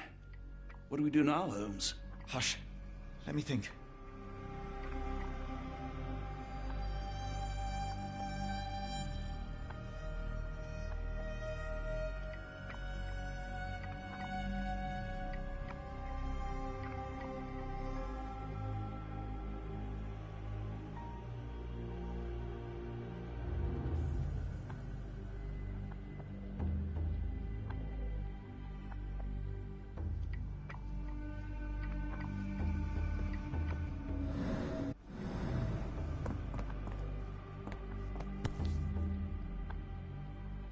What do we do now, Holmes? Hush. Let me think.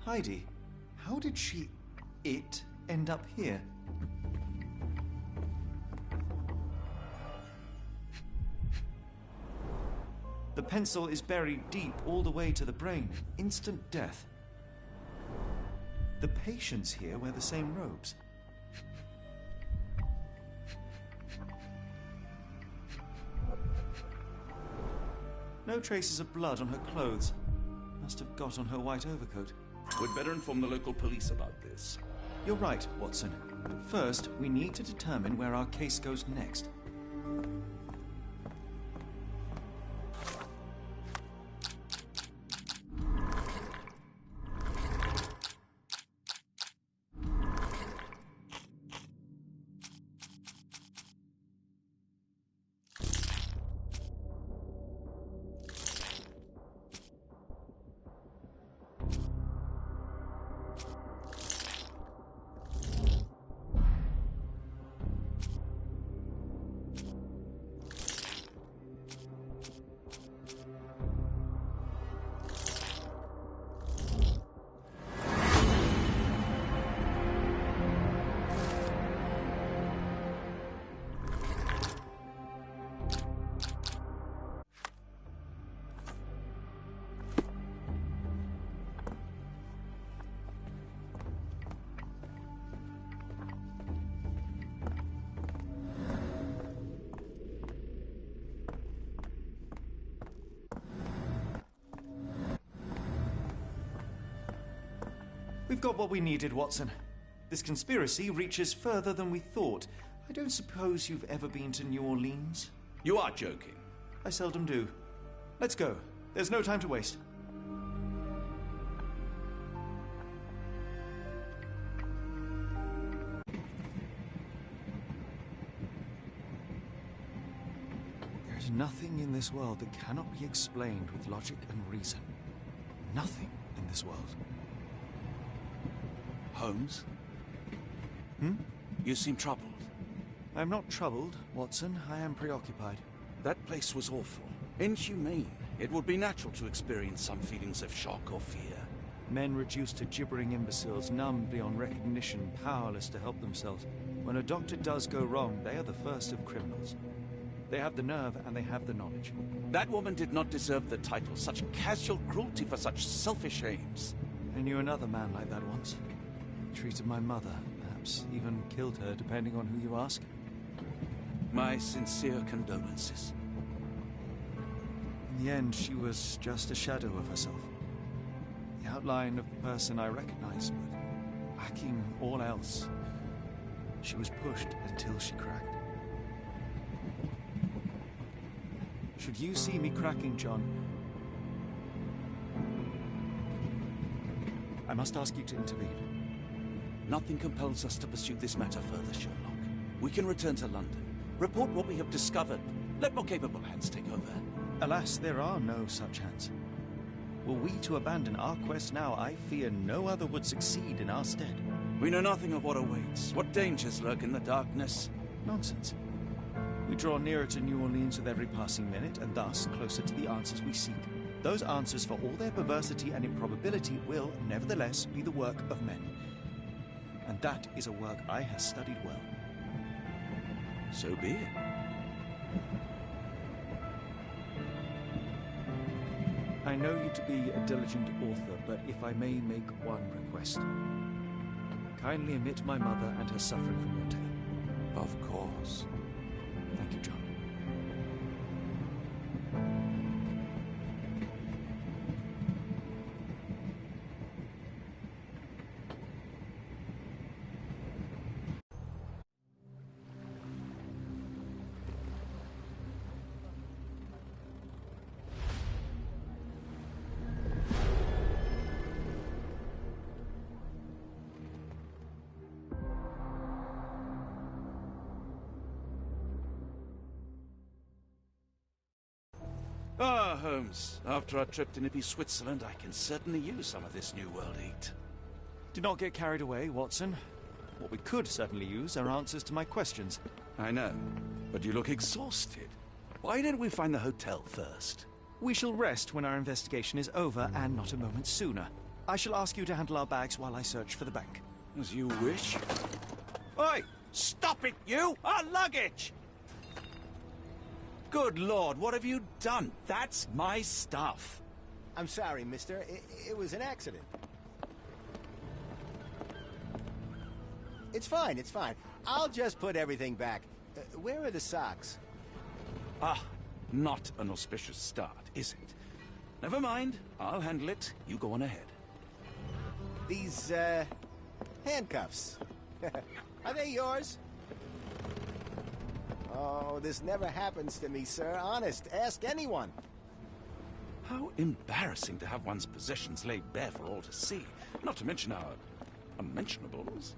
Heidi, how did it end up here? The pencil is buried deep all the way to the brain. Instant death. The patients here wear the same robes. No traces of blood on her clothes. Must have got on her white overcoat. We'd better inform the local police about this. You're right, Watson. But first, we need to determine where our case goes next. We've got what we needed, Watson. This conspiracy reaches further than we thought. I don't suppose you've ever been to New Orleans? You are joking. I seldom do. Let's go. There's no time to waste. There's nothing in this world that cannot be explained with logic and reason. Nothing in this world. Holmes? Hmm? You seem troubled. I'm not troubled, Watson. I am preoccupied. That place was awful. Inhumane. It would be natural to experience some feelings of shock or fear. Men reduced to gibbering imbeciles, numb beyond recognition, powerless to help themselves. When a doctor does go wrong, they are the first of criminals. They have the nerve and they have the knowledge. That woman did not deserve the title. Such casual cruelty for such selfish aims. I knew another man like that once. He treated my mother, perhaps even killed her, depending on who you ask. My sincere condolences. In the end, she was just a shadow of herself. The outline of the person I recognized, but lacking all else. She was pushed until she cracked. Should you see me cracking, John, I must ask you to intervene. Nothing compels us to pursue this matter further, Sherlock. We can return to London, report what we have discovered. Let more capable hands take over. Alas, there are no such hands. Were we to abandon our quest now, I fear no other would succeed in our stead. We know nothing of what awaits, what dangers lurk in the darkness. Nonsense. We draw nearer to New Orleans with every passing minute, and thus closer to the answers we seek. Those answers, for all their perversity and improbability, will, nevertheless, be the work of men. And that is a work I have studied well. So be it. I know you to be a diligent author, but if I may make one request. Kindly omit my mother and her suffering from your tale. Of course. Thank you, John. Ah, Holmes. After our trip to nippy Switzerland, I can certainly use some of this New World heat. Do not get carried away, Watson. What we could certainly use are answers to my questions. I know, but you look exhausted. Why didn't we find the hotel first? We shall rest when our investigation is over, and not a moment sooner. I shall ask you to handle our bags while I search for the bank. As you wish. Oi! Stop it, you! Our luggage! Good Lord, what have you done? That's my stuff. I'm sorry, mister. It was an accident. It's fine, it's fine. I'll just put everything back. Where are the socks? Ah, not an auspicious start, is it? Never mind. I'll handle it. You go on ahead. These, handcuffs. Are they yours? Oh, this never happens to me, sir. Honest, ask anyone. How embarrassing to have one's possessions laid bare for all to see. Not to mention our unmentionables.